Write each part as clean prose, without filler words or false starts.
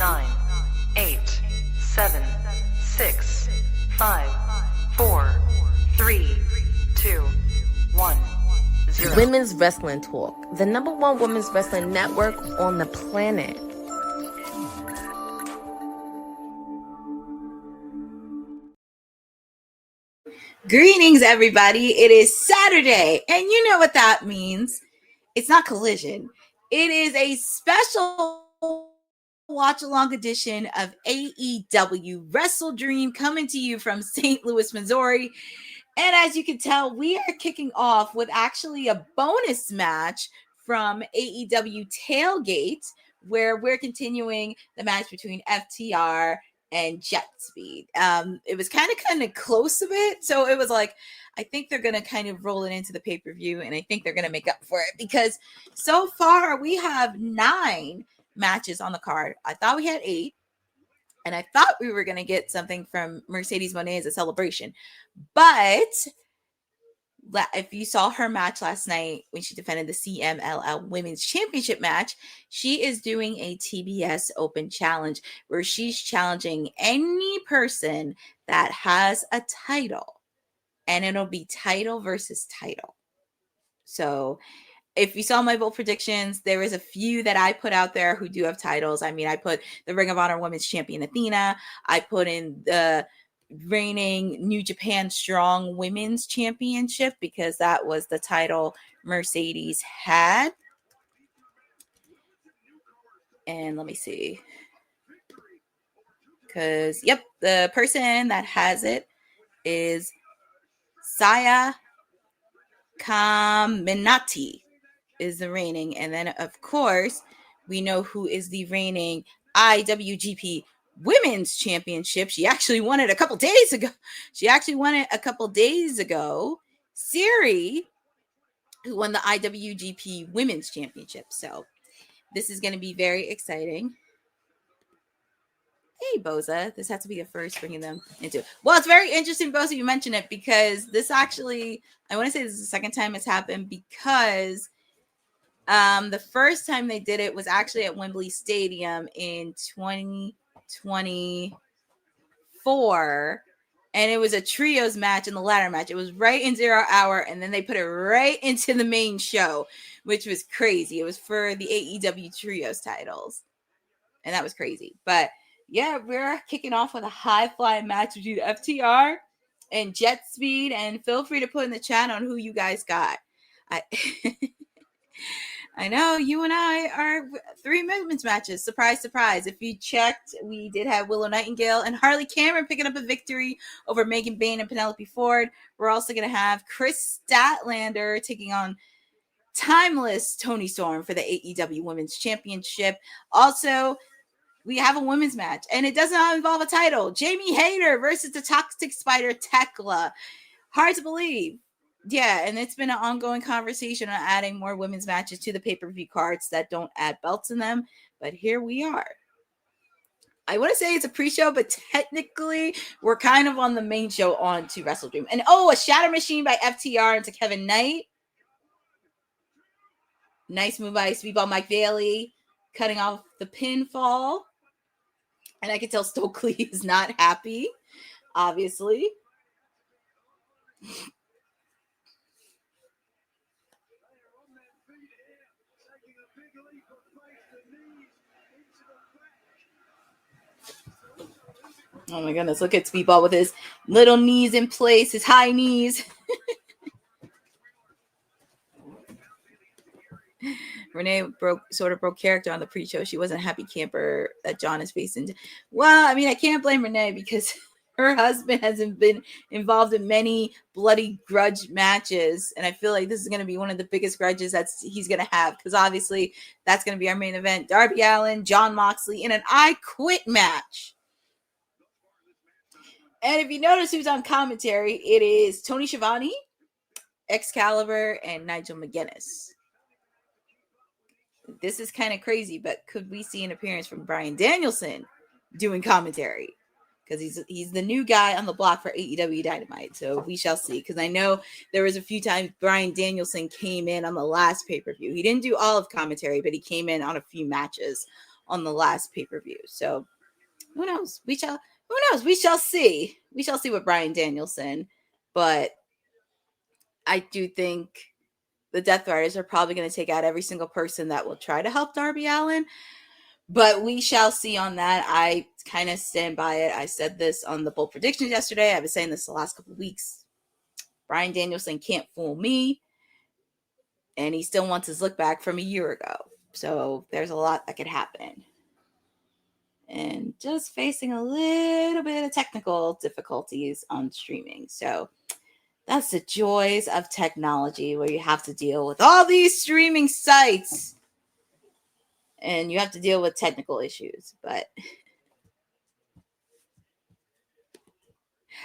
9, 8, 7, 6, 5, 4, 3, 2, 1, 0. Women's Wrestling Talk, the #1 women's wrestling network on the planet. Greetings, everybody. It is Saturday, and you know what that means. It's not Collision. It is a special watch-along edition of AEW WrestleDream coming to you from St. Louis, Missouri. And as you can tell, we are kicking off with actually a bonus match from AEW Tailgate, where we're continuing the match between FTR and Jet Speed. It was kind of close a bit. So it was like, I think they're going to kind of roll it into the pay-per-view, and I think they're going to make up for it because so far we have 9 matches on the card. I thought we had 8, and I thought we were going to get something from Mercedes Moné as a celebration. But if you saw her match last night when she defended the CMLL Women's Championship match, she is doing a TBS Open Challenge where she's challenging any person that has a title, and it'll be title versus title. So if you saw my bold predictions, there was a few that I put out there who do have titles. I mean, I put the Ring of Honor Women's Champion Athena. I put in the reigning New Japan Strong Women's Championship because that was the title Mercedes had. And let me see. Because, yep, the person that has it is Saya Kaminati is the reigning. And then, of course, we know who is the reigning IWGP Women's Championship. She actually won it a couple days ago. Siri, who won the IWGP Women's Championship. So this is going to be very exciting. Hey, Boza. This has to be the first bringing them into. Well, it's very interesting, Boza, you mentioned it, because this actually, I want to say this is the second time it's happened, because the first time they did it was actually at Wembley Stadium in 2024, and it was a trios match in the ladder match. It was right in 0 hour, and then they put it right into the main show, which was crazy. It was for the AEW trios titles, and that was crazy. But yeah, we're kicking off with a high-flying match between FTR and Jet Speed, and feel free to put in the chat on who you guys got. I know you and I are 3 movements matches. Surprise, surprise. If you checked, we did have Willow Nightingale and Harley Cameron picking up a victory over Megan Bayne and Penelope Ford. We're also going to have Chris Statlander taking on Timeless Toni Storm for the AEW Women's Championship. Also, we have a women's match, and it does not involve a title. Jamie Hayter versus the Toxic Spider Tekla. Hard to believe. Yeah, and it's been an ongoing conversation on adding more women's matches to the pay-per-view cards that don't add belts in them, but here we are. I want to say it's a pre-show, but technically we're kind of on the main show on to WrestleDream. And a Shatter Machine by FTR into Kevin Knight. Nice move by Speedball Mike Bailey, cutting off the pinfall. And I can tell Stokely is not happy, obviously. Oh my goodness, look at Speedball with his little knees in place, his high knees. Renee broke character on the pre-show. She wasn't a happy camper that John is facing. Well, I mean, I can't blame Renee because her husband hasn't been involved in many bloody grudge matches. And I feel like this is going to be one of the biggest grudges he's going to have, because obviously that's going to be our main event. Darby Allin, Jon Moxley in an I Quit match. And if you notice who's on commentary, it is Tony Schiavone, Excalibur, and Nigel McGuinness. This is kind of crazy, but could we see an appearance from Bryan Danielson doing commentary? Because he's the new guy on the block for AEW Dynamite. So we shall see. Because I know there was a few times Bryan Danielson came in on the last pay-per-view. He didn't do all of commentary, but he came in on a few matches on the last pay-per-view. So who knows? We shall see. We shall see with Bryan Danielson. But I do think the Death Riders are probably going to take out every single person that will try to help Darby Allin. But we shall see on that. I kind of stand by it. I said this on the bold predictions yesterday. I've been saying this the last couple of weeks. Bryan Danielson can't fool me. And he still wants his look back from a year ago. So there's a lot that could happen. And just facing a little bit of technical difficulties on streaming. So that's the joys of technology, where you have to deal with all these streaming sites and you have to deal with technical issues. But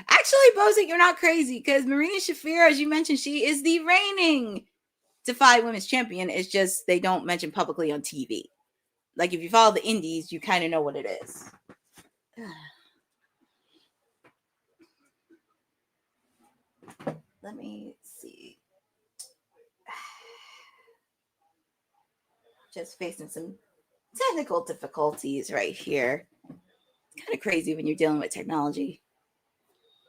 actually, Bozic, you're not crazy, because Marina Shafir, as you mentioned, she is the reigning Defy Women's Champion. It's just they don't mention publicly on TV. Like, if you follow the indies, you kind of know what it is. Let me see. Just facing some technical difficulties right here. It's kind of crazy when you're dealing with technology.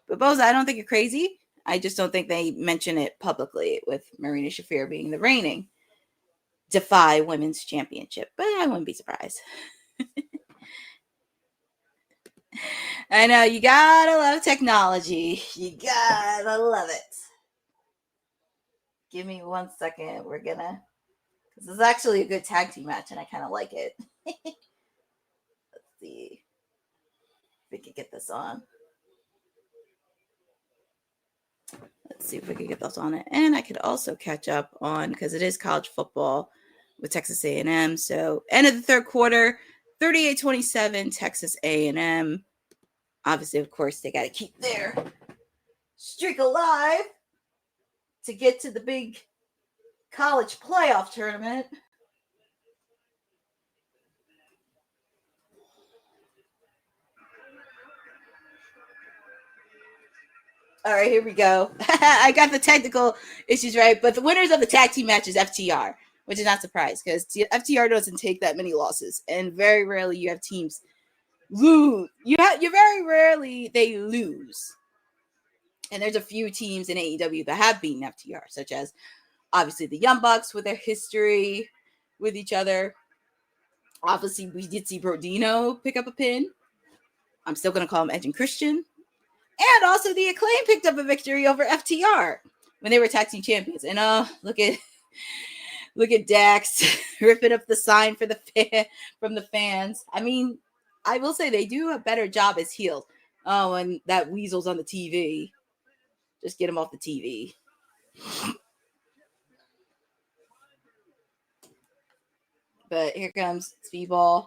But Boza, I don't think you're crazy. I just don't think they mention it publicly, with Marina Shafir being the reigning Defy Women's Championship. But I wouldn't be surprised. I know, you gotta love technology. You gotta love it. Give me 1 second. We're gonna... This is actually a good tag team match, and I kind of like it. Let's see if we can get this on. Let's see if we can get this on it. And I could also catch up on, because it is college football with Texas A&M. So end of the third quarter, 38-27, Texas A&M. Obviously, of course, they got to keep their streak alive to get to the big college playoff tournament. All right, here we go. I got the technical issues right, but the winners of the tag team match is FTR, which is not surprised, because FTR doesn't take that many losses, and very rarely you have teams lose. You very rarely they lose. And there's a few teams in AEW that have beaten FTR, such as obviously the Young Bucks with their history with each other. Obviously, we did see Brodino pick up a pin. I'm still going to call him Edge and Christian. And also the Acclaim picked up a victory over FTR when they were tag team champions. And look at Dax ripping up the sign for from the fans. I mean, I will say they do a better job as heels. Oh, and that Weasel's on the TV. Just get him off the TV. But here comes Speedball.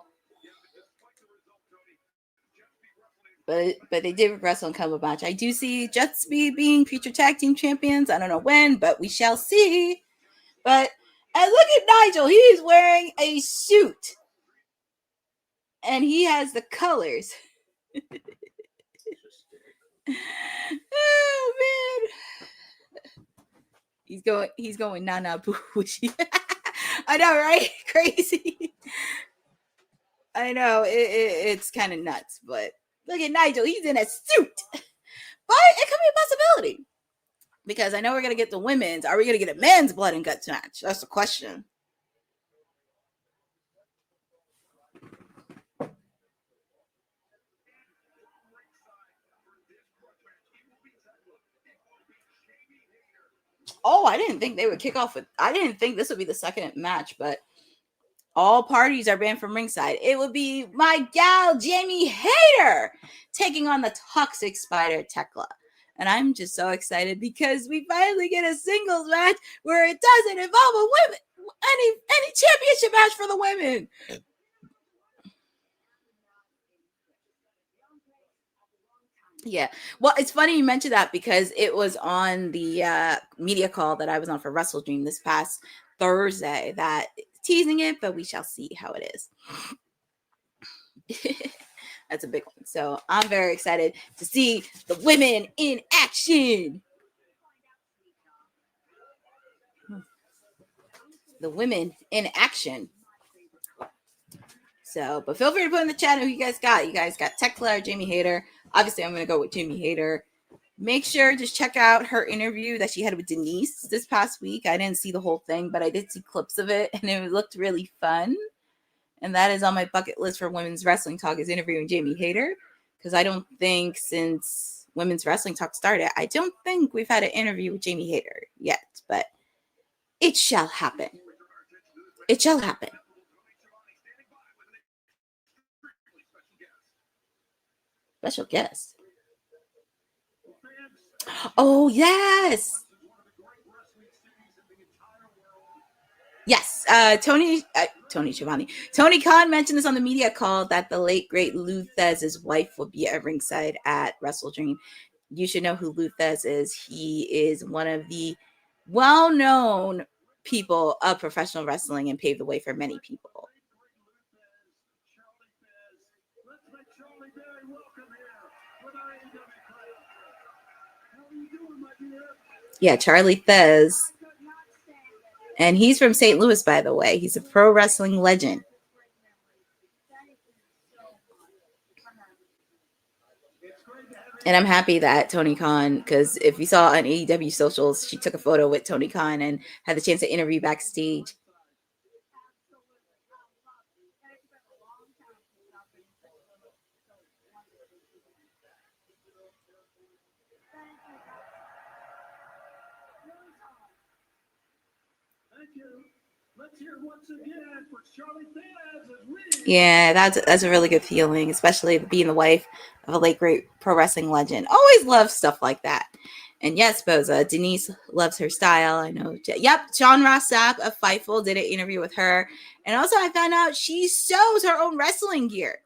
But they did wrestle in combo match. I do see Jet Speed being future tag team champions. I don't know when, but we shall see. But and look at Nigel. He's wearing a suit. And he has the colors. Oh man. He's going Nana Bushi. I know, right? Crazy. I know, it's kind of nuts, but look at Nigel. He's in a suit. But it could be a possibility. Because I know we're going to get the women's. Are we going to get a men's blood and guts match? That's the question. Oh, I didn't think they would kick off with... I didn't think this would be the second match, but all parties are banned from ringside. It would be my gal, Jamie Hayter, taking on the Toxic Spider, Tekla. And I'm just so excited because we finally get a singles match where it doesn't involve a women, any championship match for the women. Yeah. Well, it's funny you mentioned that because it was on the media call that I was on for WrestleDream this past Thursday that teasing it, but we shall see how it is. That's a big one. So I'm very excited to see the women in action. The women in action. So, but feel free to put in the chat who you guys got. You guys got Tekla or Jamie Hayter. Obviously, I'm going to go with Jamie Hayter. Make sure to check out her interview that she had with Denise this past week. I didn't see the whole thing, but I did see clips of it, and it looked really fun. And that is on my bucket list for Women's Wrestling Talk, is interviewing Jamie Hayter. Because I don't think since Women's Wrestling Talk started, I don't think we've had an interview with Jamie Hayter yet. But it shall happen. It shall happen. Special guest. Oh, yes. Yes. Tony Schiavone. Tony Khan mentioned this on the media call that the late, great Lou Thesz's wife will be at ringside at WrestleDream. You should know who Lou Thesz is. He is one of the well-known people of professional wrestling and paved the way for many people. Yeah, Charlie Thesz. And he's from St. Louis, by the way. He's a pro wrestling legend. And I'm happy that Tony Khan, because if you saw on AEW socials, she took a photo with Tony Khan and had the chance to interview backstage. Yeah, that's a really good feeling, especially being the wife of a late great pro wrestling legend. Always love stuff like that. And yes, Boza, Denise loves her style. I know. Yep, Sean Ross Sapp of Fightful did an interview with her. And also I found out she sews her own wrestling gear,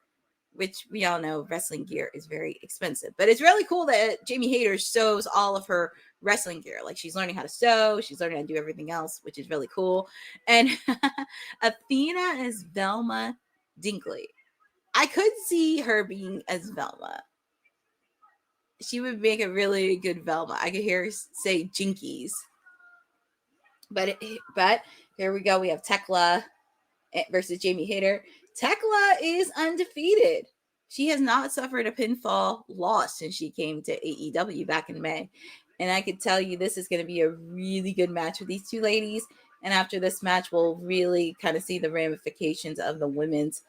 which we all know wrestling gear is very expensive. But it's really cool that Jamie Hayter sews all of her wrestling gear. Like, she's learning how to sew. She's learning how to do everything else, which is really cool. And Athena is Velma Dinkley. I could see her being as Velma. She would make a really good Velma. I could hear her say Jinkies. But here we go. We have Tekla versus Jamie Hayter. Tekla is undefeated. She has not suffered a pinfall loss since she came to AEW back in May. And I could tell you this is going to be a really good match with these two ladies. And after this match, we'll really kind of see the ramifications of the women's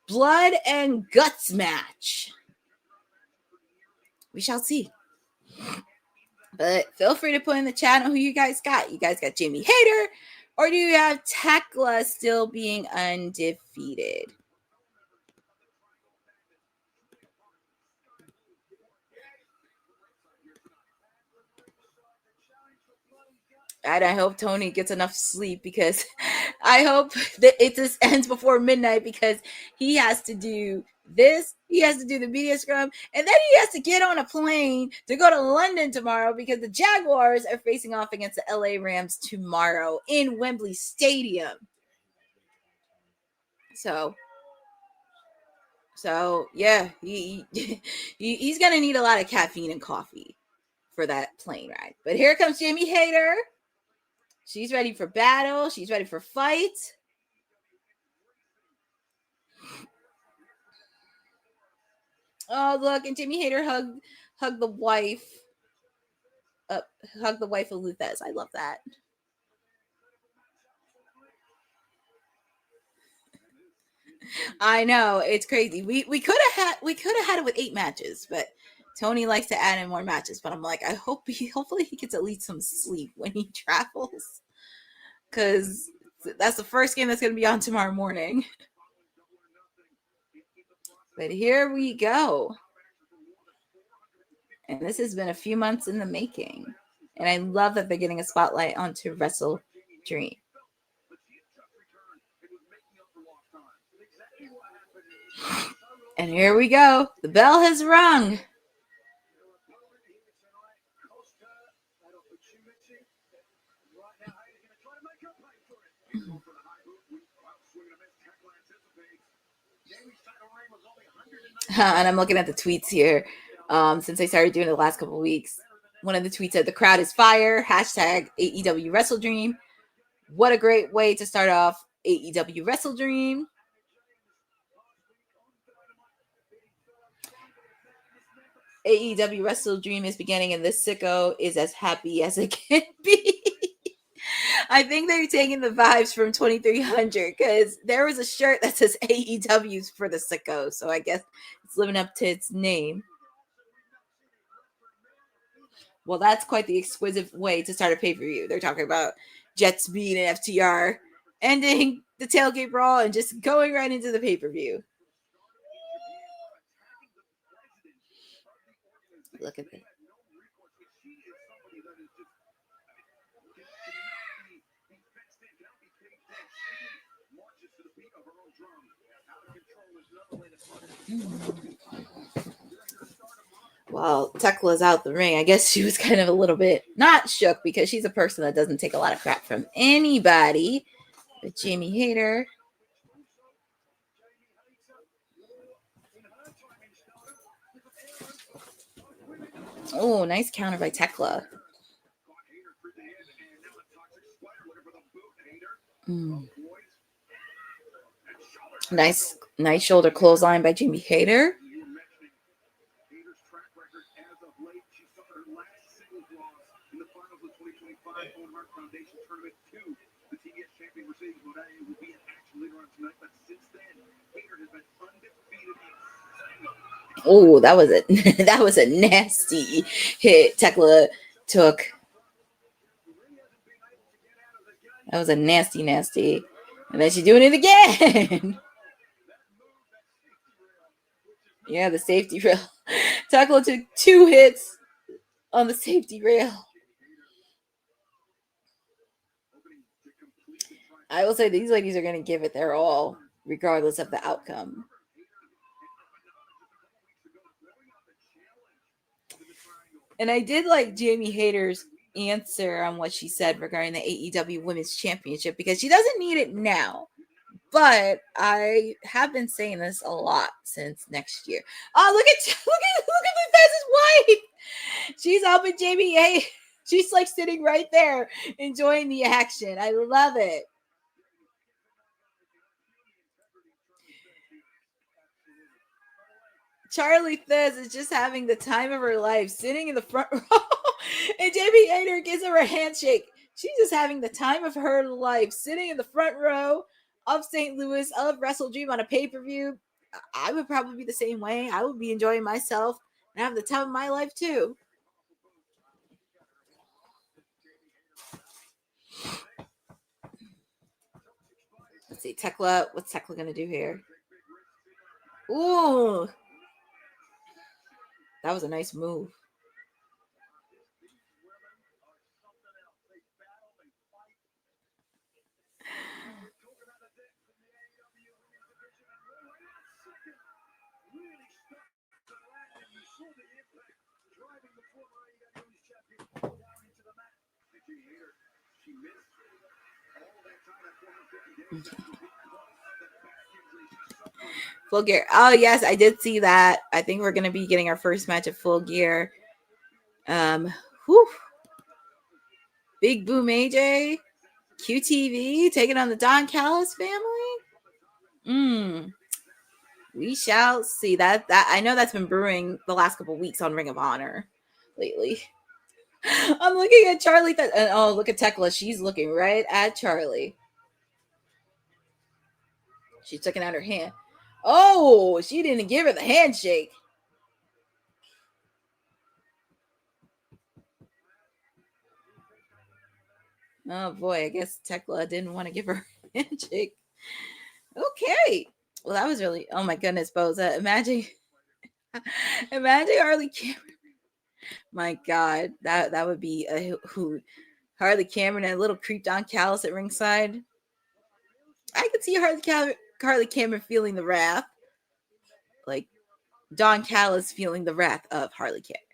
blood and guts match. We shall see. But feel free to put in the chat who you guys got. You guys got Jamie Hayter, or do you have Tekla still being undefeated? And I hope Tony gets enough sleep, because I hope that it just ends before midnight, because he has to do this. He has to do the media scrum, and then he has to get on a plane to go to London tomorrow, because the Jaguars are facing off against the LA Rams tomorrow in Wembley Stadium. So yeah, he's going to need a lot of caffeine and coffee for that plane ride. But here comes Jamie Hayter. She's ready for battle. She's ready for fight. Oh, look, and Jamie Hayter hugged the wife. Hug the wife of Lou Thesz. I love that. I know, it's crazy. We could have had it with 8 matches, but Tony likes to add in more matches. But I'm like, hopefully he gets at least some sleep when he travels, because that's the first game that's going to be on tomorrow morning. But here we go. And this has been a few months in the making. And I love that they're getting a spotlight onto WrestleDream. And here we go. The bell has rung. And I'm looking at the tweets here. Since I started doing it the last couple of weeks, one of the tweets said, "The crowd is fire. Hashtag AEW WrestleDream." What a great way to start off AEW WrestleDream. AEW WrestleDream is beginning, and this sicko is as happy as it can be. I think they're taking the vibes from 2300 because there was a shirt that says AEW's for the sicko, so I guess it's living up to its name. Well, that's quite the exquisite way to start a pay-per-view. They're talking about Jet Speed and FTR ending the tailgate brawl and just going right into the pay-per-view. Look at that. Well, Tekla's out the ring. I guess she was kind of a little bit not shook because she's a person that doesn't take a lot of crap from anybody. But Jamie Hayter. Oh, nice counter by Tekla. Nice shoulder clothesline by Jamie Hayter. Oh, that was a nasty hit Tekla took. That was a nasty. And then she's doing it again. Yeah, the safety rail. Tekla took 2 hits on the safety rail. I will say these ladies are going to give it their all, regardless of the outcome. And I did like Jamie Hayter's answer on what she said regarding the AEW Women's Championship because she doesn't need it now. But I have been saying this a lot since next year. Oh, look at Lupez's wife. She's helping Jamie Hayter. She's like sitting right there enjoying the action. I love it. Charlie Thiz is just having the time of her life, sitting in the front row, and Jamie Hayter gives her a handshake. She's just having the time of her life, sitting in the front row of St. Louis, of WrestleDream on a pay-per-view. I would probably be the same way. I would be enjoying myself and have the time of my life too. Let's see, Tekla. What's Tekla going to do here? Ooh. That was a nice move. Full Gear. Oh, yes, I did see that. I think we're going to be getting our first match of Full Gear. Big Boom AJ. QTV taking on the Don Callis family. We shall see. That I know that's been brewing the last couple weeks on Ring of Honor lately. I'm looking at Charlie. Oh, look at Tekla. She's looking right at Charlie. She's sticking out her hand. Oh, she didn't give her the handshake. Oh boy, I guess Tekla didn't want to give her a handshake. Okay. Well, that was really, oh my goodness, Boza. Imagine Harley Cameron. My God, that would be a hoot. Harley Cameron and a little creep Don Callis at ringside. I could see Harley Cameron feeling the wrath. Like Don Callis feeling the wrath of Harley Cameron.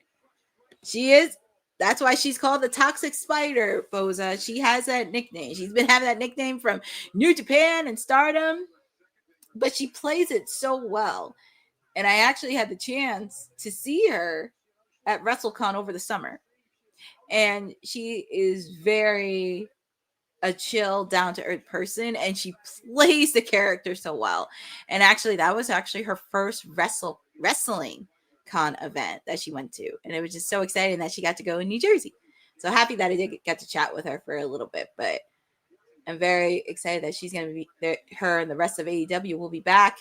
She is. That's why she's called the Toxic Spider, Boza. She has that nickname. She's been having that nickname from New Japan and Stardom. But she plays it so well. And I actually had the chance to see her at WrestleCon over the summer. And she is very a chill, down-to-earth person. And she plays the character so well. And actually, that was actually her first wrestling Con event that she went to. And it was just so exciting that she got to go in New Jersey. So happy that I did get to chat with her for a little bit. But I'm very excited that she's going to be there. Her and the rest of AEW will be back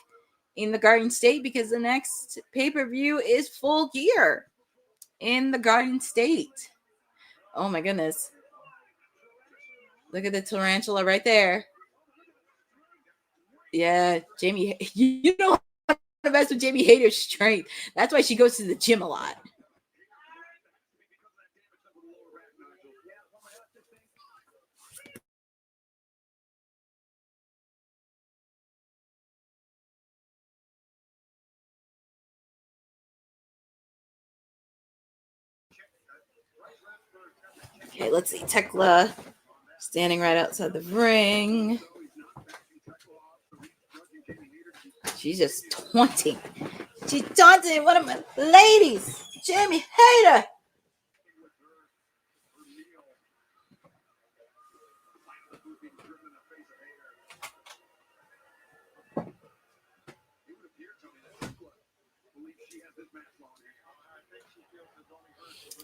in the Garden State because the next pay-per-view is Full Gear in the Garden State. Oh my goodness. Look at the tarantula right there. Yeah, Jamie, you know how to mess with Jamie Hayter's strength. That's why she goes to the gym a lot. Okay, let's see. Tekla standing right outside the ring. She's just taunting. She's taunting one of my ladies, Jamie Hayter.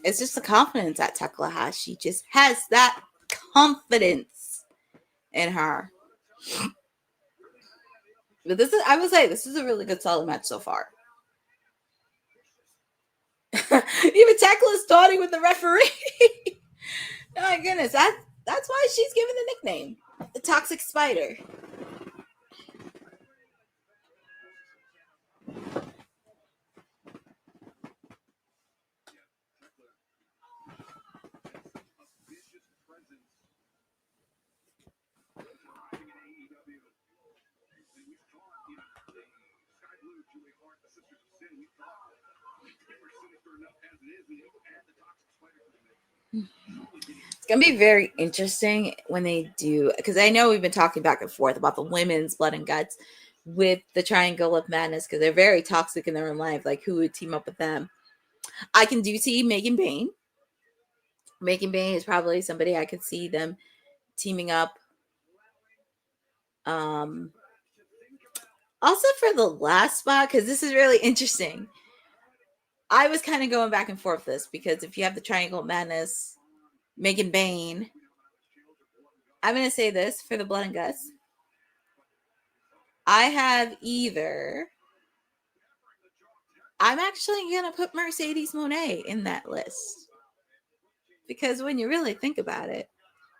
It's just the confidence that Tekla has. She just has that confidence in her. But this is, I would say, this is a really good solid match so far. Even Tekla's taunting with the referee. Oh my goodness, that's why she's given the nickname, the Toxic Spider. It's gonna be very interesting when they do, because I know we've been talking back and forth about the women's Blood and Guts with the Triangle of Madness because they're very toxic in their own life. Like, who would team up with them? I can do see Megan Bayne. Megan Bayne is probably somebody I could see them teaming up. Also for the last spot, because this is really interesting. I was kind of going back and forth this because if you have the Triangle of Madness, Megan Bayne, I'm going to say this for the Blood and Guts. I have either. I'm actually going to put Mercedes Moné in that list. Because when you really think about it,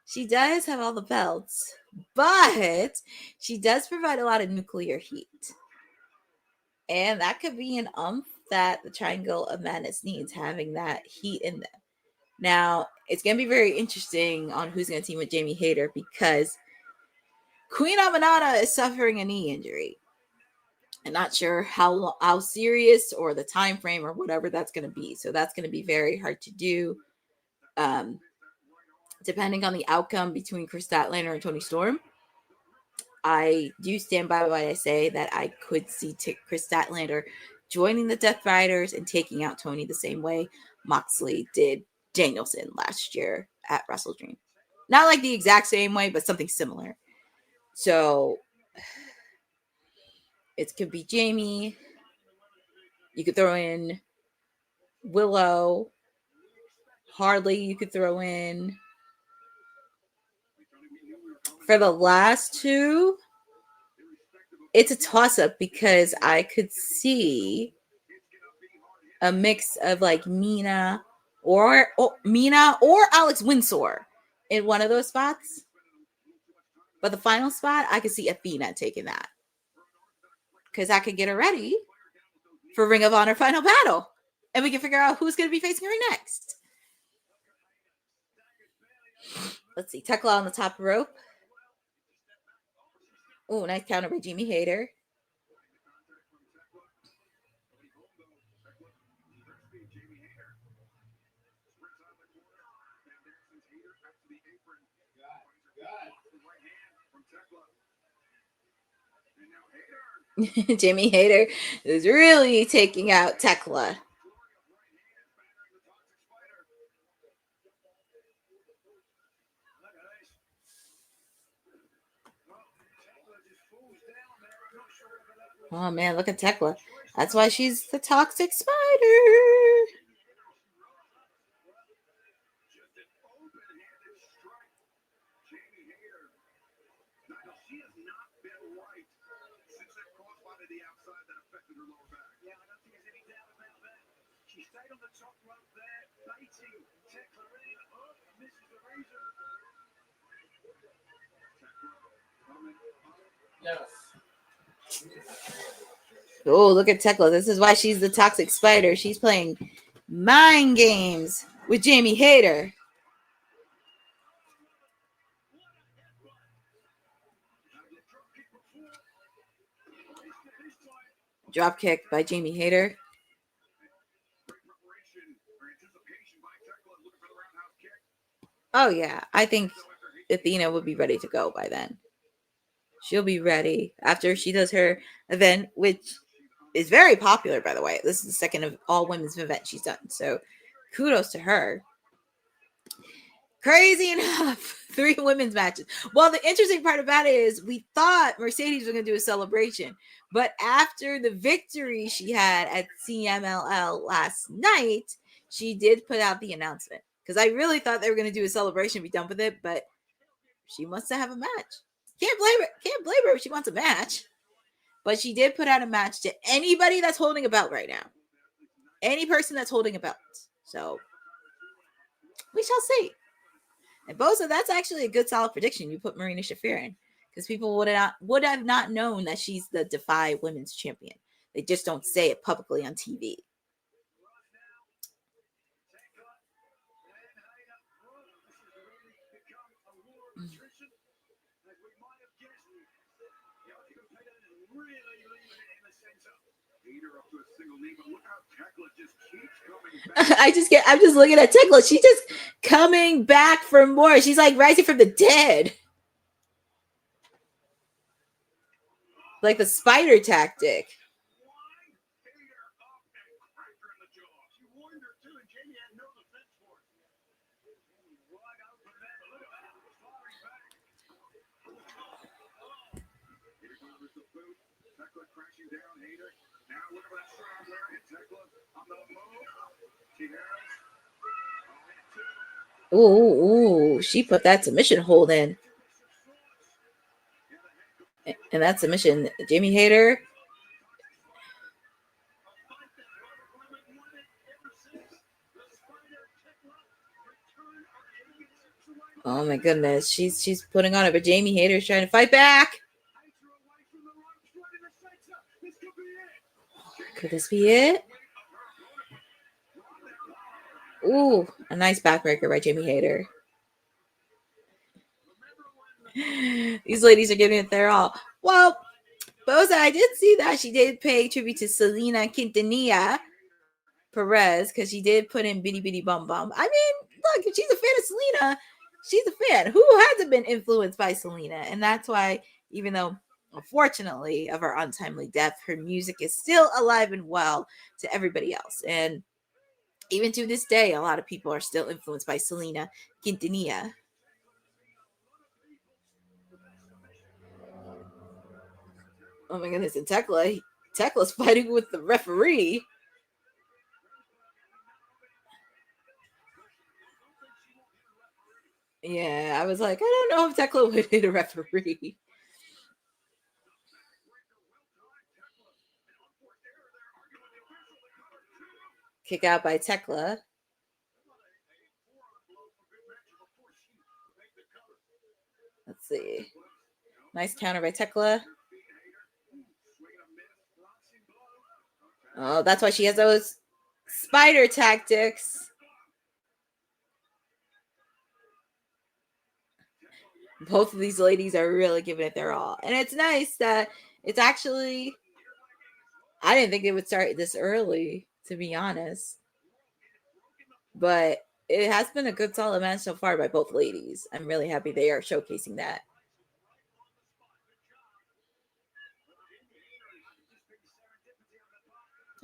she does have all the belts, but she does provide a lot of nuclear heat. And that could be an that the Triangle of Madness needs, having that heat in them. Now, it's going to be very interesting on who's going to team with Jamie Hayter because Queen Aminata is suffering a knee injury. I'm not sure how serious or the time frame or whatever that's going to be. So that's going to be very hard to do. Depending on the outcome between Chris Statlander and Toni Storm, I do stand by what I say that I could see Chris Statlander joining the Death Riders and taking out Tony the same way Moxley did Danielson last year at WrestleDream. Not like the exact same way, but something similar. So it could be Jamie. You could throw in Willow. Harley, you could throw in. For the last two, it's a toss-up because I could see a mix of like Mina or Alex Windsor in one of those spots. But the final spot, I could see Athena taking that. Because I could get her ready for Ring of Honor Final Battle. And we can figure out who's going to be facing her next. Let's see. Tekla on the top rope. Oh, nice counter by Jamie Hayter. Jamie Hayter is really taking out Tekla. Oh man, look at Tekla. That's why she's the toxic spider. Oh, look at Tekla. This is why she's the toxic spider. She's playing mind games with Jamie Hayter. Drop kick by Jamie Hayter. Oh, yeah. I think Athena would be ready to go by then. She'll be ready after she does her event, which is very popular, by the way. This is the second of all women's event she's done. So kudos to her. Crazy enough, 3 women's matches. Well, the interesting part about it is we thought Mercedes was going to do a celebration, but after the victory she had at CMLL last night, she did put out the announcement. Because I really thought they were going to do a celebration and be done with it, but she wants to have a match. Can't blame her if she wants a match. But she did put out a match to anybody that's holding a belt right now. Any person that's holding a belt. So we shall see. And Boza, that's actually a good solid prediction. You put Marina Shafir in. Because people would have not known that she's the Defy Women's Champion. They just don't say it publicly on TV. I'm just looking at Tekla. She's just coming back for more. She's like rising from the dead. Like the spider tactic. Ooh, she put that submission hold in. And that submission, Jamie Hayter. Oh my goodness, she's putting on it, but Jamie Hayter's trying to fight back. Could this be it? Ooh, a nice backbreaker by Jamie Hayter. These ladies are giving it their all. Well, Boza, I did see that she did pay tribute to Selena Quintanilla Perez because she did put in Bitty Bitty Bum Bum. I mean, look, if she's a fan of Selena, she's a fan. Who hasn't been influenced by Selena? And that's why, even though, unfortunately, of her untimely death, her music is still alive and well to everybody else. And even to this day, a lot of people are still influenced by Selena Quintanilla. Oh my goodness, and Tekla's fighting with the referee. Yeah, I was like, I don't know if Tekla would hit a referee. Kick out by Tekla. Let's see. Nice counter by Tekla. Oh, that's why she has those spider tactics. Both of these ladies are really giving it their all. And it's nice that it's actually, I didn't think it would start this early, to be honest. But it has been a good solid match so far by both ladies. I'm really happy they are showcasing that.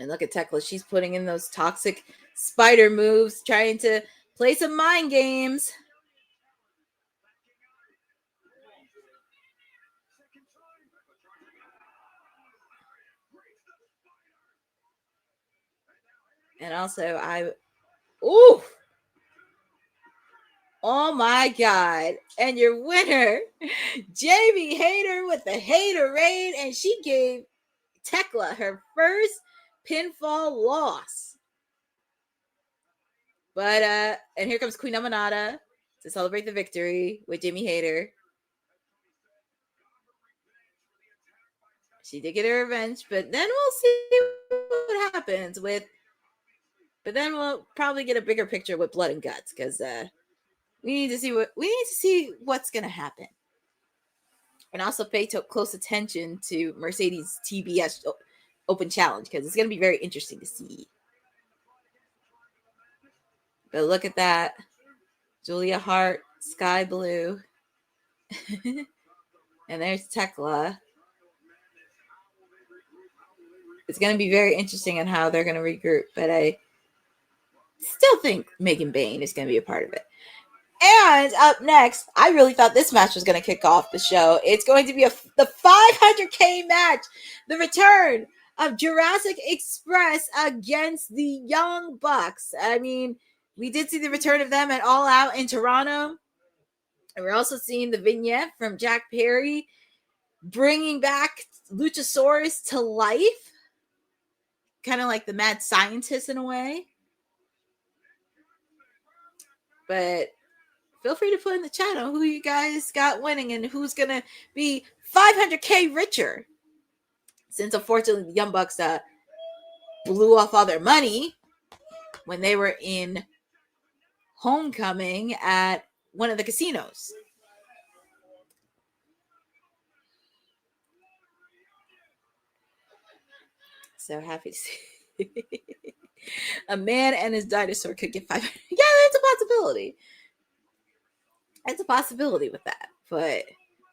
And look at Tekla. She's putting in those toxic spider moves, trying to play some mind games. And also, oh my God. And your winner, Jamie Hayter with the Haterade, and she gave Tekla her first pinfall loss. But and here comes Queen Amanada to celebrate the victory with Jamie Hayter. She did get her revenge, but then we'll see what happens with. But then we'll probably get a bigger picture with Blood and Guts, because we need to see what's gonna happen, and also pay close attention to Mercedes TBS Open Challenge, because it's gonna be very interesting to see. But look at that, Julia Hart, Sky Blue, and there's Tekla. It's going to be very interesting on how they're going to regroup, but I still think Megan Bayne is going to be a part of it. And up next, I really thought this match was going to kick off the show. It's going to be the 500K match, the return of Jurassic Express against the Young Bucks. I mean, we did see the return of them at All Out in Toronto. And we're also seeing the vignette from Jack Perry bringing back Luchasaurus to life. Kind of like the mad scientist in a way. But feel free to put in the chat on who you guys got winning and who's going to be 500K richer. Since, unfortunately, the Young Bucks blew off all their money when they were in Homecoming at one of the casinos. So happy to see a man and his dinosaur could get 500. Yeah, that's a possibility. It's a possibility with that, but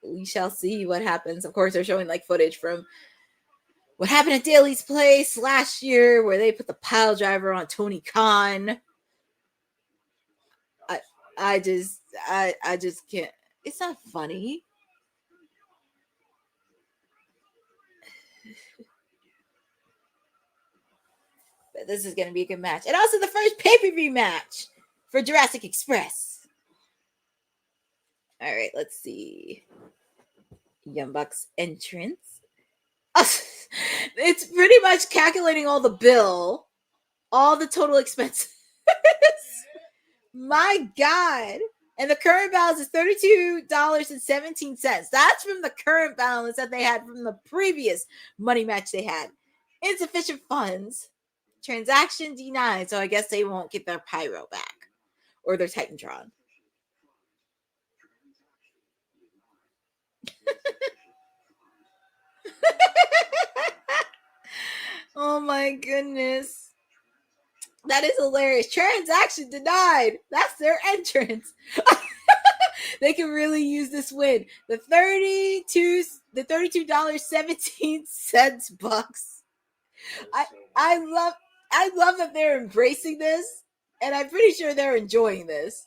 we shall see what happens. Of course, they're showing like footage from what happened at Daly's Place last year, where they put the pile driver on Tony Khan. I just can't. It's not funny. But this is going to be a good match. And also the first pay-per-view match for Jurassic Express. All right, let's see. Young Bucks entrance. It's pretty much calculating all the bill, all the total expenses. My God. And the current balance is $32.17. That's from the current balance that they had from the previous money match they had. Insufficient funds. Transaction denied. So I guess they won't get their pyro back or their Titantron. Oh my goodness. That is hilarious. Transaction denied. That's their entrance. They can really use this win. The $32.17 bucks. I love that they're embracing this, and I'm pretty sure they're enjoying this.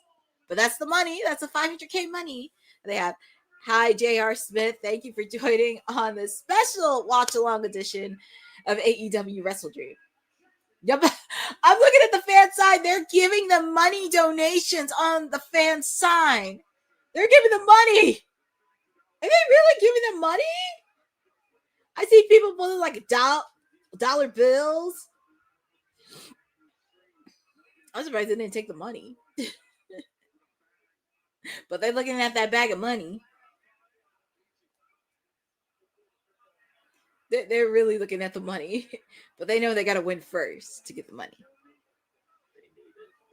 But that's the money. That's the 500K money they have. Hi, J.R. Smith. Thank you for joining on this special watch-along edition of AEW WrestleDream. Yep. I'm looking at the fan side. They're giving the money donations on the fan sign. They're giving the money. Are they really giving them money? I see people pulling like dollar bills. I'm surprised they didn't take the money. But they're looking at that bag of money. They're really looking at the money. But they know they got to win first to get the money.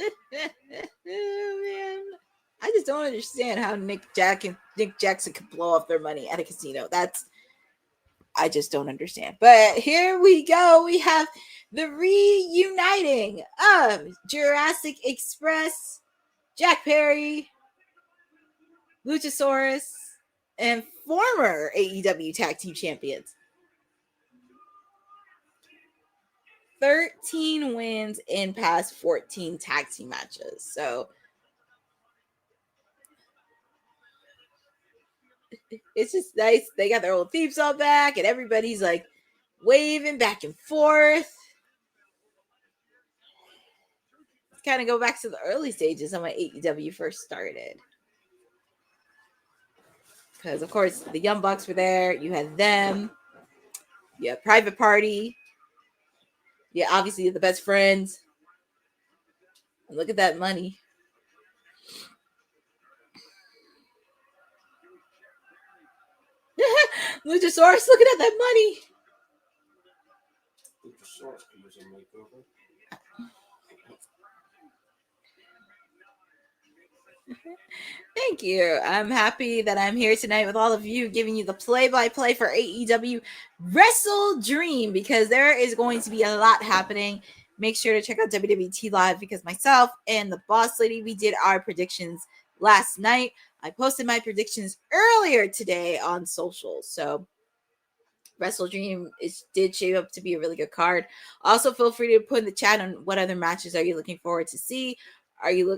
Oh, man. I just don't understand how Nick Jackson could blow off their money at a casino. I just don't understand. But here we go. We have the reuniting of Jurassic Express, Jack Perry, Luchasaurus, and former AEW Tag Team Champions. 13 wins in past 14 tag team matches. So it's just nice. They got their old theme song back, and everybody's like waving back and forth. kind of go back to the early stages of when AEW first started. Because, of course, the Young Bucks were there. You had them. You had Private Party. Yeah, obviously the best friends. And look at that money. Luchasaurus looking at that money. Luchasaurus was a makeover. Thank you. I'm happy that I'm here tonight with all of you, giving you the play-by-play for AEW WrestleDream, because there is going to be a lot happening. Make sure to check out WWT Live, because myself and the boss lady, we did our predictions last night. I posted my predictions earlier today on social. So WrestleDream did shape up to be a really good card. Also, feel free to put in the chat on what other matches are you looking forward to see.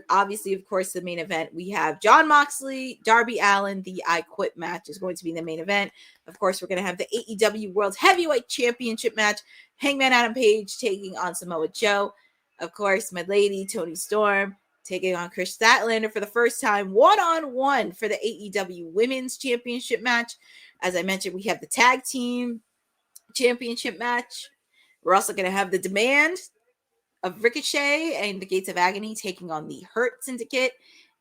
Obviously, of course, the main event, we have Jon Moxley, Darby Allin. The I Quit match is going to be the main event. Of course, we're going to have the AEW World Heavyweight Championship match. Hangman Adam Page taking on Samoa Joe. Of course, my lady, Toni Storm, taking on Chris Statlander for the first time, one-on-one for the AEW Women's Championship match. As I mentioned, we have the Tag Team Championship match. We're also going to have the Demand of Ricochet and the Gates of Agony taking on the Hurt Syndicate,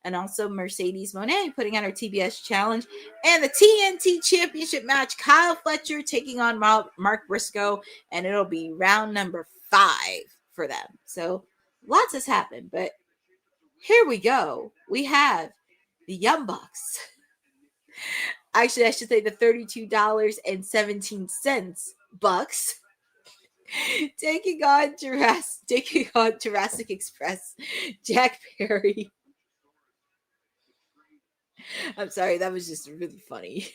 and also Mercedes Moné putting on her TBS challenge, and the TNT Championship match, Kyle Fletcher taking on Mark Briscoe, and it'll be round number 5 for them. So lots has happened, but here we go. We have the Young Bucks. Actually, I should say the $32.17 Bucks taking on Jurassic Express, Jack Perry. I'm sorry, that was just really funny.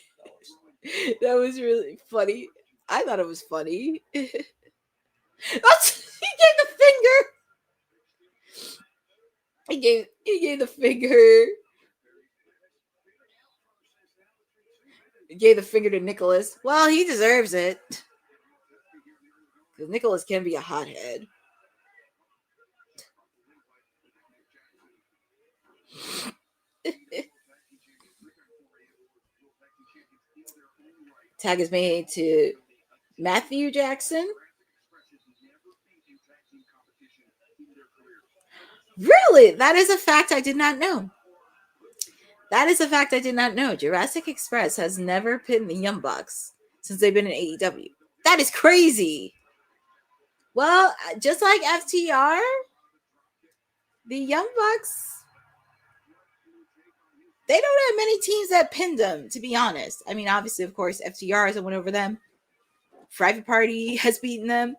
That was really funny. I thought it was funny. He gave the finger. He gave the finger. He gave the finger to Nicholas. Well, he deserves it. Because Nicholas can be a hothead. Tag is made to Matthew Jackson. Really? That is a fact I did not know. Jurassic Express has never pinned the Young Bucks since they've been in AEW. That is crazy. Well, just like FTR, the Young Bucks, they don't have many teams that pinned them, to be honest. I mean, obviously, of course, FTR has won over them. Private Party has beaten them.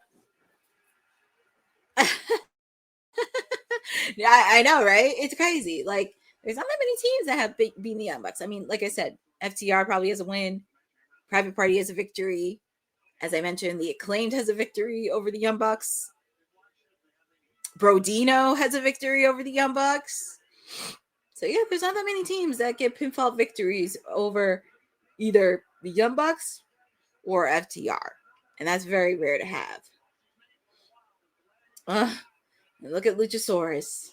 Yeah, I know, right? It's crazy. Like, there's not that many teams that have beaten the Young Bucks. I mean, like I said, FTR probably has a win. Private Party has a victory. As I mentioned, the Acclaimed has a victory over the Young Bucks. Brodino has a victory over the Young Bucks. So, yeah, there's not that many teams that get pinfall victories over either the Young Bucks or FTR. And that's very rare to have. And look at Luchasaurus.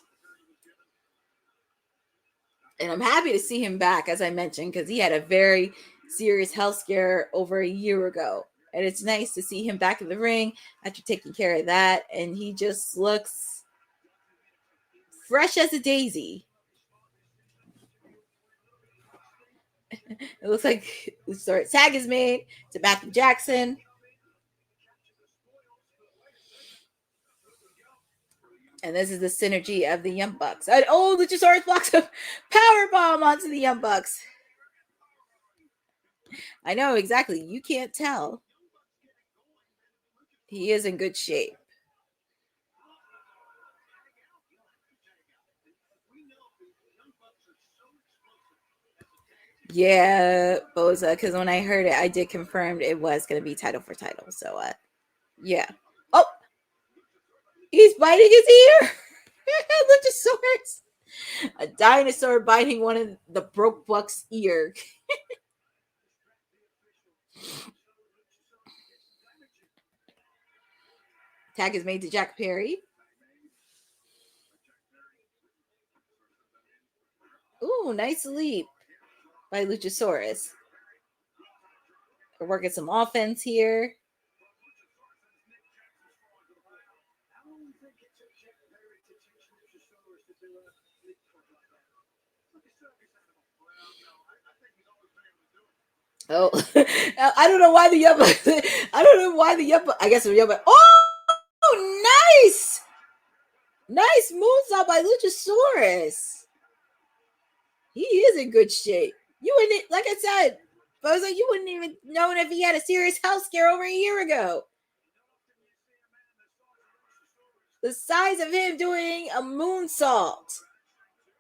And I'm happy to see him back, as I mentioned, because he had a very serious health scare over a year ago. And it's nice to see him back in the ring after taking care of that. And he just looks fresh as a daisy. It looks like the tag is made to Matthew Jackson. And this is the synergy of the Young Bucks. Luchasaurus blocks a powerbomb onto the Young Bucks. I know, exactly. You can't tell. He is in good shape. Yeah, Boza, because when I heard it, I did confirm it was going to be title for title. So, yeah. Oh, he's biting his ear. Luchasaurus. A dinosaur biting one of the Broke Buck's ear. Tag is made to Jack Perry. Ooh, nice leap by Luchasaurus. We're working some offense here. Oh, I don't know why the Yumba. I don't know why the Yumba. I guess the Yumba. Oh, nice! Nice moonsault by Luchasaurus. He is in good shape. You wouldn't, like I said, Bozo, you wouldn't even know if he had a serious health scare over a year ago. The size of him doing a moonsault.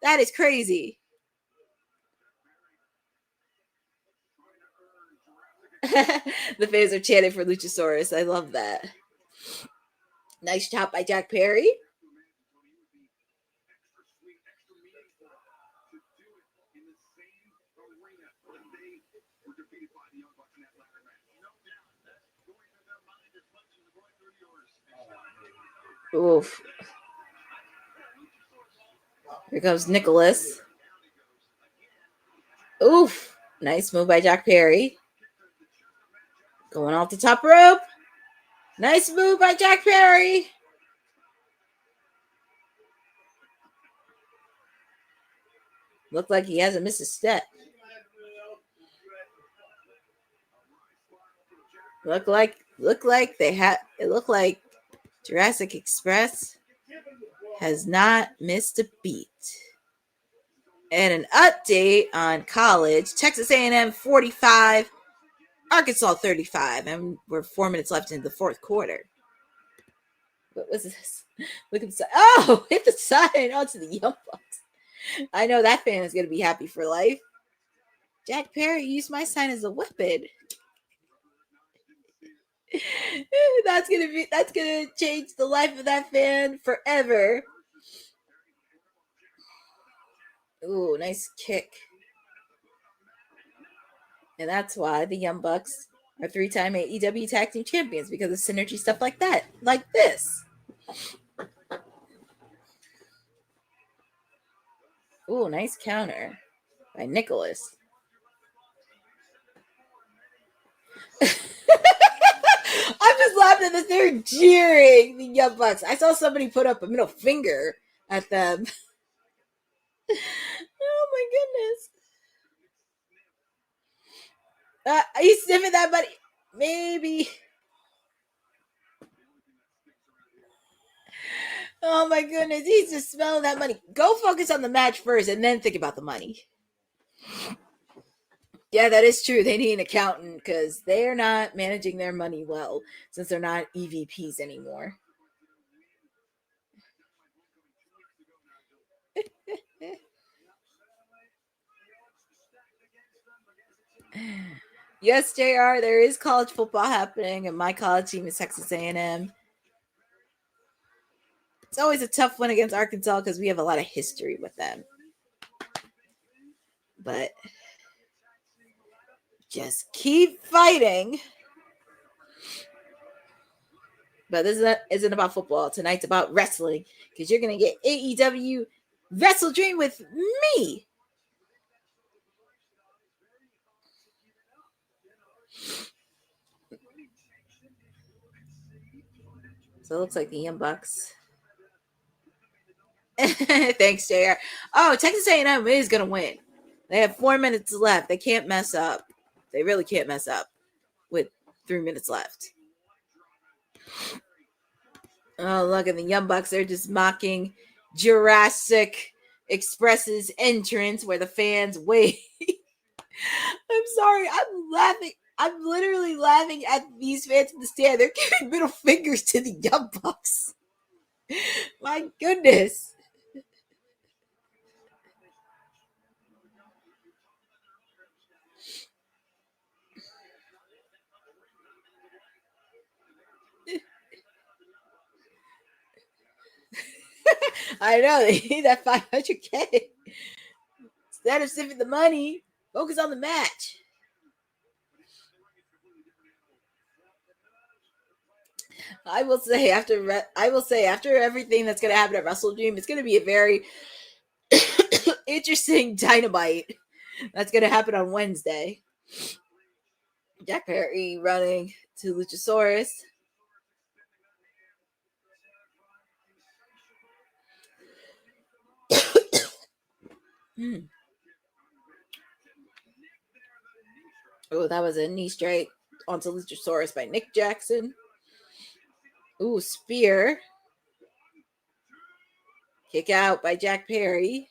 That is crazy. The fans are chanting for Luchasaurus. I love that. Nice chop by Jack Perry. Oof. Here comes Nicholas. Oof. Nice move by Jack Perry. Going off the top rope. Nice move by Jack Perry. Looked like he hasn't missed a step. Looked like Jurassic Express has not missed a beat. And an update on college. Texas A&M 45, Arkansas 35. And we're 4 minutes left in the fourth quarter. What was this? Look at the side. Oh, hit the sign onto the Young Bucks. I know that fan is going to be happy for life. Jack Perry used my sign as a weapon. That's gonna change the life of that fan forever. Ooh, nice kick. And that's why the Young Bucks are 3-time AEW Tag Team Champions, because of synergy stuff like that, like this. Ooh, nice counter by Nicholas. I'm just laughing that they're jeering the Young Bucks. I saw somebody put up a middle finger at them. Oh my goodness. He's sniffing that, buddy. Maybe. Oh my goodness. He's just smelling that money. Go focus on the match first and then think about the money. Yeah, that is true. They need an accountant because they're not managing their money well since they're not EVPs anymore. Yes, JR, there is college football happening, and my college team is Texas A&M. It's always a tough one against Arkansas because we have a lot of history with them. But just keep fighting. But this isn't about football. Tonight's about wrestling because you're going to get AEW WrestleDream with me. So it looks like the Young Bucks. Thanks, JR. Oh, Texas A&M is going to win. They have 4 minutes left. They can't mess up. They really can't mess up with 3 minutes left. Oh, look at the Young Bucks. They're just mocking Jurassic Express's entrance where the fans wait. I'm sorry. I'm laughing. I'm literally laughing at these fans in the stand. They're giving middle fingers to the Young Bucks. My goodness. I know. They need that 500K. Instead of sipping the money, focus on the match. I will say after everything that's going to happen at WrestleDream, it's going to be a very interesting dynamite that's going to happen on Wednesday. Jack Perry running to Luchasaurus. Oh, that was a knee strike onto Luchasaurus by Nick Jackson. Ooh, spear. Kick out by Jack Perry.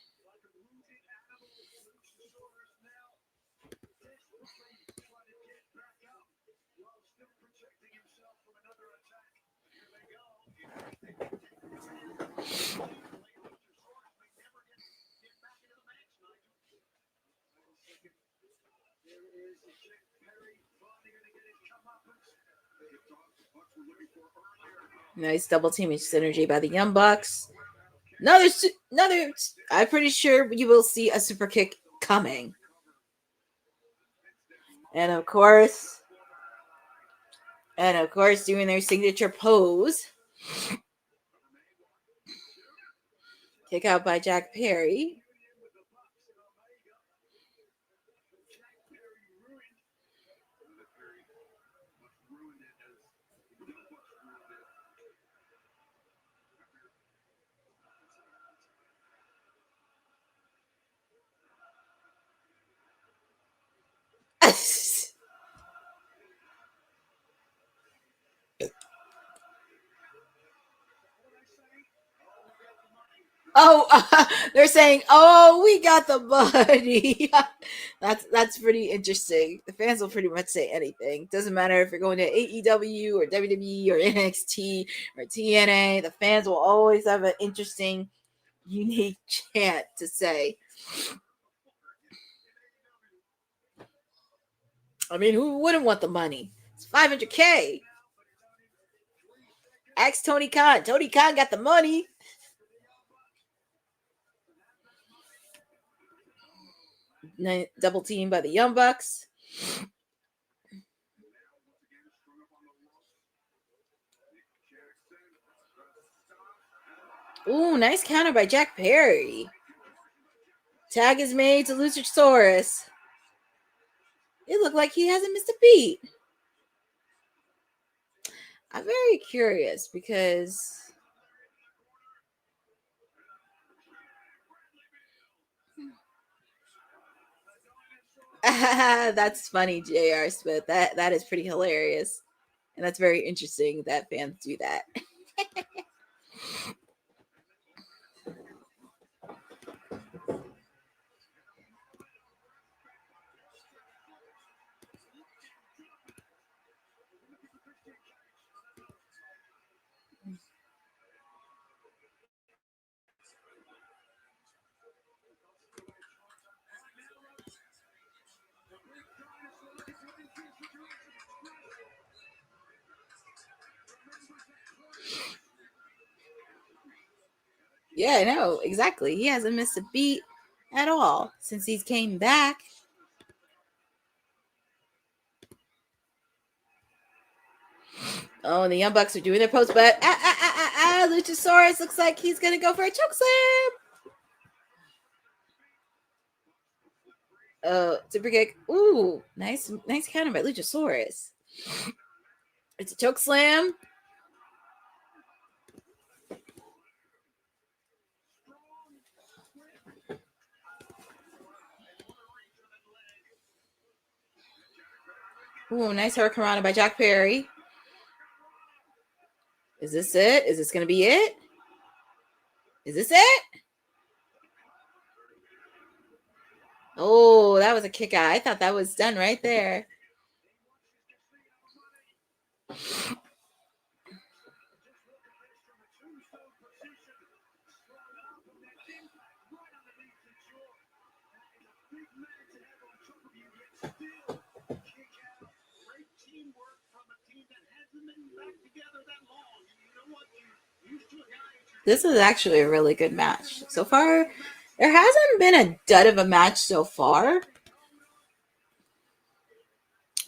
Nice double teaming synergy by the Young Bucks. Another. I'm pretty sure you will see a super kick coming. And of course, doing their signature pose. Kick out by Jack Perry. They're saying, "Oh, we got the money." That's pretty interesting. The fans will pretty much say anything. Doesn't matter if you're going to AEW or WWE or NXT or TNA. The fans will always have an interesting, unique chant to say. I mean, who wouldn't want the money? It's $500K. Ask Tony Khan. Tony Khan got the money. Double team by the Young Bucks. Ooh, nice counter by Jack Perry. Tag is made to Luchasaurus. It looked like he hasn't missed a beat. I'm very curious because that's funny, J.R. Smith. That is pretty hilarious. And that's very interesting that fans do that. Yeah, I know. Exactly. He hasn't missed a beat at all since he's came back. Oh, and the Young Bucks are doing their post, but Luchasaurus looks like he's going to go for a chokeslam. Super kick. Ooh, nice counter by Luchasaurus. It's a chokeslam. Ooh, nice hurricanrana by Jack Perry. Is this it? Is this going to be it? Is this it? Oh, that was a kick out. I thought that was done right there. This is actually a really good match. So far, there hasn't been a dud of a match so far.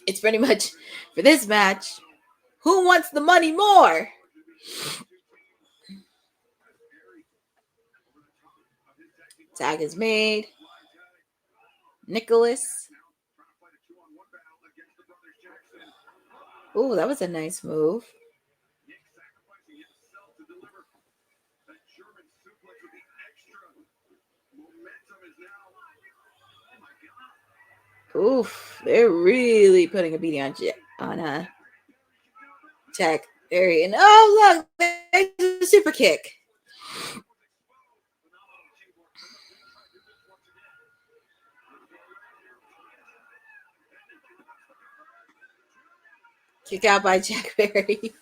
It's pretty much, for this match, who wants the money more? Tag is made. Nicholas. Oh, that was a nice move. Oof, they're really putting a beating on Jack Barry. And oh, look, there's a super kick. Kick out by Jack Barry.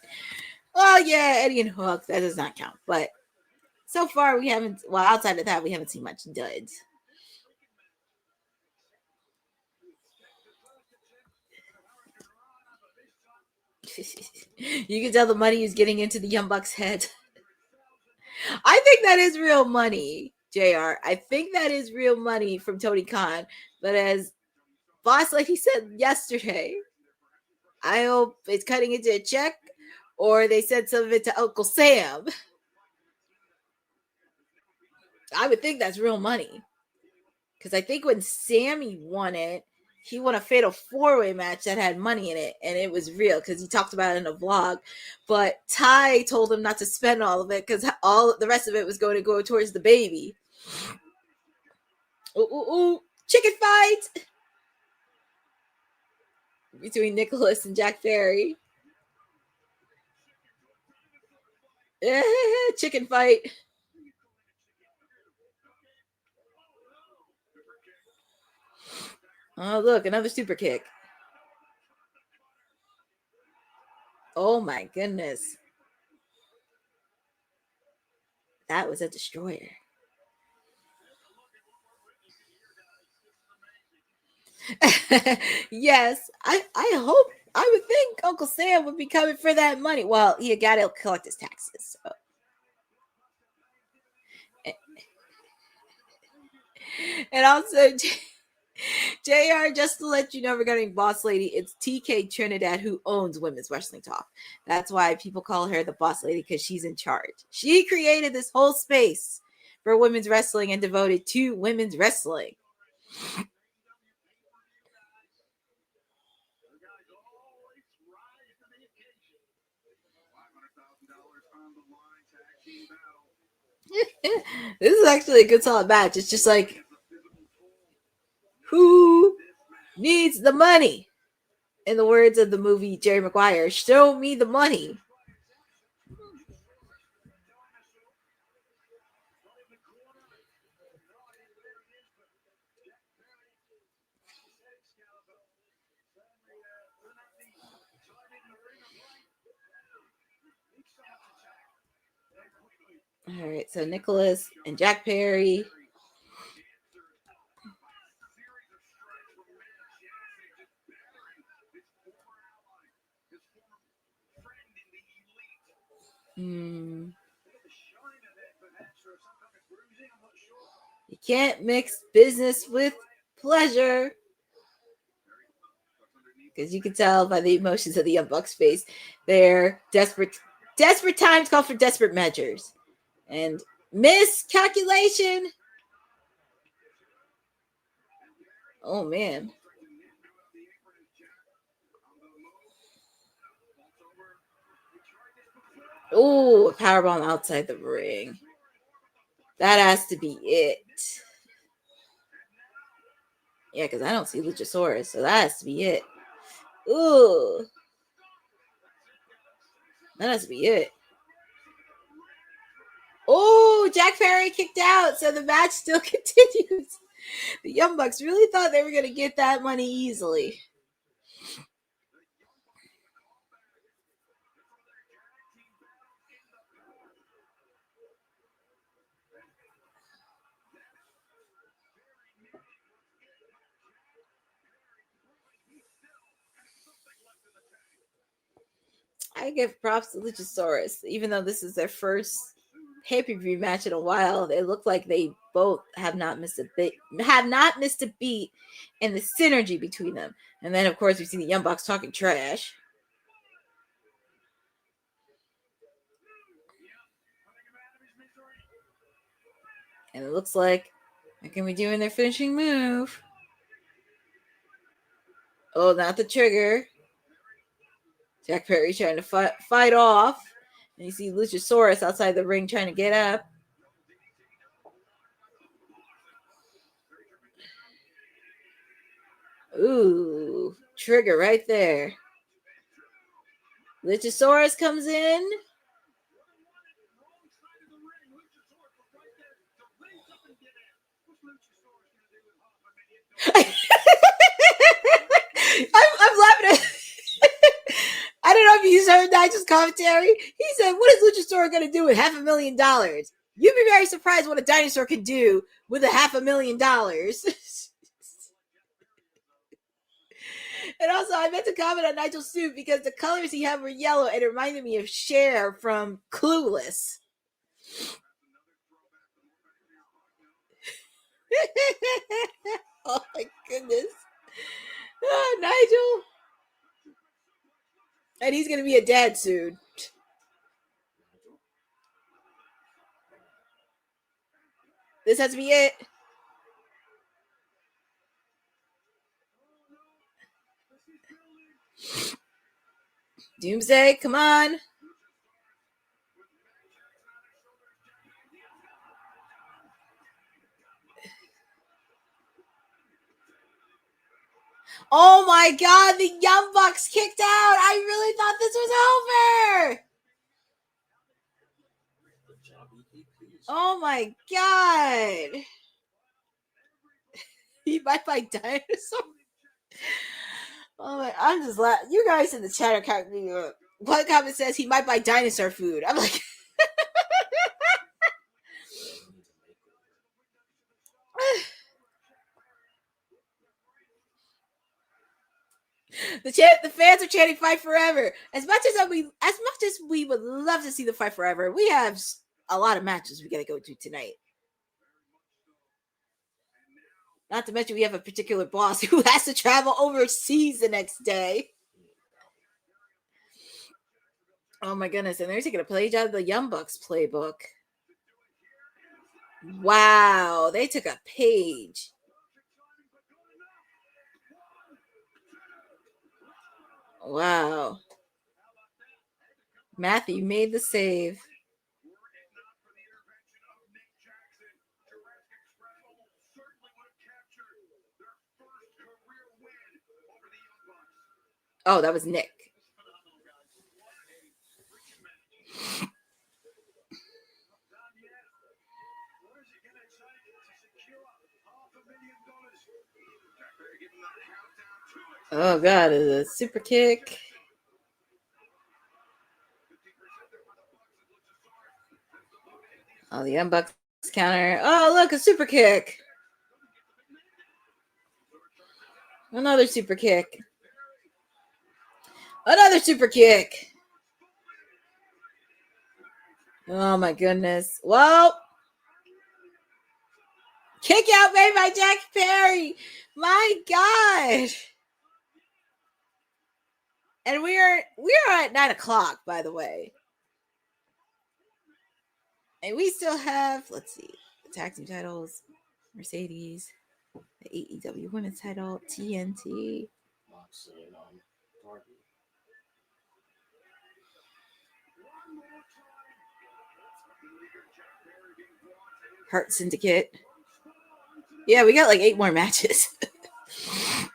Well, yeah, Eddie and Hook, that does not count. But so far, we haven't, well, outside of that, we haven't seen much duds. You can tell the money is getting into the Young Bucks' head. I think that is real money, JR. I think that is real money from Tony Khan. But as Boss Lady said yesterday, I hope it's cutting into a check or they sent some of it to Uncle Sam. I would think that's real money. Because I think when Sammy won it, he won a fatal 4-way match that had money in it, and it was real because he talked about it in a vlog. But Ty told him not to spend all of it because all the rest of it was going to go towards the baby. Ooh, chicken fight between Nicholas and Jack Ferry. Chicken fight. Oh, look, another super kick. Oh, my goodness. That was a destroyer. Yes, I hope, I would think Uncle Sam would be coming for that money. Well, he got to collect his taxes. So. And also, JR, just to let you know regarding Boss Lady, it's TK Trinidad who owns Women's Wrestling Talk. That's why people call her the Boss Lady, because she's in charge. She created this whole space for women's wrestling and devoted to women's wrestling. This is actually a good solid match. It's just like, who needs the money? In the words of the movie Jerry Maguire, show me the money. All right, so Nicholas and Jack Perry. You can't mix business with pleasure. Because you can tell by the emotions of the Young Bucks face, they're desperate. Desperate times call for desperate measures. And miscalculation. Oh, man. Oh, a powerbomb outside the ring. That has to be it. Yeah, because I don't see Luchasaurus, so that has to be it. Ooh. That has to be it. Oh, Jack Perry kicked out, so the match still continues. The Young Bucks really thought they were going to get that money easily. I give props to Luchasaurus, even though this is their first pay-per-view match in a while. They look like they both have not missed a beat, in the synergy between them. And then, of course, we see the Young Bucks talking trash. And it looks like They're going to be doing their finishing move. Oh, not the trigger. Jack Perry trying to fight off. And you see Luchasaurus outside the ring trying to get up. Ooh, trigger right there. Luchasaurus comes in. I'm laughing at I don't know if you heard Nigel's commentary. He said, what is Luchasaurus going to do with $500,000? You'd be very surprised what a dinosaur can do with $500,000. And also, I meant to comment on Nigel's suit because the colors he had were yellow and it reminded me of Cher from Clueless. Oh my goodness. Oh, Nigel. And he's going to be a dad soon. This has to be it. Doomsday, come on. Oh my God, the Young Bucks kicked out. I really thought this was over. Oh my God. He might buy dinosaur. Oh my, I'm just laughing. You guys in the chat are counting. One comment says he might buy dinosaur food. I'm like, the fans are chanting "Fight Forever." As much as we would love to see the Fight Forever, we have a lot of matches we got to go to tonight. Not to mention we have a particular boss who has to travel overseas the next day. Oh my goodness! And they're taking a page out of the Young Bucks playbook. Wow, they took a page. Wow. Matthew made the save. Oh, that was Nick. Oh God, is a super kick. Oh, the Young Bucks counter. Oh, look, a super kick. Another super kick. Another super kick. Oh my goodness. Well, kick out made by Jack Perry. My God. And we are at 9 o'clock, by the way. And we still have, let's see, the tag team titles, Mercedes, the AEW women's title, TNT. Heart Syndicate. Yeah, we got like 8 more matches.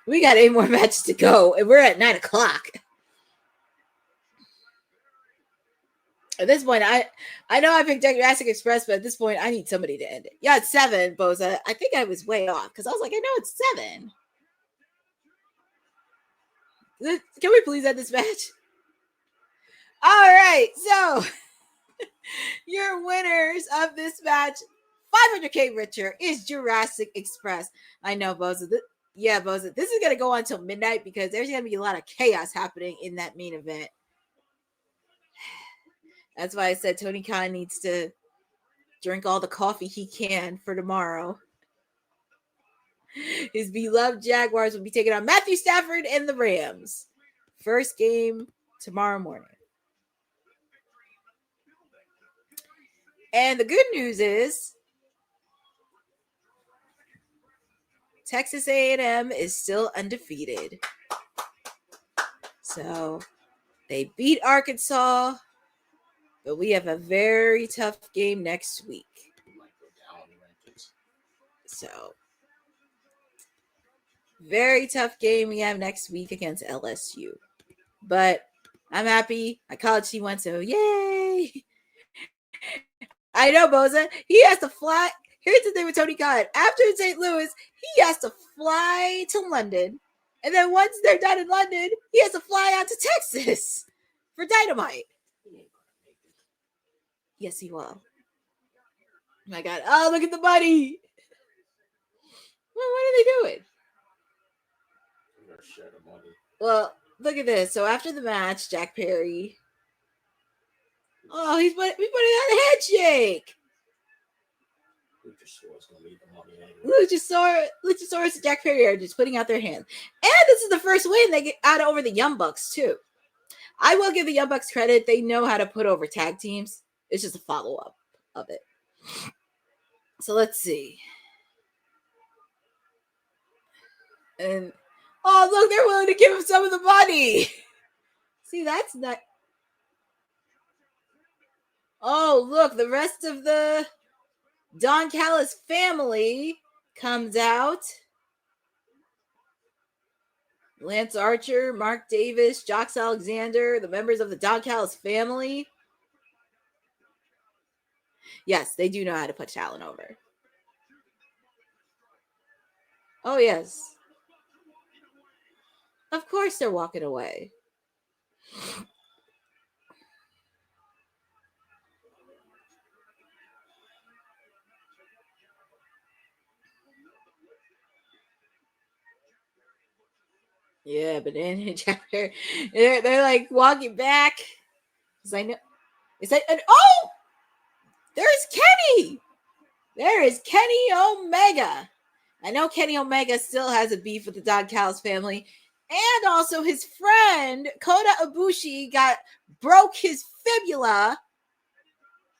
We got 8 more matches to go, and we're at 9 o'clock. At this point, I know I picked Jurassic Express, but at this point, I need somebody to end it. Yeah, it's 7, Boza. I think I was way off because I was like, I know it's 7. Can we please end this match? All right, so your winners of this match, 500K richer, is Jurassic Express. I know, Boza. Boza. This is going to go on until midnight because there's going to be a lot of chaos happening in that main event. That's why I said Tony Khan needs to drink all the coffee he can for tomorrow. His beloved Jaguars will be taking on Matthew Stafford and the Rams. First game tomorrow morning. And the good news is Texas A&M is still undefeated. So they beat Arkansas, but we have a very tough game next week. So very tough game we have next week against LSU. But I'm happy. My college team won, so yay! I know, Boza. He has to fly. Here's the thing with Tony Khan. After St. Louis, he has to fly to London. And then once they're done in London, he has to fly out to Texas for Dynamite. Yes, he will. Oh my God. Oh, look at the money. Well, what are they doing? Well, look at this. So after the match, Jack Perry. Oh, he's putting out a head shake. Luchasaurus and Jack Perry are just putting out their hands. And this is the first win they get out over the Young Bucks, too. I will give the Young Bucks credit. They know how to put over tag teams. It's just a follow-up of it. So let's see. And oh, look, they're willing to give him some of the money. See, that's not. Oh, look, the rest of the Don Callis family comes out. Lance Archer, Mark Davis, Jox Alexander, the members of the Don Callis family. Yes, they do know how to put talent over. Oh, yes. Of course they're walking away. Yeah, but then they're like walking back. Because I know. Oh! There's Kenny! There is Kenny Omega. I know Kenny Omega still has a beef with the Don Callis family. And also his friend, Kota Ibushi, broke his fibula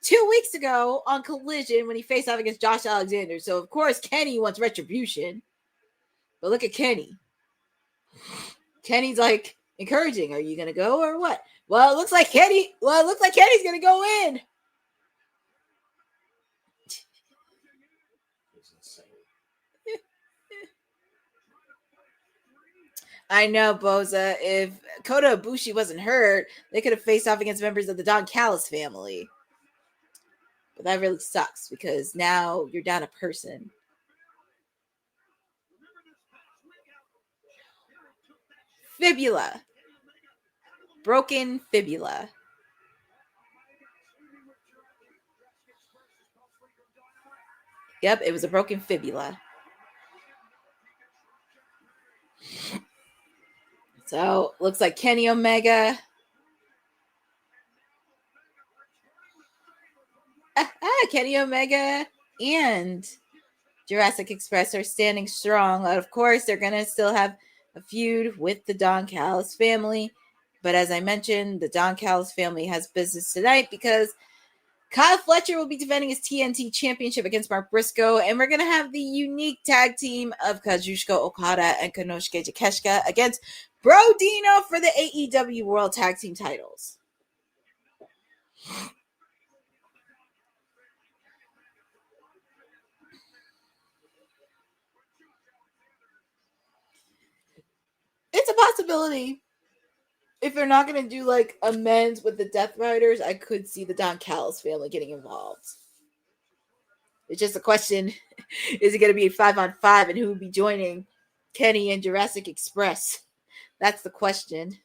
2 weeks ago on Collision when he faced off against Josh Alexander. So, of course, Kenny wants retribution. But look at Kenny. Kenny's like encouraging. Are you going to go or what? Well, it looks like Kenny's going to go in. I know, Boza. If Kota Ibushi wasn't hurt, they could have faced off against members of the Don Callis family. But that really sucks because now you're down a person. Fibula. Broken fibula. Yep, it was a broken fibula. So, looks like Kenny Omega. Kenny Omega and Jurassic Express are standing strong. Of course, they're going to still have a feud with the Don Callis family. But as I mentioned, the Don Callis family has business tonight because Kyle Fletcher will be defending his TNT championship against Mark Briscoe. And we're going to have the unique tag team of Kazuchika Okada and Konosuke Takeshita against Bro Dino for the AEW World Tag Team titles. It's a possibility. If they're not going to do like amends with the Death Riders, I could see the Don Callis family getting involved. It's just a question. Is it going to be a 5-on-5 and who would be joining Kenny and Jurassic Express? That's the question.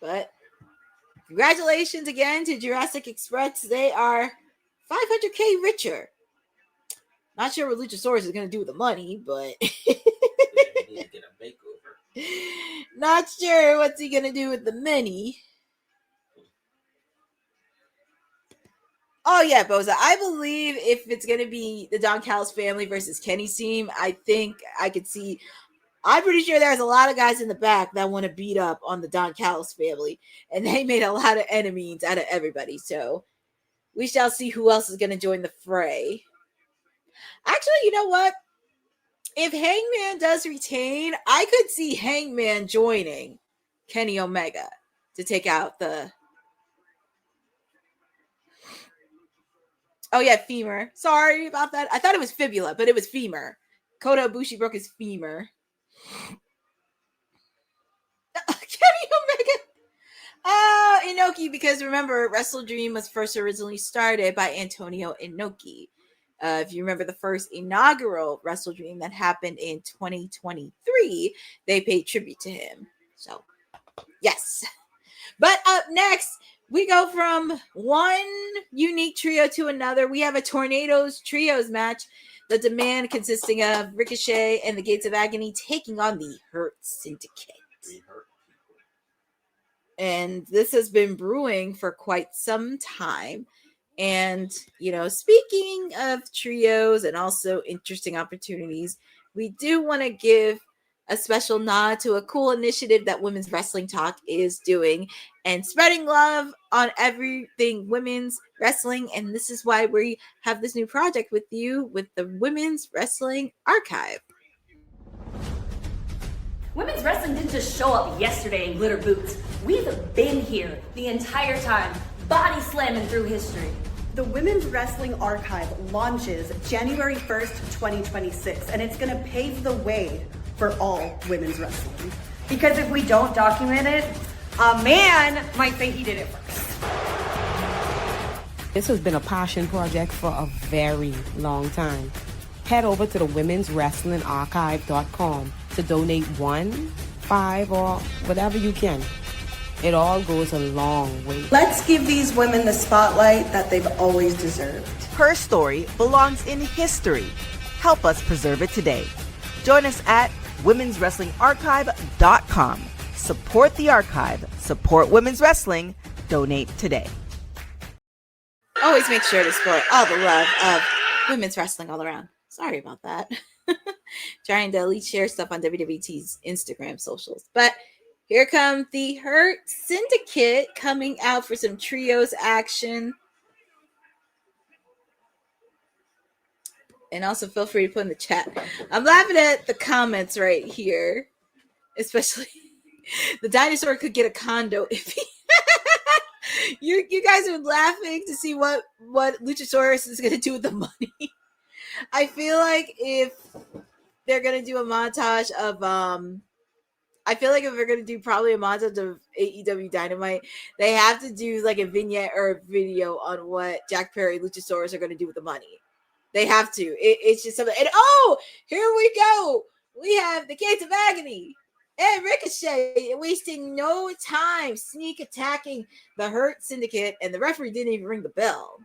But congratulations again to Jurassic Express. They are $500K richer. Not sure what Luchasaurus is going to do with the money, but not sure what's he going to do with the money. Oh, yeah, Boza. I believe if it's going to be the Don Callis family versus Kenny's team, I think I could see I'm pretty sure there's a lot of guys in the back that want to beat up on the Don Callis family, and they made a lot of enemies out of everybody. So we shall see who else is going to join the fray. Actually, you know what? If Hangman does retain, I could see Hangman joining Kenny Omega to take out the... Oh, yeah, femur. Sorry about that. I thought it was fibula, but it was femur. Kota Ibushi broke his femur. Kenny Omega. Inoki, because remember, WrestleDream was first originally started by Antonio Inoki. If you remember the first inaugural WrestleDream that happened in 2023, they paid tribute to him. So, yes. But up next, we go from one unique trio to another. We have a Tornadoes Trios match. The Demand consisting of Ricochet and the Gates of Agony taking on the Hurt Syndicate. And this has been brewing for quite some time. And, you know, speaking of trios and also interesting opportunities, we do want to give a special nod to a cool initiative that Women's Wrestling Talk is doing and spreading love on everything women's wrestling. And this is why we have this new project with you with the Women's Wrestling Archive. Women's wrestling didn't just show up yesterday in glitter boots. We've been here the entire time, body slamming through history. The Women's Wrestling Archive launches January 1st, 2026, and it's gonna pave the way for all women's wrestling. Because if we don't document it, a man might say he did it first. This has been a passion project for a very long time. Head over to the womenswrestlingarchive.com to donate 1, 5, or whatever you can. It all goes a long way. Let's give these women the spotlight that they've always deserved. Her story belongs in history. Help us preserve it today. Join us at womenswrestlingarchive.com. Support the archive. Support women's wrestling. Donate today. Always make sure to support all the love of women's wrestling all around. Sorry about that. Trying to at least share stuff on WWT's Instagram socials. But here come the Hurt Syndicate coming out for some trios action. And also feel free to put in the chat. I'm laughing at the comments right here. Especially the dinosaur could get a condo if he... you guys are laughing to see what Luchasaurus is going to do with the money. I feel like if they're going to do a montage of I feel like if they're going to do probably a montage of AEW Dynamite, they have to do like a vignette or a video on what Jack Perry Luchasaurus are going to do with the money. They have to. It's just something. And oh, here we go. We have the Gates of Agony and Ricochet wasting no time sneak attacking the Hurt Syndicate, and the referee didn't even ring the bell.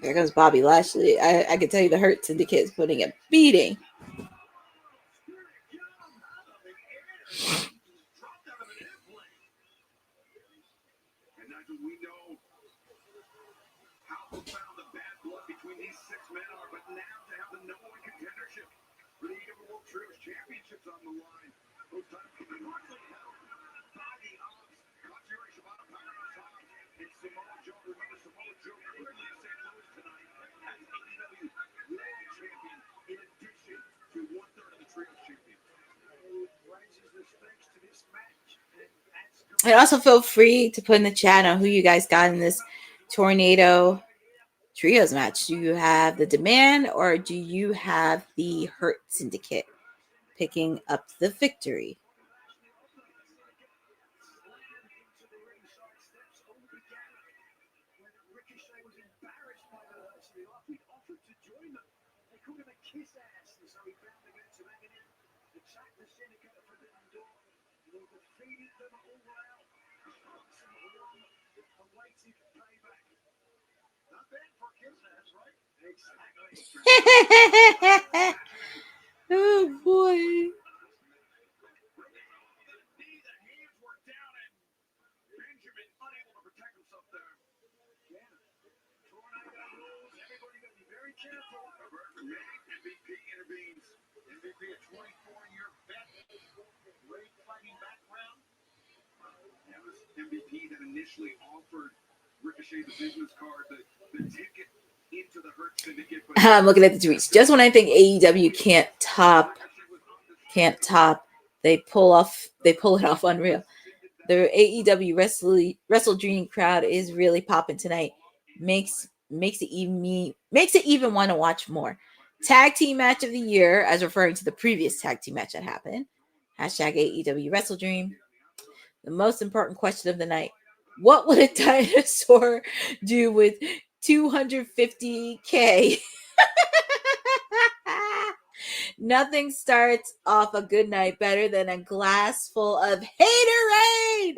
There comes Bobby Lashley. I can tell you the Hurt Syndicate is putting a beating. And also feel free to put in the chat on who you guys got in this Tornado Trios match. Do you have the Demand or do you have the Hurt Syndicate picking up the victory? Oh boy. MVP that initially offered Ricochet the business card, the ticket into the Hurt Syndicate. I'm looking at the tweets. Just when I think AEW can't top, they pull it off unreal. The AEW WrestleDream crowd is really popping tonight. Makes it even want to watch more. Tag team match of the year, as referring to the previous tag team match that happened. Hashtag AEW WrestleDream. The most important question of the night: what would a dinosaur do with 250K? Nothing starts off a good night better than a glass full of haterade.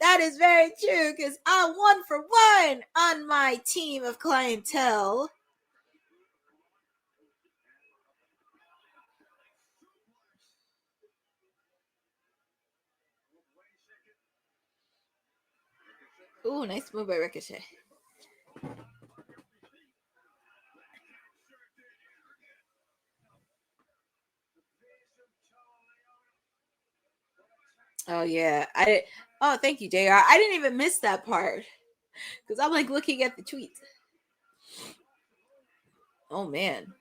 That is very true, because I'm 1 for 1 on my team of clientele. Ooh, nice move by Ricochet. Oh yeah, thank you, JR. I didn't even miss that part because I'm like looking at the tweets. Oh man,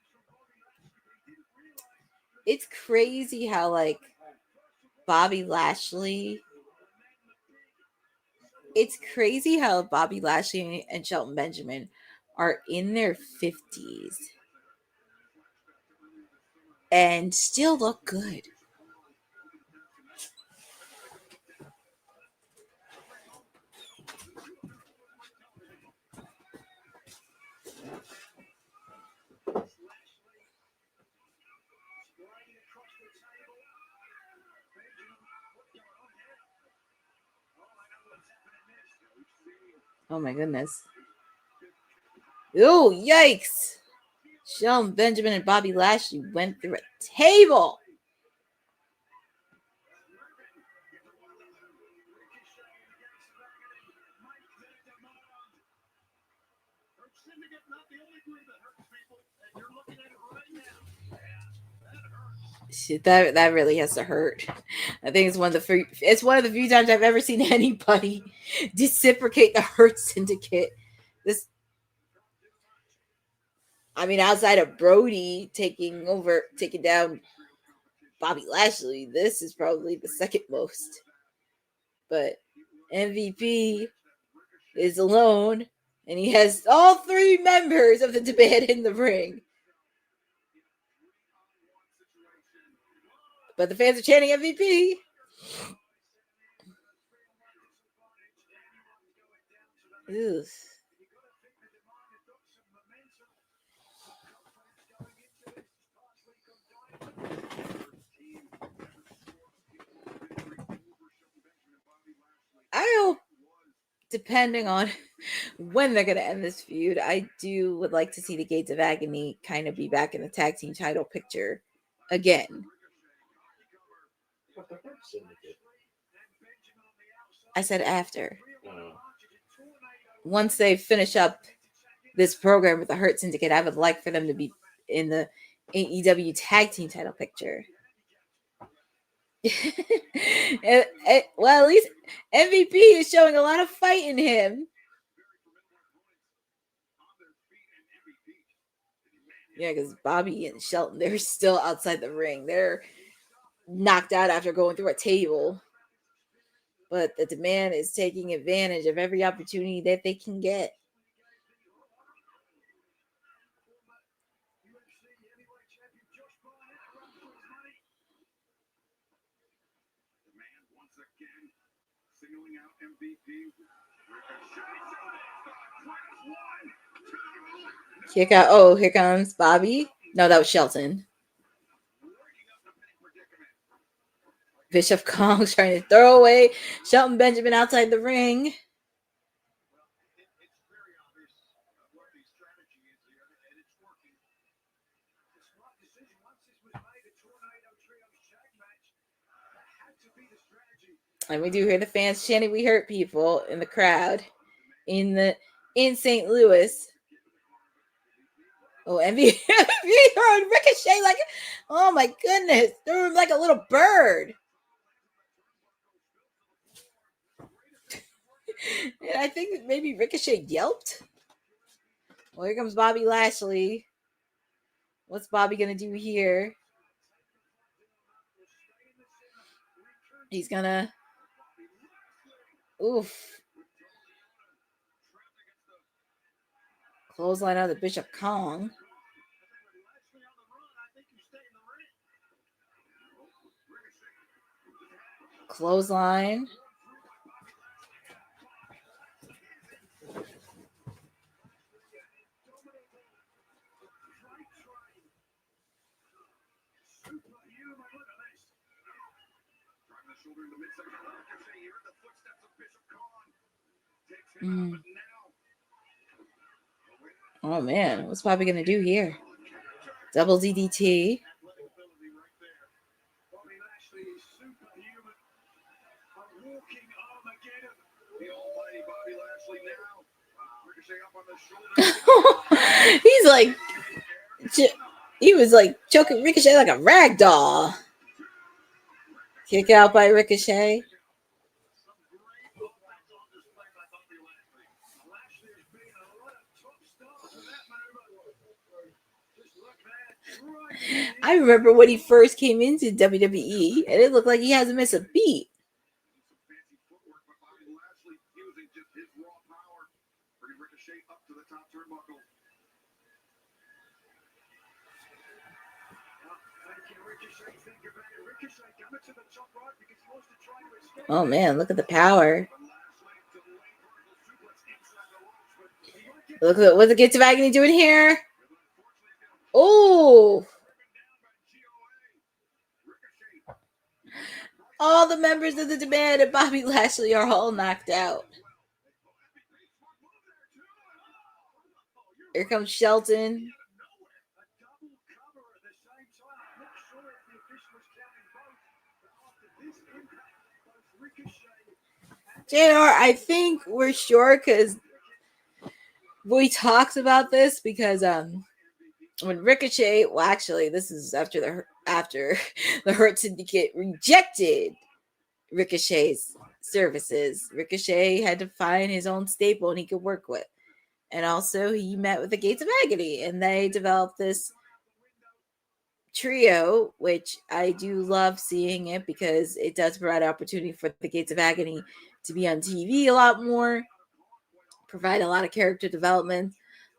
it's crazy how like Bobby Lashley. It's crazy how Bobby Lashley and Shelton Benjamin are in their 50s and still look good. Oh my goodness. Oh, yikes. Shelton Benjamin and Bobby Lashley went through a table. Shit, that really has to hurt. I think it's one of the few times I've ever seen anybody reciprocate the Hurt Syndicate. Outside of Brody taking down Bobby Lashley, this is probably the second most. But MVP is alone, and he has all 3 members of the debate in the ring. But the fans are chanting MVP. Ew. I hope, depending on when they're going to end this feud, I would like to see the Gates of Agony kind of be back in the tag team title picture again. I said after. Once they finish up this program with the Hurt Syndicate, I would like for them to be in the AEW tag team title picture. Well, at least MVP is showing a lot of fight in him. Yeah, because Bobby and Shelton, they're still outside the ring. They're knocked out after going through a table. But the demand is taking advantage of every opportunity that they can get. Kick out. Oh, here comes Bobby. No, that was Shelton. Bishop Kong's trying to throw away Shelton Benjamin outside the ring. And we do hear the fans chanting, "We hurt people" in the crowd in St. Louis. Oh, MVP throwing Ricochet like, oh my goodness, threw him like a little bird. And I think maybe Ricochet yelped. Well, here comes Bobby Lashley. What's Bobby gonna do here? He's gonna, oof, clothesline out of the Bishop Kong. Clothesline. Oh man, what's Bobby gonna do here? Double DDT. He's like, he was like choking Ricochet like a rag doll. Kick out by Ricochet. I remember when he first came into WWE, and it looked like he hasn't missed a beat. Oh man, look at the power. Look at what the Gates of Agony doing here. Oh, all the members of the Demand and Bobby Lashley are all knocked out. Here comes Shelton. JR, I think we're sure because we talked about this because when Ricochet, well, actually, this is after the Hurt Syndicate rejected Ricochet's services. Ricochet had to find his own staple and he could work with. And also he met with the Gates of Agony and they developed this trio, which I do love seeing it because it does provide opportunity for the Gates of Agony to be on TV a lot more, provide a lot of character development,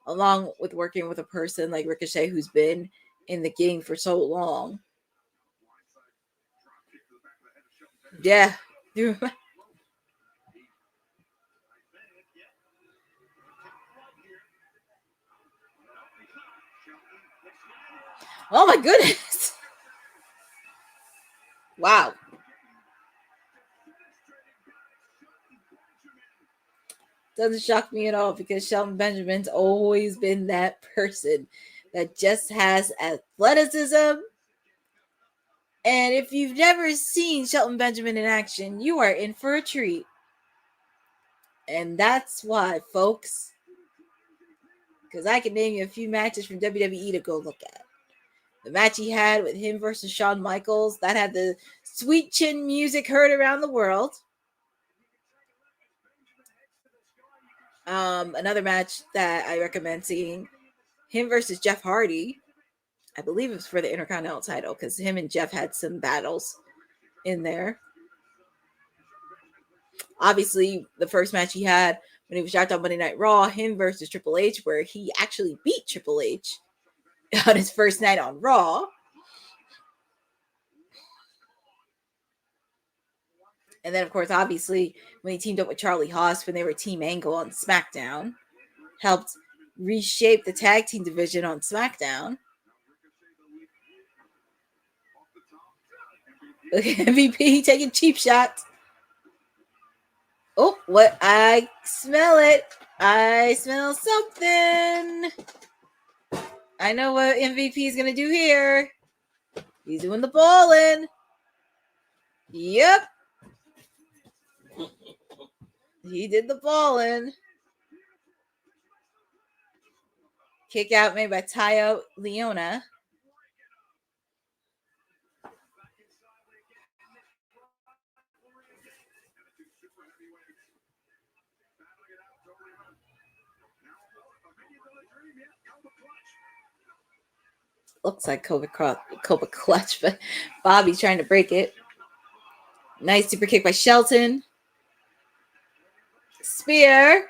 along with working with a person like Ricochet who's been in the game for so long. Yeah. Oh my goodness. Wow. Doesn't shock me at all because Shelton Benjamin's always been that person that just has athleticism. And if you've never seen Shelton Benjamin in action, you are in for a treat. And that's why, folks, because I can name you a few matches from WWE to go look at. The match he had with him versus Shawn Michaels, that had the sweet chin music heard around the world. Another match that I recommend seeing, him versus Jeff Hardy. I believe it was for the Intercontinental title because him and Jeff had some battles in there. Obviously, the first match he had when he was dropped on Monday Night Raw, him versus Triple H, where he actually beat Triple H on his first night on Raw. And then, of course, obviously, when he teamed up with Charlie Haas when they were Team Angle on SmackDown, helped reshape the tag team division on SmackDown. Look at MVP taking cheap shots. Oh, what? I smell it. I smell something. I know what MVP is going to do here. He's doing the ballin'. Yep. He did the ballin'. Kick out made by Tayo Leona. Looks like Cobra Clutch, but Bobby's trying to break it. Nice super kick by Shelton. Spear.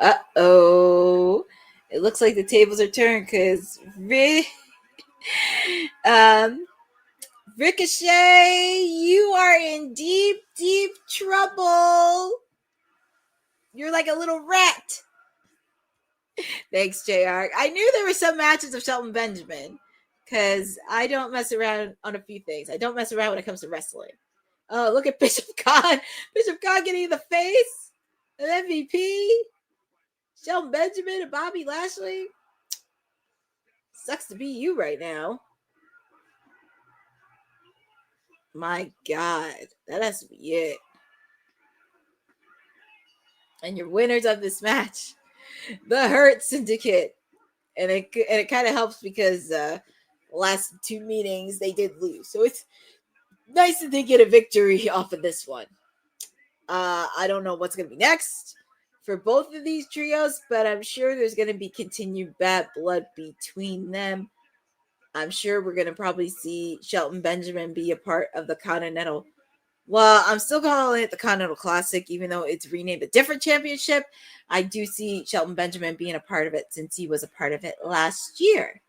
Uh-oh. It looks like the tables are turned because Ricochet, you are in deep, deep trouble. You're like a little rat. Thanks, JR. I knew there were some matches of Shelton Benjamin because I don't mess around on a few things. I don't mess around when it comes to wrestling. Oh, look at Bishop Khan. Bishop Khan getting in the face. An MVP. Shelton Benjamin and Bobby Lashley. Sucks to be you right now. My God. That has to be it. And your winners of this match, the Hurt Syndicate. And it kind of helps because last two meetings they did lose. So it's nice that they get a victory off of this one. I don't know what's going to be next for both of these trios, but I'm sure there's going to be continued bad blood between them. I'm sure we're going to probably see Shelton Benjamin be a part of the Continental. Well, I'm still calling it the Continental Classic, even though it's renamed a different championship. I do see Shelton Benjamin being a part of it since he was a part of it last year.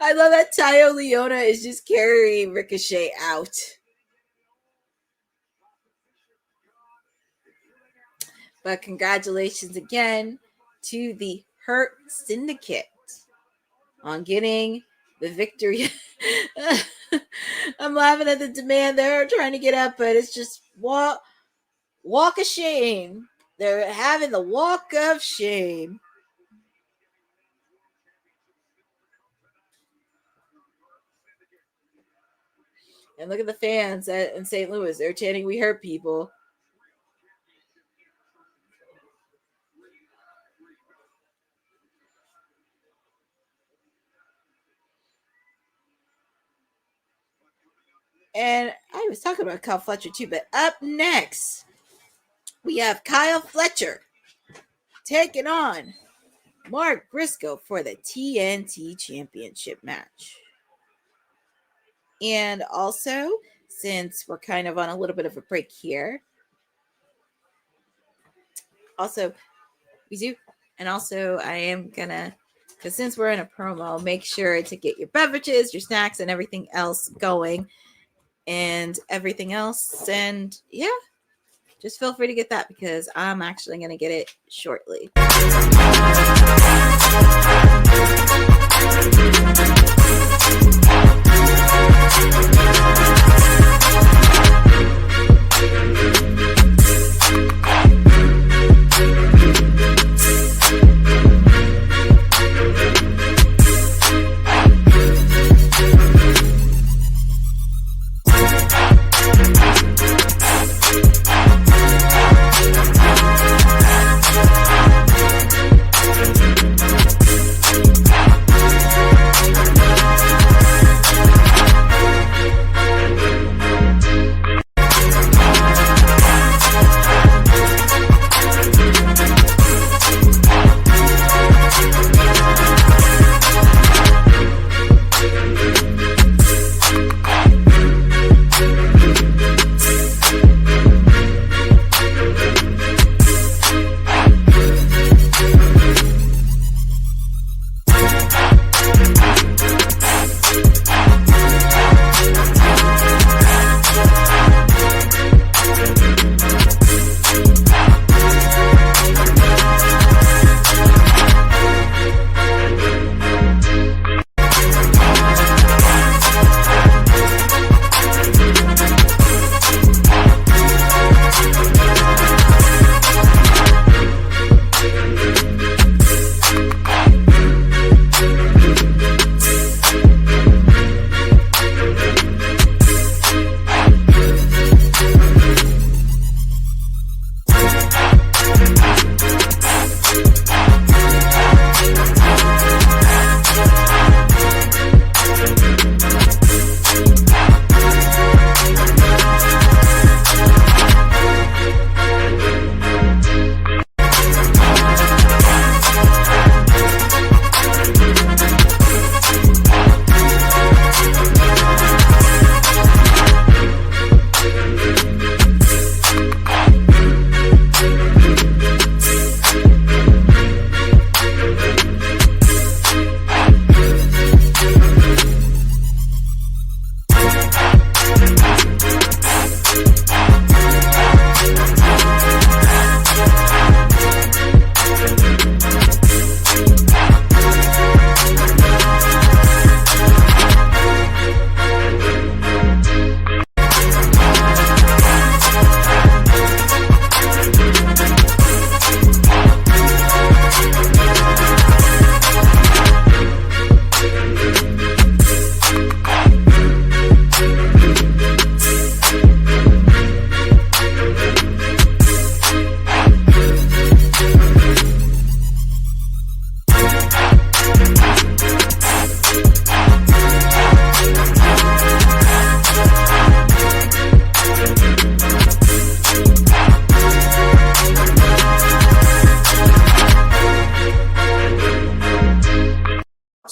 I love that Tayo Leona is just carrying Ricochet out. But congratulations again to the Hurt Syndicate on getting the victory. I'm laughing at the demand they're trying to get up, but it's just walk of shame. They're having the walk of shame. And look at the fans in St. Louis. They're chanting, "We hurt people." And I was talking about Kyle Fletcher too, but up next, we have Kyle Fletcher taking on Mark Briscoe for the TNT Championship match. And also, since we're kind of on a little bit of a break here, also, we do, and also I am gonna, because since we're in a promo, make sure to get your beverages, your snacks, and everything else going. And everything else. And yeah, just feel free to get that because I'm actually going to get it shortly.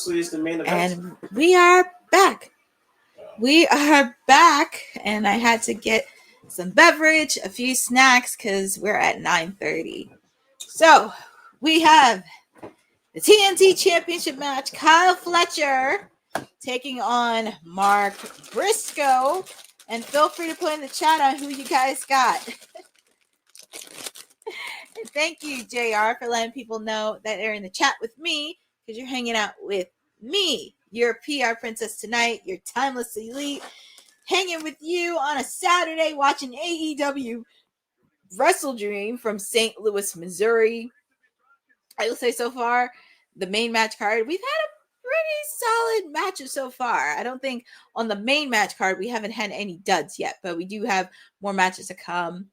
Moxley is the main event. And we are back. We are back, and I had to get some beverage, a few snacks, because we're at 9:30. So we have the TNT Championship match. Kyle Fletcher taking on Mark Briscoe. And feel free to put in the chat on who you guys got. And thank you, JR, for letting people know that they're in the chat with me, because you're hanging out with me, your PR princess tonight, your timeless elite, hanging with you on a Saturday watching AEW WrestleDream from St. Louis, Missouri. I will say so far, the main match card, we've had a pretty solid matches so far. I don't think on the main match card we haven't had any duds yet, but we do have more matches to come.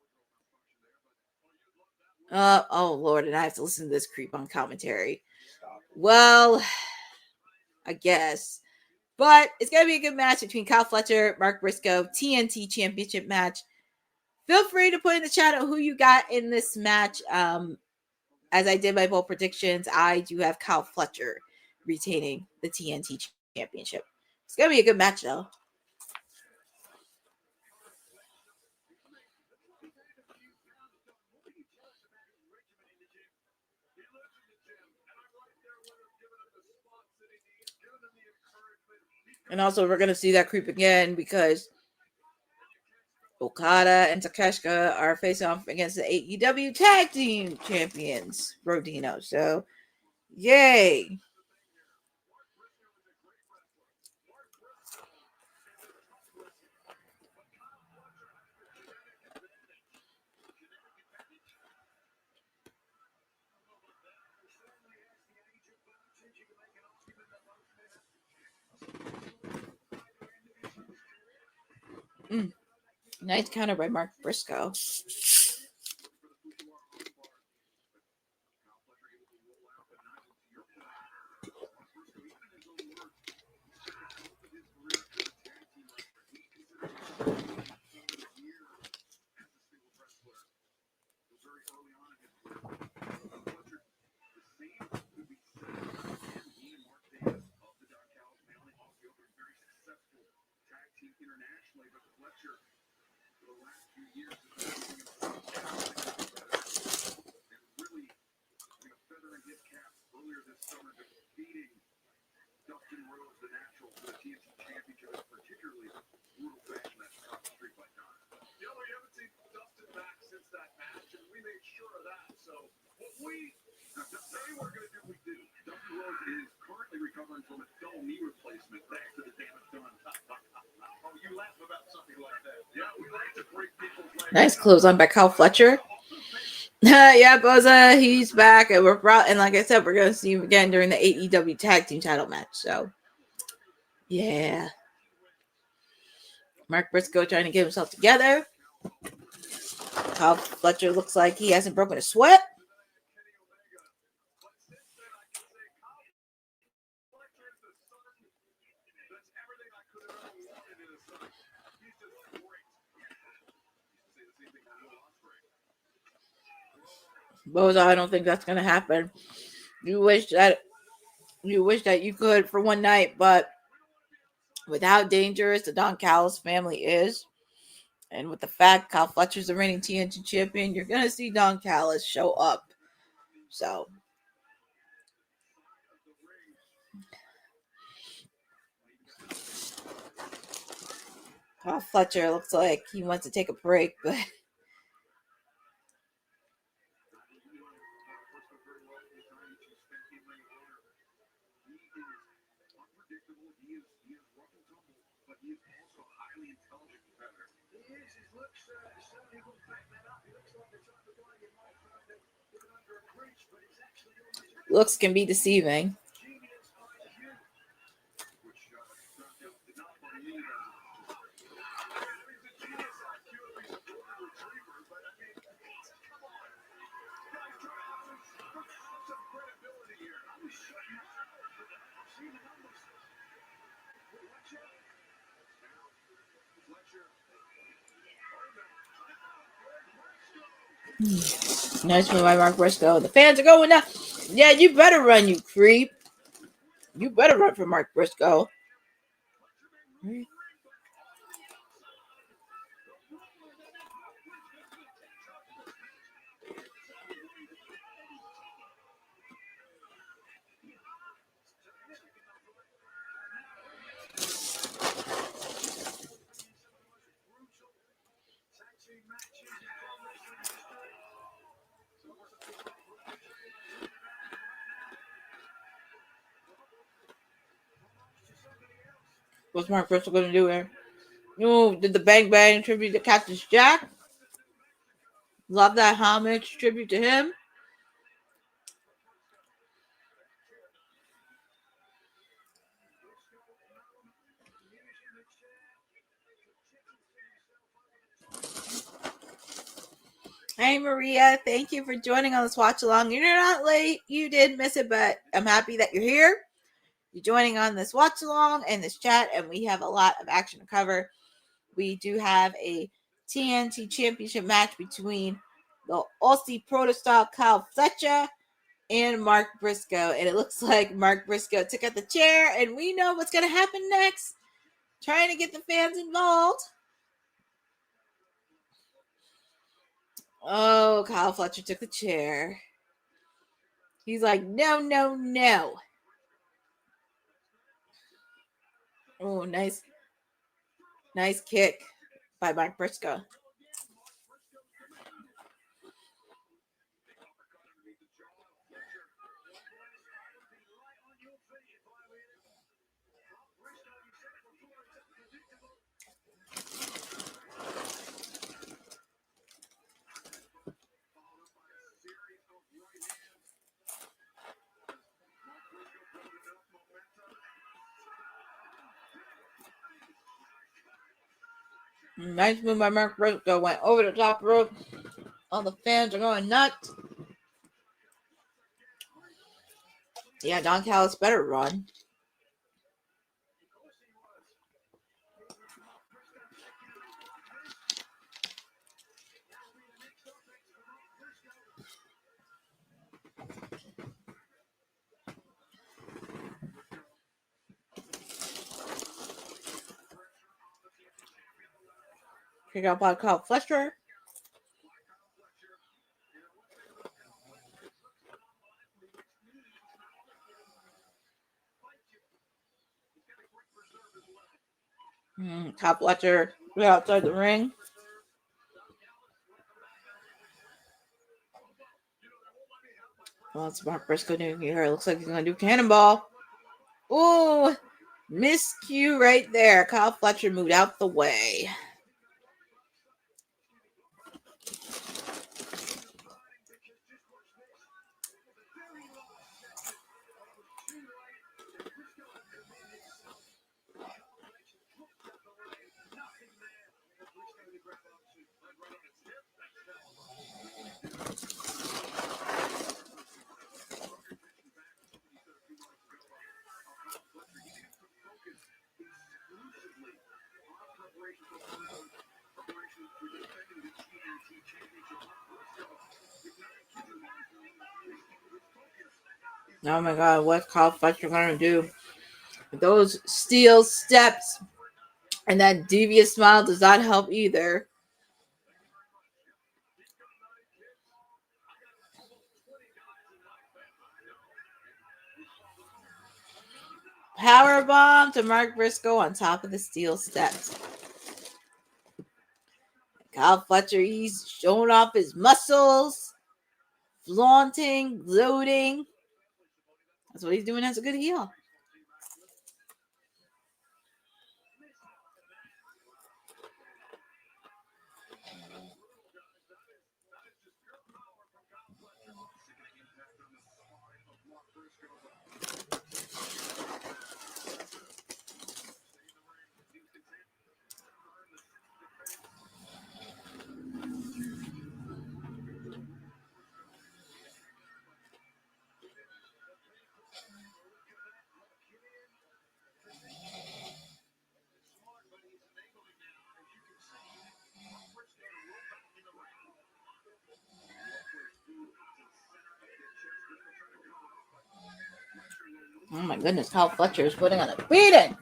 Oh Lord, and I have to listen to this creep on commentary. Well, I guess. But it's going to be a good match between Kyle Fletcher, Mark Briscoe, TNT Championship match. Feel free to put in the chat who you got in this match. As I did my bold predictions, I do have Kyle Fletcher retaining the TNT Championship. It's going to be a good match, though. And also, we're going to see that creep again because Okada and Takeshita are facing off against the AEW Tag Team Champions, Rodino. So, yay. Nice counter by Mark Briscoe. Nice close on by Kyle Fletcher. Yeah, Boza, he's back, and like I said, we're gonna see him again during the AEW Tag Team Title match. So, yeah, Mark Briscoe trying to get himself together. Kyle Fletcher looks like he hasn't broken a sweat. Boza, I don't think that's gonna happen. You wish that you could for one night, but with how dangerous the Don Callis family is, and with the fact Kyle Fletcher's the reigning TNT champion, you're gonna see Don Callis show up. So Kyle Fletcher looks like he wants to take a break, but looks can be deceiving. Nice one by Mark Briscoe. The fans are going nuts. Yeah, you better run, you creep. You better run for Mark Briscoe. What's Mark Briscoe going to do here? Oh, did the Bang Bang tribute to Cactus Jack? Love that homage tribute to him. Hey Maria, thank you for joining on this watch along. You're not late. You did miss it, but I'm happy that you're here. You're joining on this watch along and this chat, and we have a lot of action to cover. We do have a TNT Championship match between the Aussie Protostar Kyle Fletcher and Mark Briscoe, and it looks like Mark Briscoe took out the chair, and we know what's going to happen next. Trying to get the fans involved. Oh, Kyle Fletcher took the chair. He's like, no, no, no. Oh, nice kick by Mark Briscoe. Nice move by Mark Briscoe. Went over the top rope. All the fans are going nuts. Yeah, Don Callis better run. Pick up by Kyle Fletcher. Kyle Fletcher outside the ring. Well, it's Mark Briscoe doing here. It looks like he's going to do cannonball. Oh, miscue right there. Kyle Fletcher moved out the way. Oh my God, what's Kyle Fletcher going to do? Those steel steps and that devious smile does not help either. Powerbomb to Mark Briscoe on top of the steel steps. Kyle Fletcher, he's showing off his muscles, flaunting, gloating. That's what he's doing as a good heel. Oh my goodness, Kyle Fletcher is putting on a beating.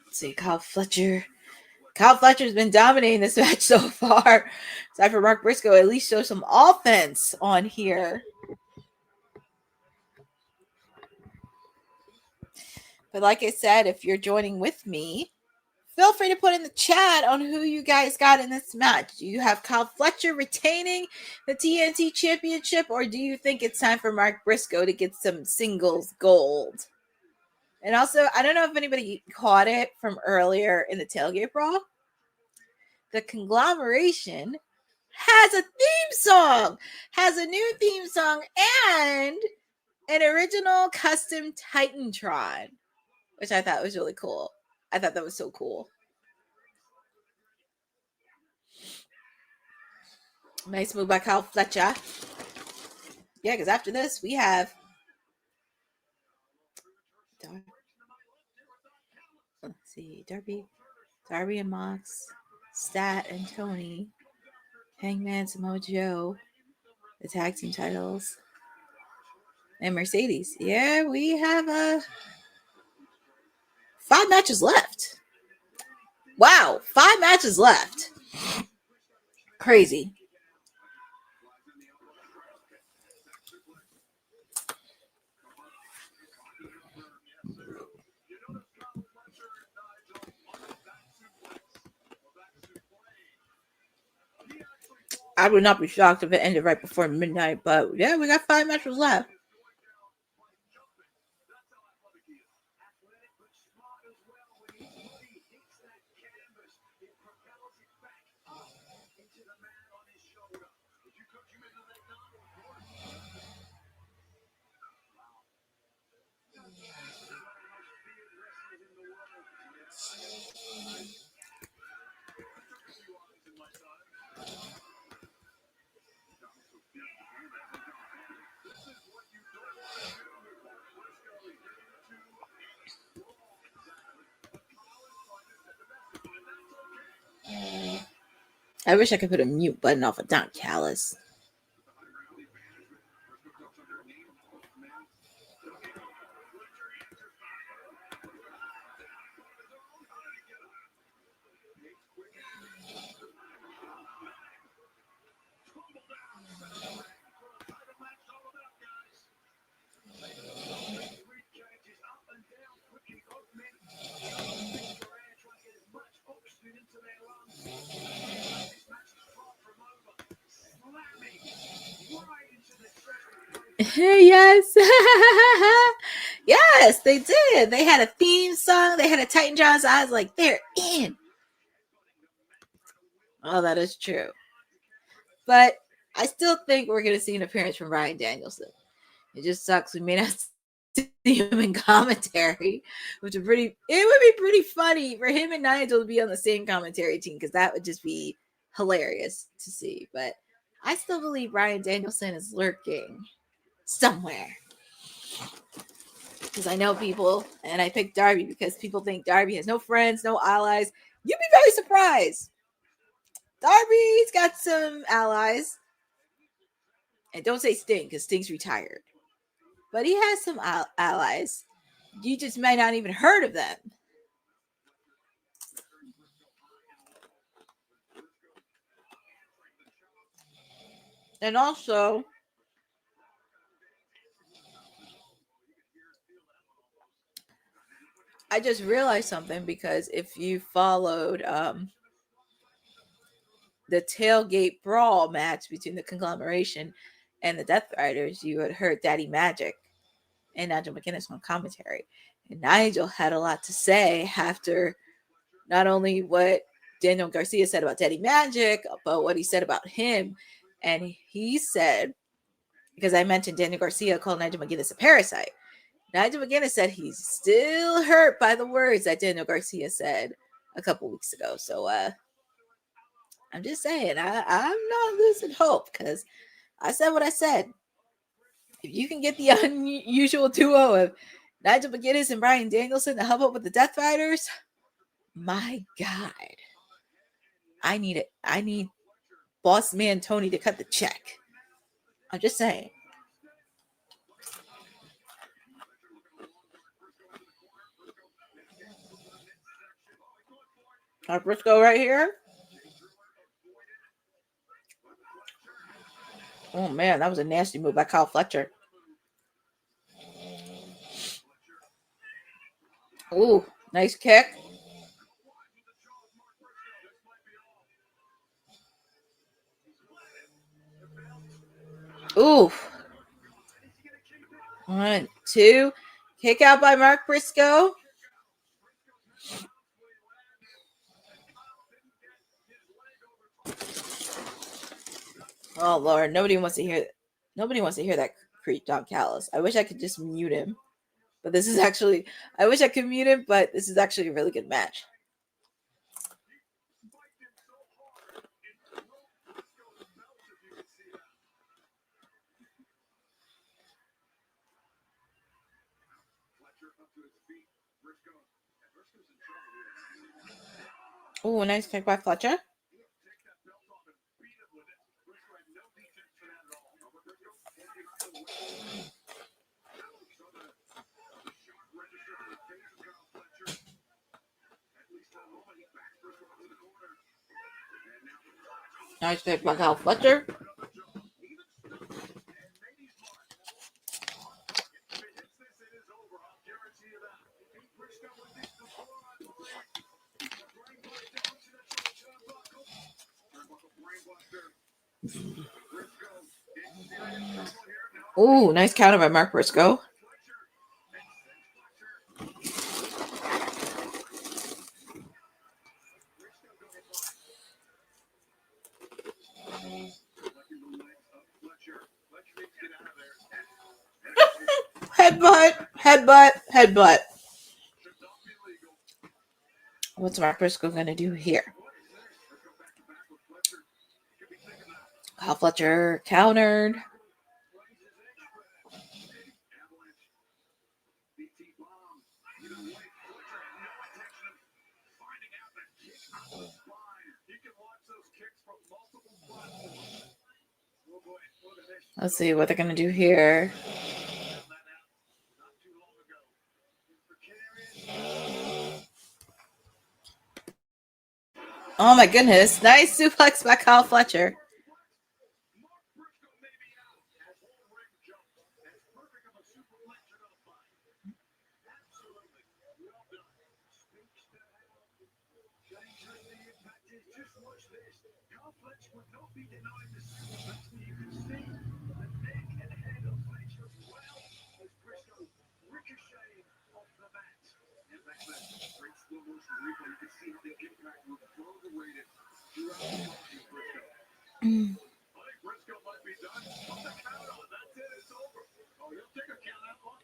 Let's see, Kyle Fletcher. Kyle Fletcher's been dominating this match so far. Aside for Mark Briscoe, at least show some offense on here. But like I said, if you're joining with me, feel free to put in the chat on who you guys got in this match. Do you have Kyle Fletcher retaining the TNT Championship, or do you think it's time for Mark Briscoe to get some singles gold? And also, I don't know if anybody caught it from earlier in the Tailgate Brawl. The Conglomeration has a theme song, has a new theme song, and an original custom Titantron, which I thought was really cool. I thought that was so cool. Nice move by Kyle Fletcher. Yeah, because after this, we have let's see, Darby and Mox, Stat and Tony, Hangman, Samoa Joe, the tag team titles, and Mercedes. Yeah, we have 5 matches left. Wow, 5 matches left. Crazy. I would not be shocked if it ended right before midnight, but yeah, we got 5 matches left. I wish I could put a mute button off of Don Callis. Yes. Yes, they did. They had a theme song. They had a Titantron. So I was like, they're in. Oh, that is true. But I still think we're going to see an appearance from Bryan Danielson. It just sucks. We may not see him in commentary, which would it would be pretty funny for him and Nigel to be on the same commentary team, because that would just be hilarious to see. But I still believe Bryan Danielson is lurking somewhere. Because I know people, and I picked Darby because people think Darby has no friends, no allies. You'd be very surprised. Darby's got some allies. And don't say Sting, because Sting's retired. But he has some allies. You just might not even heard of them. And also, I just realized something, because if you followed the Tailgate Brawl match between the Conglomeration and the Death Riders, you had heard Daddy Magic and Nigel McGuinness on commentary. And Nigel had a lot to say after not only what Daniel Garcia said about Daddy Magic, but what he said about him. And he said, because I mentioned Daniel Garcia called Nigel McGuinness a parasite, Nigel McGuinness said he's still hurt by the words that Daniel Garcia said a couple weeks ago. So I'm just saying, I'm not losing hope, because I said what I said. If you can get the unusual duo of Nigel McGuinness and Bryan Danielson to help out with the Death Riders, my God. I need it. I need boss man Tony to cut the check. I'm just saying. Our Briscoe right here. Oh man, that was a nasty move by Kyle Fletcher. Ooh, nice kick. Ooh. 1, 2. Kick out by Mark Briscoe. Oh Lord, nobody wants to hear that creep Don Callis. I wish I could just mute him. But this is actually, I wish I could mute him, but this is actually a really good match. Oh, nice kick by Fletcher. Nice kick by Kyle Fletcher. Oh, nice counter by Mark Briscoe. Headbutt. What's Mark Briscoe going to do here? Kyle Fletcher countered. Let's see what they're going to do here. Oh my goodness. Nice suplex by Kyle Fletcher.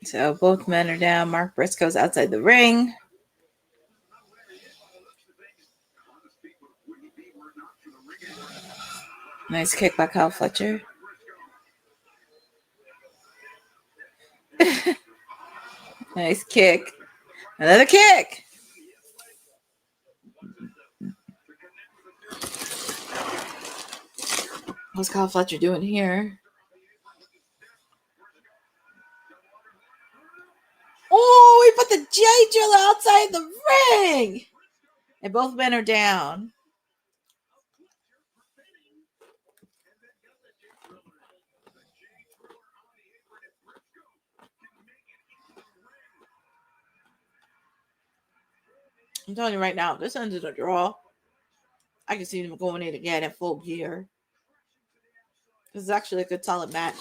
So both men are down. Mark Briscoe's outside the ring. Nice kick by Kyle Fletcher. Nice kick. Another kick. What's Kyle Fletcher doing here? Oh, he put the J drill outside the ring. And both men are down. I'm telling you right now, this ended a draw. I can see them going in again at full gear. This is actually a good solid match.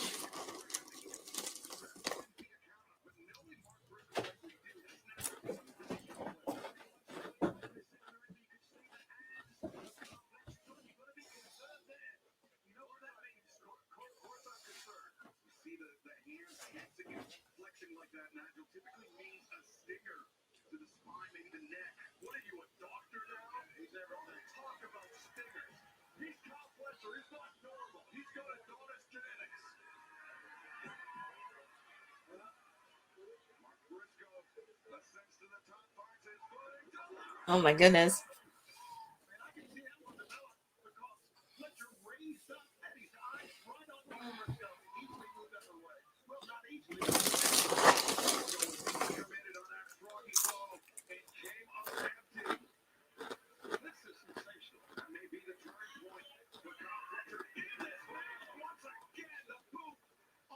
Oh my goodness.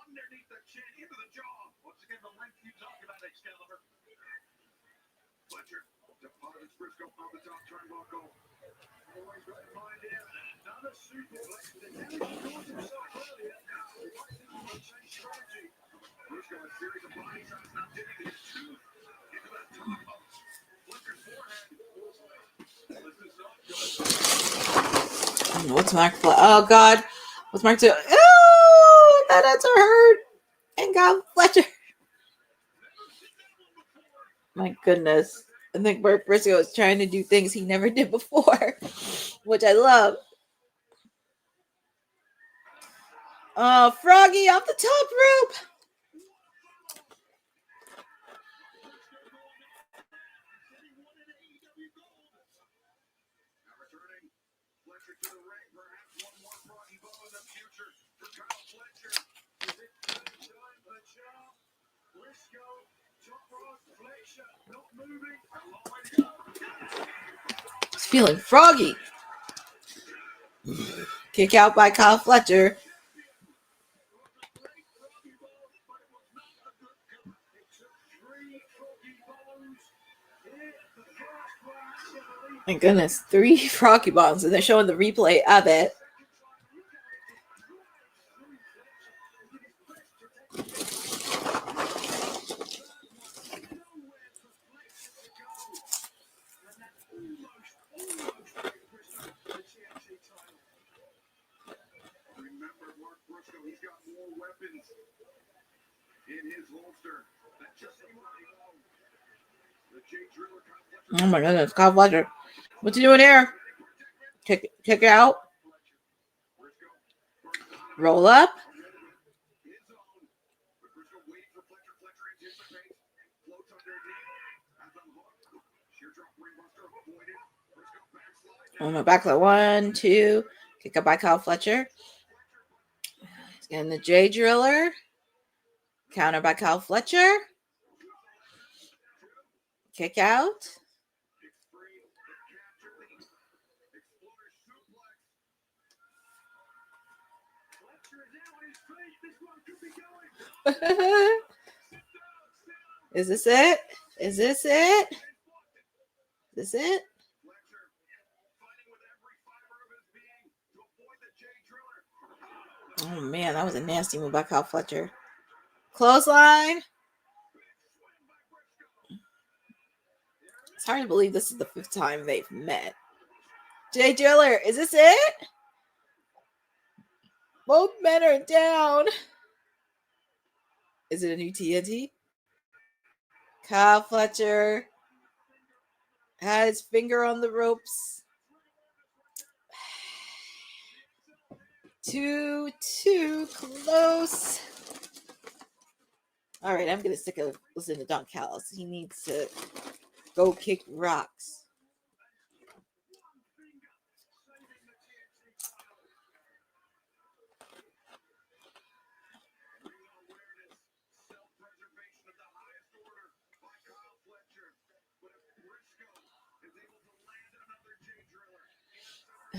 Underneath the chin, into the jaw. Once again, the length you talk about, Excalibur. Fletcher deposits Briscoe on the top turnbuckle. Always got to find him. Another suplex. The damage he caused himself earlier. Now, why didn't he change strategy? Briscoe, a series of body shots, now digging his tooth into the top of Fletcher's forehead. What's Mark? Oh God, what's Mark doing? Oh, that answer hurt. And God, Fletcher. My goodness. I think Bert Briscoe is trying to do things he never did before, which I love. Oh, Froggy off the top rope. He's feeling froggy. Kick out by Kyle Fletcher. My goodness, 3 froggy bombs, and they're showing the replay of it. Remember, Mark Briscoe, he's got more weapons in his holster. That's just the Jay Driller. Oh my goodness, Kyle Fletcher. What's he doing here? Check it out. Roll up. On my back, 1, 2. Kick up by Kyle Fletcher. He's getting the J Driller. Counter by Kyle Fletcher. Kick out. Is this it? Is this it? Is this it? Oh man, that was a nasty move by Kyle Fletcher. Clothesline. It's hard to believe this is the 5th time they've met. Jay Driller, is this it? Both men are down. Is it a new TNT? Kyle Fletcher had his finger on the ropes. Too close. All right, I'm going to stick a listen to Don Callis. He needs to go kick rocks.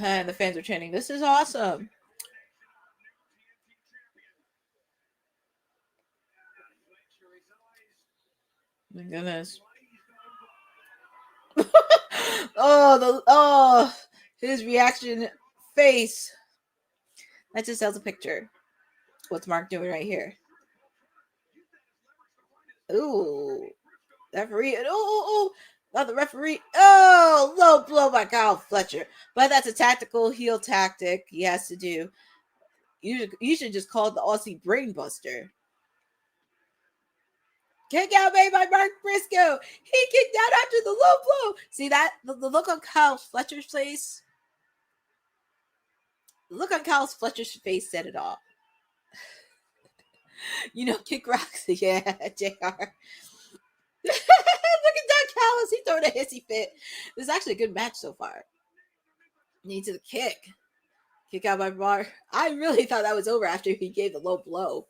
And the fans are chanting, "This is awesome." My goodness. His reaction face. That just tells a picture. What's Mark doing right here? Ooh. Referee. Oh, not the referee. Oh, low blow by Kyle Fletcher. But that's a tactical heel tactic he has to do. You should just call it the Aussie Brainbuster. Kick out made by Mark Briscoe. He kicked out after the low blow. See that? The look on Kyle Fletcher's face. The look on Kyle Fletcher's face said it all. Kick rocks. Yeah, JR. Look at Don Callis. He throw throwing a hissy fit. This is actually a good match so far. Knee to the kick. Kick out by bar. I really thought that was over after he gave the low blow.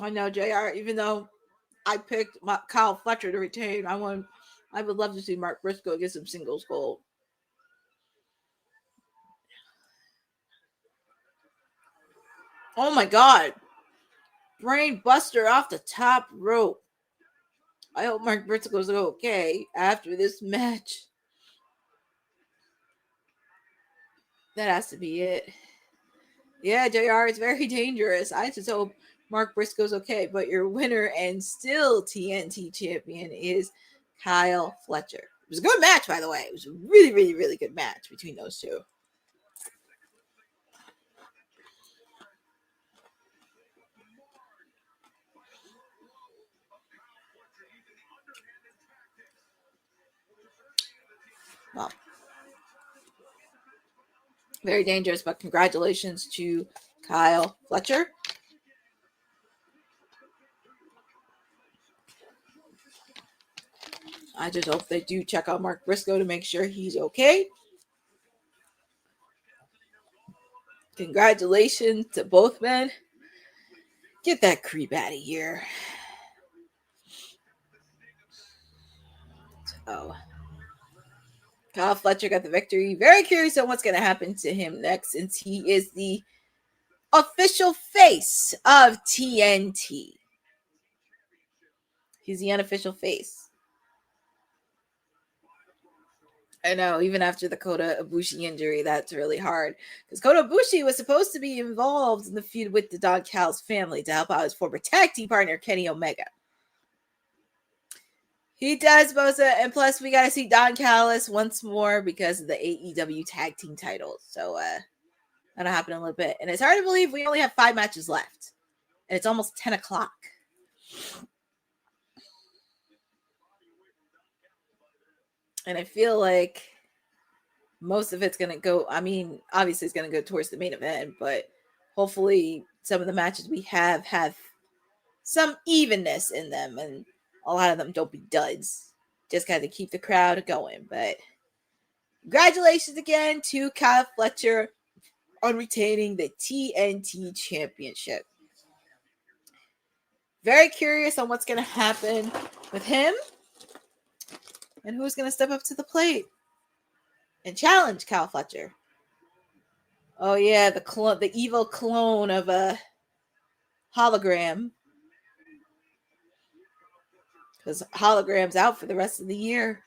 I know, JR, even though I picked Kyle Fletcher to retain, I would love to see Mark Briscoe get some singles gold. Oh my God. Brain buster off the top rope. I hope Mark Briscoe's okay after this match. That has to be it. Yeah, JR, it's very dangerous. I just hope Mark Briscoe's okay, but your winner and still TNT champion is Kyle Fletcher. It was a good match, by the way. It was a really, really, really good match between those two. Well, very dangerous, but congratulations to Kyle Fletcher. I just hope they do check out Mark Briscoe to make sure he's okay. Congratulations to both men. Get that creep out of here. So, Kyle Fletcher got the victory. Very curious on what's going to happen to him next, since he is the official face of TNT. He's the unofficial face. I know, even after the Kota Ibushi injury, that's really hard. Because Kota Ibushi was supposed to be involved in the feud with the Don Callis family to help out his former tag team partner, Kenny Omega. He does, Bosa, and plus we got to see Don Callis once more because of the AEW tag team titles. So that'll happen in a little bit. And it's hard to believe we only have 5 matches left. And it's almost 10 o'clock. And I feel like most of it's going to go, I mean, obviously it's going to go towards the main event, but hopefully some of the matches we have some evenness in them, and a lot of them don't be duds. Just got to keep the crowd going. But congratulations again to Kyle Fletcher on retaining the TNT Championship. Very curious on what's going to happen with him. And who's going to step up to the plate and challenge Kyle Fletcher? Oh, yeah, the evil clone of a hologram. Because hologram's out for the rest of the year.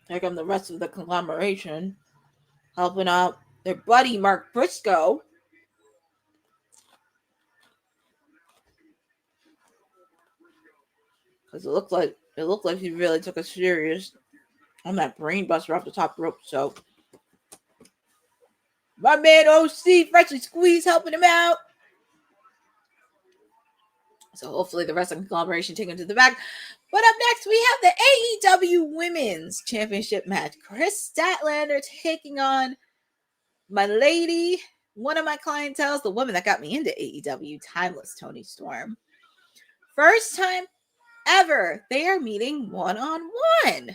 Here come the rest of the conglomeration helping out their buddy Mark Briscoe. Because it looked like he really took us serious on that brain buster off the top rope. So my man OC Freshly Squeezed helping him out. So hopefully the rest of the conglomeration take him to the back. But up next we have the AEW Women's Championship match. Chris Statlander taking on my lady, one of my clientels, the woman that got me into AEW, Timeless Toni Storm. First time ever they are meeting one-on-one.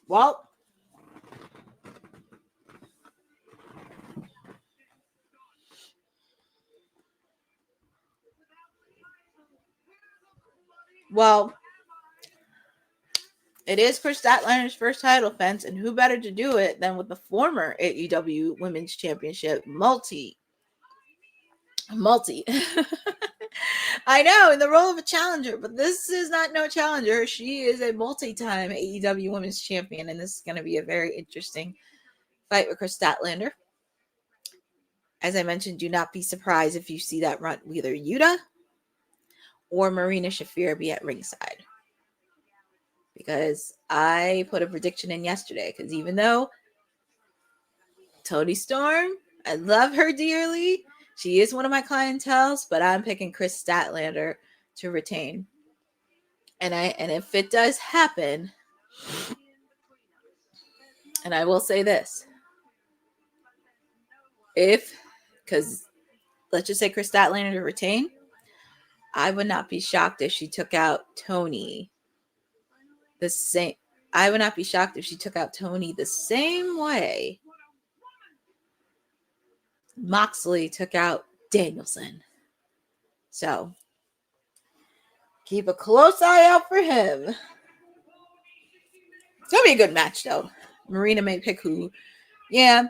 Well, it is Chris Statlander's first title defense, and who better to do it than with the former AEW Women's Championship multi. I know, in the role of a challenger, but this is not no challenger. She is a multi-time AEW Women's Champion, and this is going to be a very interesting fight with Chris Statlander. As I mentioned, do not be surprised if you see that run either Yuta or Marina Shafir be at ringside. Because I put a prediction in yesterday, because even though Toni Storm, I love her dearly, she is one of my clientels, but I'm picking Chris Statlander to retain. And if it does happen, and I will say this, because let's just say Chris Statlander to retain, I would not be shocked if she took out Tony the same. I would not be shocked if she took out Tony the same way Moxley took out Danielson. So keep a close eye out for him. It's gonna be a good match, though. Marina may pick who. Yeah.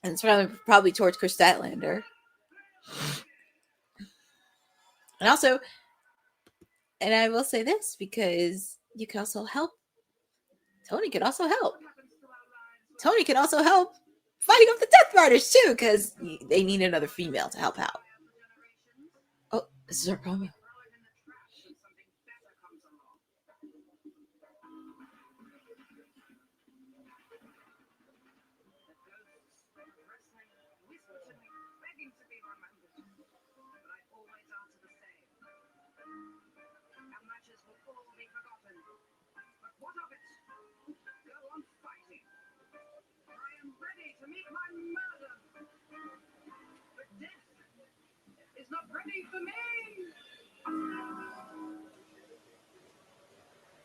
And it's probably towards Chris Statlander. And also, and I will say this because you can also help. Tony could also help. Tony could also help fighting up the Death Riders too, because they need another female to help out. Oh, this is our promo.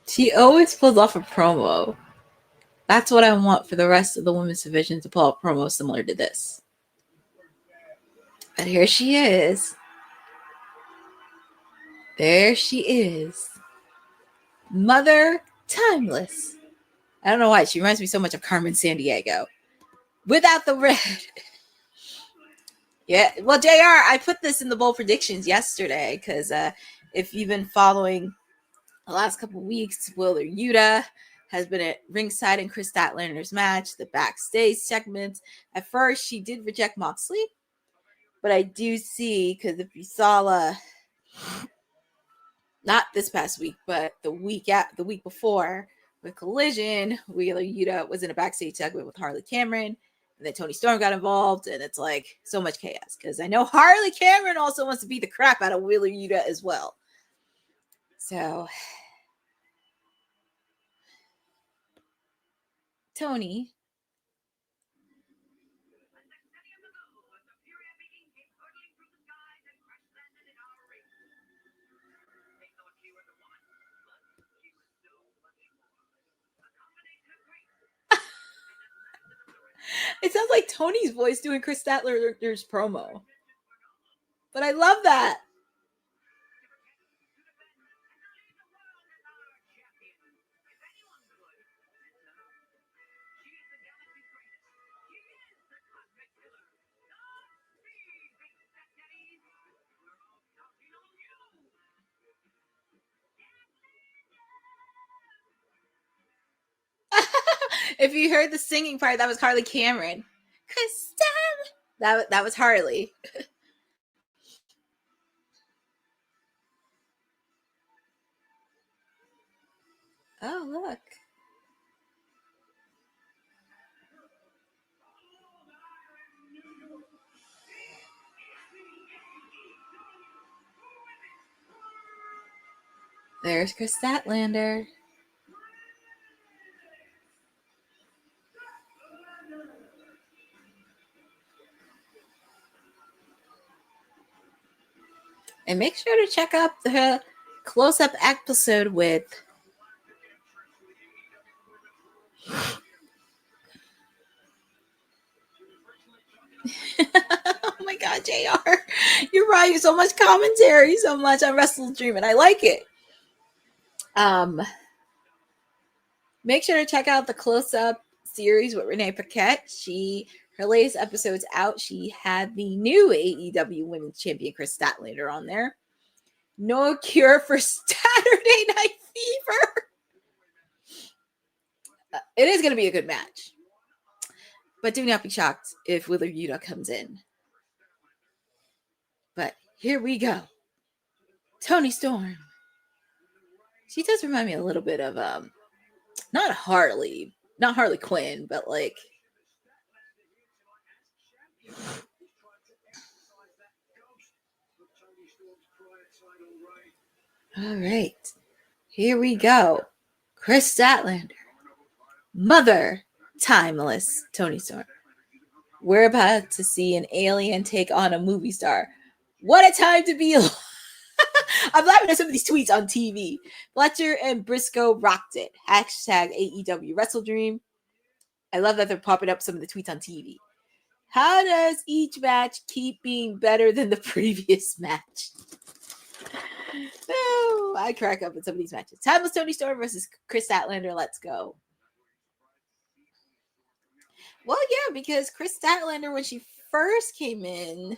She always pulls off a promo. That's what I want for the rest of the women's division, to pull out promos similar to this. But here she is. There she is. Mother Timeless. I don't know why. She reminds me so much of Carmen Sandiego. Without the red. Yeah. Well, JR, I put this in the bold predictions yesterday because if you've been following the last couple of weeks, Wheeler Yuta has been at ringside in Chris Statlander's match, the backstage segments. At first, she did reject Moxley, but I do see, because if you saw, not this past week, but the week before with Collision, Wheeler Yuta was in a backstage segment with Harley Cameron, and then Tony Storm got involved, and it's like so much chaos. Because I know Harley Cameron also wants to beat the crap out of Wheeler Yuta as well. So, Tony. It sounds like Tony's voice doing Chris Statlander's promo. But I love that. If you heard the singing part, that was Harley Cameron. Kristen! That was Harley. Oh, look. There's Chris Statlander. And make sure to check out the close-up episode with oh my God, JR. You're right. So much commentary, so much on WrestleDream, and I like it. Make sure to check out the close-up series with Renee Paquette. Her latest episode's out. She had the new AEW Women's Champion Chris Statlander on there. No cure for Saturday Night Fever. It is going to be a good match. But do not be shocked if Wheeler Yuta comes in. But here we go. Tony Storm. She does remind me a little bit of not Harley Quinn, but like All right. Here we go. Chris Statlander. Mother. Timeless. Tony Storm. We're about to see an alien take on a movie star. What a time to be alive. I'm laughing at some of these tweets on TV. Fletcher and Briscoe rocked it. Hashtag AEW WrestleDream. I love that they're popping up some of the tweets on TV. How does each match keep being better than the previous match? Oh, I crack up in some of these matches. Timeless Tony Storm versus Chris Statlander. Let's go. Well, yeah, because Chris Statlander, when she first came in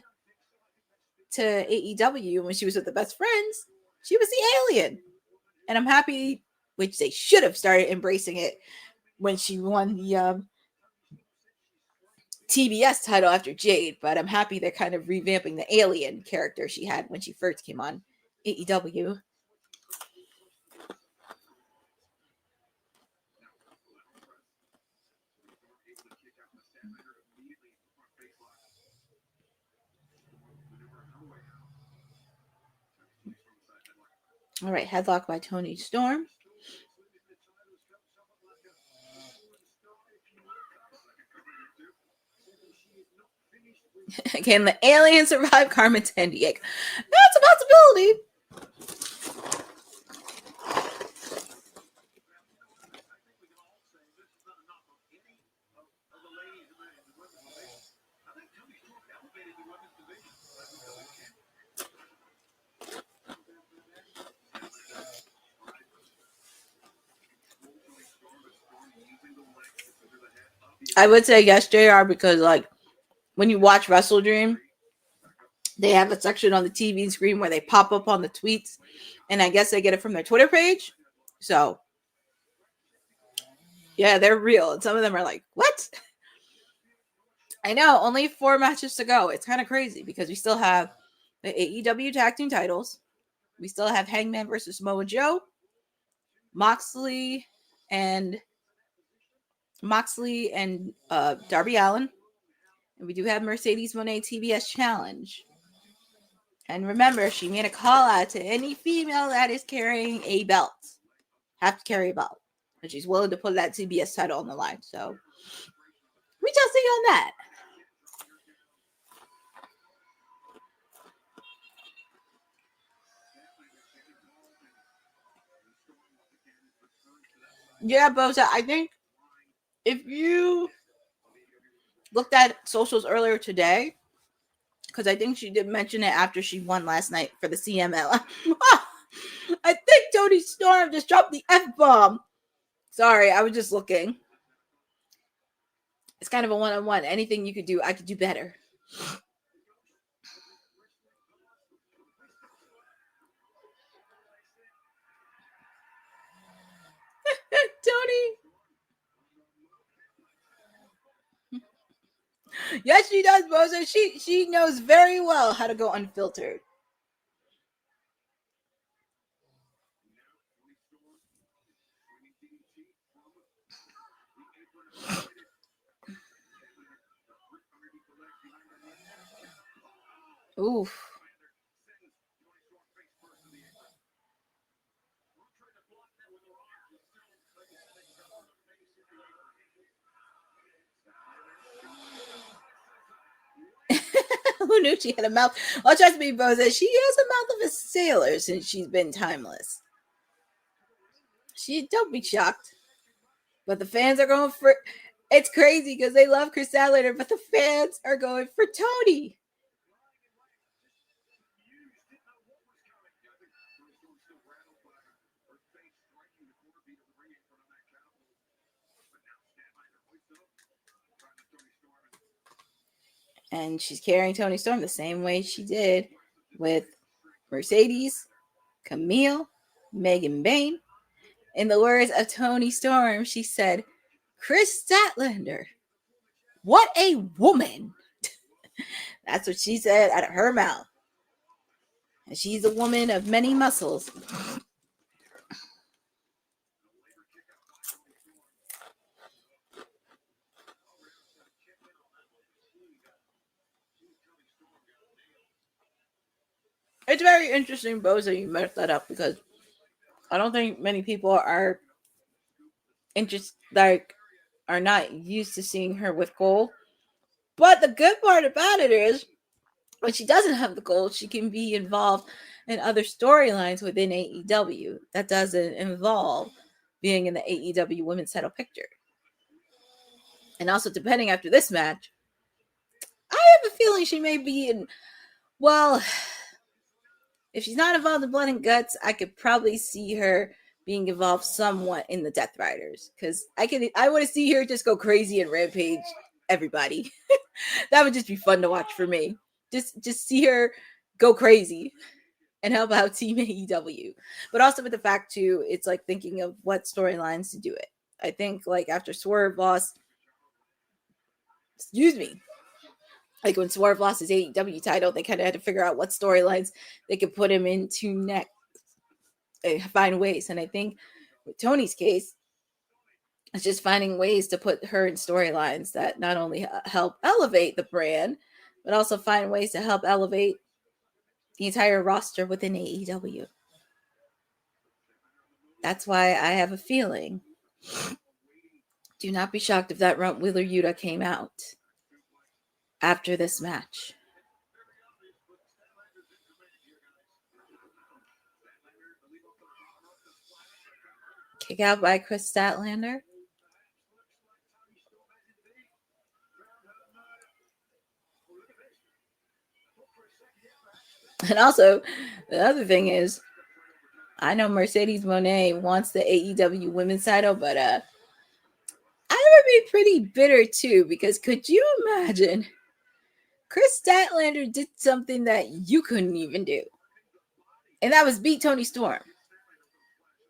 to AEW, when she was with the Best Friends, she was the alien. And I'm happy, which they should have started embracing it when she won the TBS title after Jade, but I'm happy they're kind of revamping the alien character she had when she first came on AEW. All right, headlock by Tony Storm. Can the alien survive Carmen Sandiego? That's a possibility. I would say yes, JR, because like when you watch WrestleDream, they have a section on the TV screen where they pop up on the tweets, and I guess they get it from their Twitter page. So yeah, they're real. And some of them are like, what? I know, only 4 matches to go. It's kind of crazy because we still have the AEW tag team titles. We still have Hangman versus Samoa Joe, Moxley and Darby Allin. And we do have Mercedes Moné TBS Challenge. And remember, she made a call out to any female that is carrying a belt. Have to carry a belt. And she's willing to put that TBS title on the line. So we shall see on that. Yeah, Bosa, I think if you looked at socials earlier today, because I think she did mention it after she won last night for the CML. I think Tony Storm just dropped the F-bomb. Sorry, I was just looking. It's kind of a one-on-one. Anything you could do, I could do better. Tony. Yes, she does, Bozo. She knows very well how to go unfiltered. Oof. Who knew she had a mouth? Well, trust me, Boza, she has a mouth of a sailor since she's been timeless. Don't be shocked. But the fans are going for... It's crazy because they love Chris Statlander, but the fans are going for Tony. And she's carrying Tony Storm the same way she did with Mercedes, Camille, Megan Bain. In the words of Tony Storm, she said, Chris Statlander, what a woman. That's what she said out of her mouth. And she's a woman of many muscles. it's very interesting, Boza, you messed that up because I don't think many people are are not used to seeing her with gold. But the good part about it is when she doesn't have the gold, she can be involved in other storylines within AEW that doesn't involve being in the AEW women's title picture. And also, depending after this match, I have a feeling she may be in. Well, if she's not involved in Blood and Guts, I could probably see her being involved somewhat in the Death Riders, because I want to see her just go crazy and rampage everybody. That would just be fun to watch for me. Just see her go crazy and help out Team AEW. But also with the fact too, it's like thinking of what storylines to do it. I think like after Swerve lost, like when Swerve lost his AEW title, they kind of had to figure out what storylines they could put him into next, find ways. And I think with Tony's case, it's just finding ways to put her in storylines that not only help elevate the brand, but also find ways to help elevate the entire roster within AEW. That's why I have a feeling. Do not be shocked if that Rump Wheeler Yuta came out after this match. Kick out by Chris Statlander. And also, the other thing is, I know Mercedes Moné wants the AEW women's title, but I would be pretty bitter too, because could you imagine Chris Statlander did something that you couldn't even do? And that was beat Toni Storm.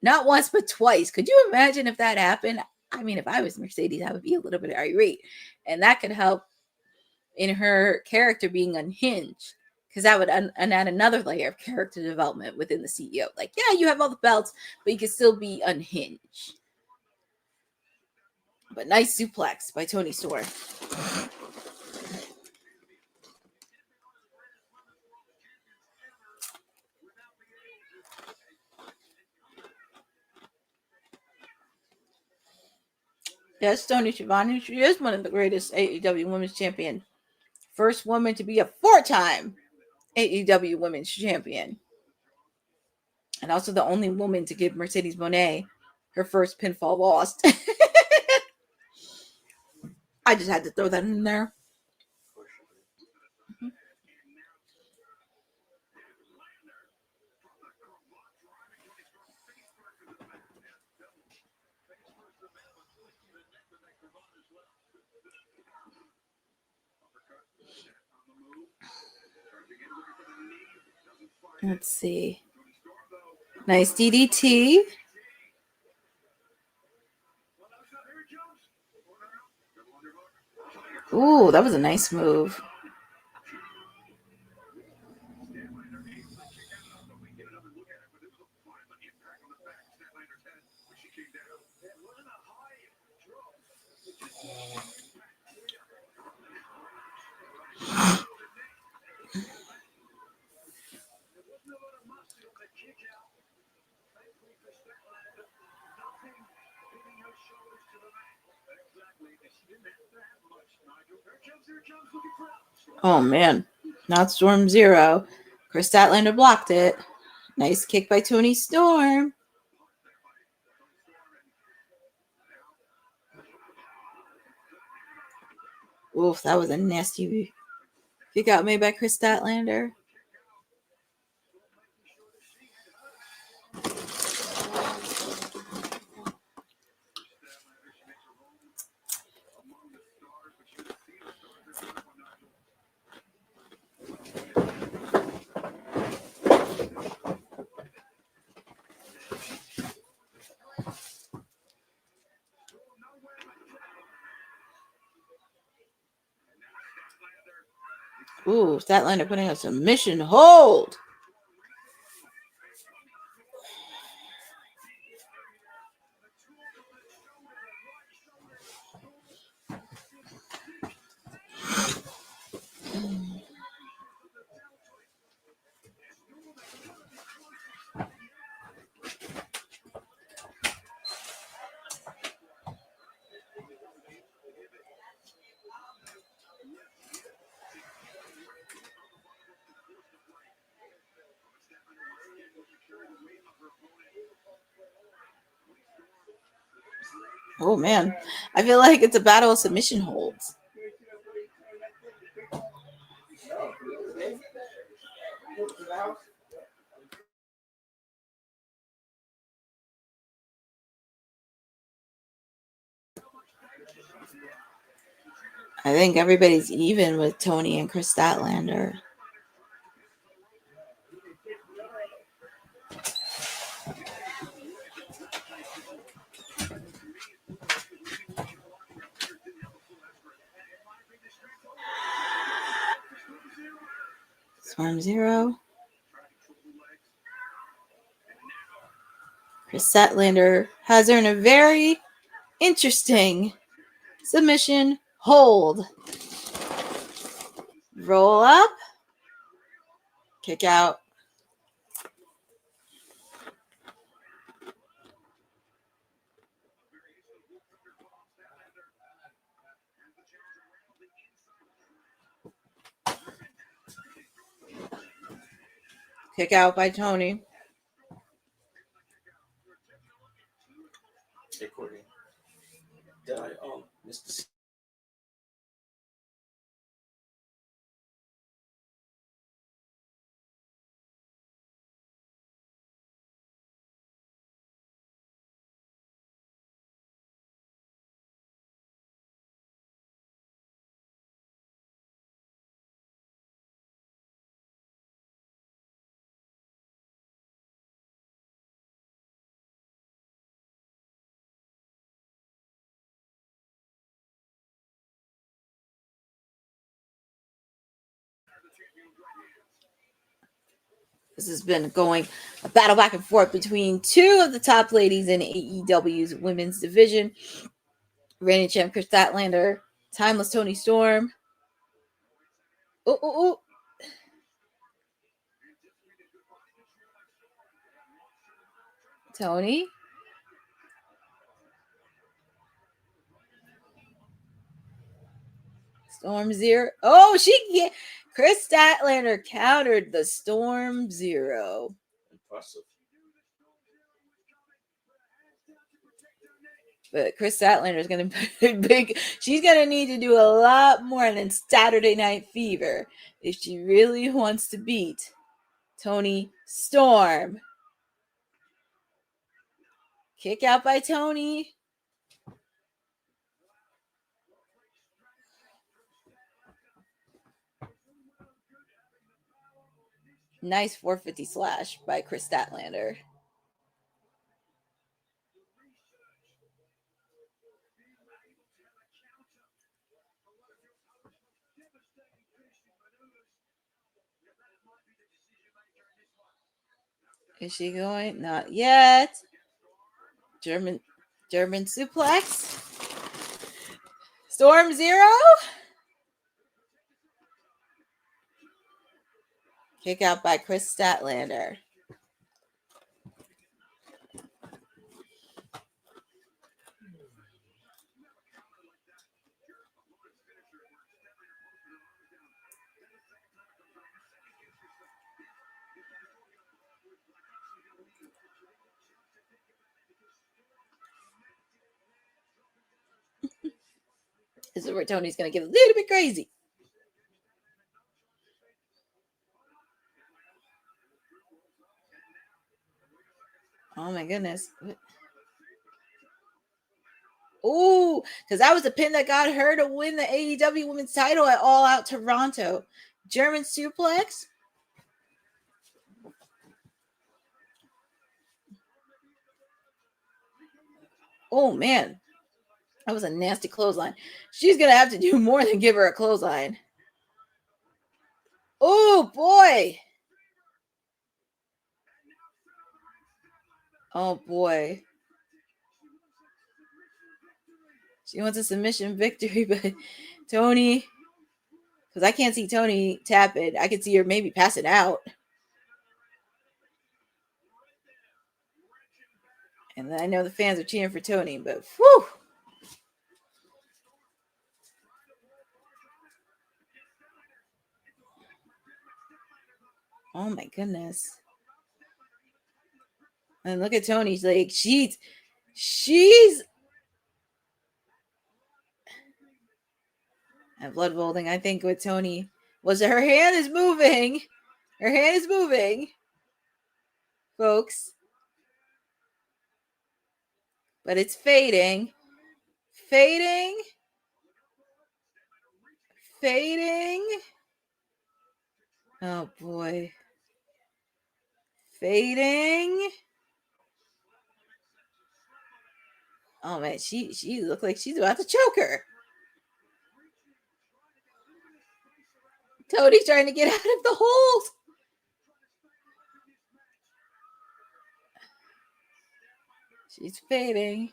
Not once, but twice. Could you imagine if that happened? I mean, if I was Mercedes, I would be a little bit irate. And that could help in her character being unhinged, because that would add another layer of character development within the CEO. Like, yeah, you have all the belts, but you can still be unhinged. But nice suplex by Toni Storm. Yes, Tony Schiavone, she is one of the greatest AEW Women's Champion. First woman to be a 4-time AEW Women's Champion. And also the only woman to give Mercedes Moné her first pinfall loss. I just had to throw that in there. Let's see. Nice DDT. Ooh, that was a nice move. Oh, man. Not Storm Zero. Chris Statlander blocked it. Nice kick by Toni Storm. Oof, that was a nasty kick out made by Chris Statlander. Ooh, Statlander putting a submission hold. Oh man, I feel like it's a battle of submission holds. I think everybody's even with Tony and Chris Statlander. Storm Zero. Chris Statlander has her in a very interesting submission hold. Roll up. Kick out. Kick out by Tony. Hey, Courtney. Did I miss the This has been going a battle back and forth between two of the top ladies in AEW's women's division. Reigning champ Chris Statlander, timeless Tony Storm. Oh. Tony. Storm Zero. Oh, Chris Statlander countered the Storm Zero. impressive? But Chris Statlander is going to put big. She's going to need to do a lot more than Saturday Night Fever if she really wants to beat Tony Storm. Kick out by Tony. Nice 450 slash by Chris Statlander. Is she going? Not yet. German suplex. Storm Zero. Kick out by Chris Statlander. This is where Tony's going to get a little bit crazy. Oh my goodness. Ooh, because that was the pin that got her to win the AEW Women's title at All Out Toronto. German suplex. Oh man, that was a nasty clothesline. She's going to have to do more than give her a clothesline. Oh boy. Oh boy. She wants a submission victory, but Tony, because I can't see Tony tap it. I could see her maybe pass it out. And I know the fans are cheering for Tony, but whew. Oh my goodness. And look at Tony. She's And blood molding, I think, with Tony was her hand is moving. Her hand is moving, folks. But it's fading. Fading. Fading. Oh boy. Fading. Oh man, she looked like she's about to choke her. Tony's trying to get out of the hold. She's fading.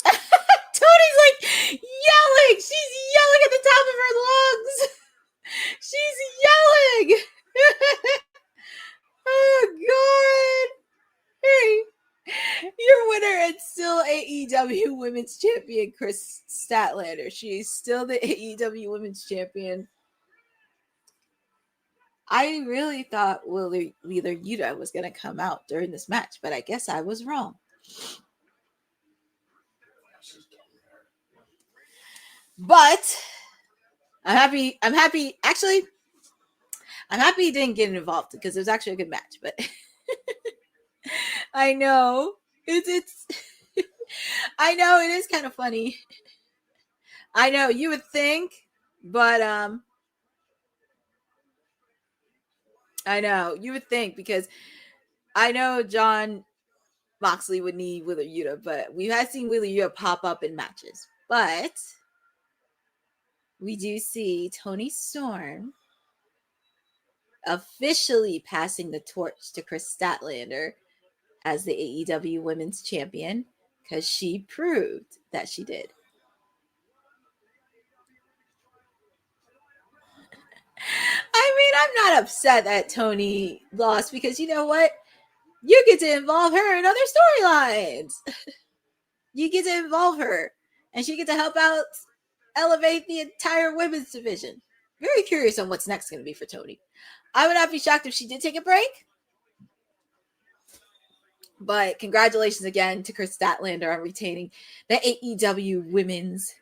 Tony's like yelling. She's yelling at the top of her lungs. She's yelling. Oh God. Hey. Your winner and still AEW Women's Champion, Chris Statlander. She's still the AEW Women's Champion. I really thought Wheeler Yuta was going to come out during this match, but I guess I was wrong. But I'm happy. Actually, I'm happy he didn't get involved because it was actually a good match. But I know it's I know it is kind of funny. I know you would think, but I know you would think because I know John Moxley would need Wheeler Yuta, but we have seen Wheeler Yuta pop up in matches. But we do see Toni Storm officially passing the torch to Chris Statlander as the AEW Women's Champion because she proved that she did. I mean, I'm not upset that Toni lost because you know what? You get to involve her in other storylines. You get to involve her and she gets to help out elevate the entire women's division. Very curious on what's next going to be for Toni. I would not be shocked if she did take a break. But congratulations again to Chris Statlander on retaining the AEW Women's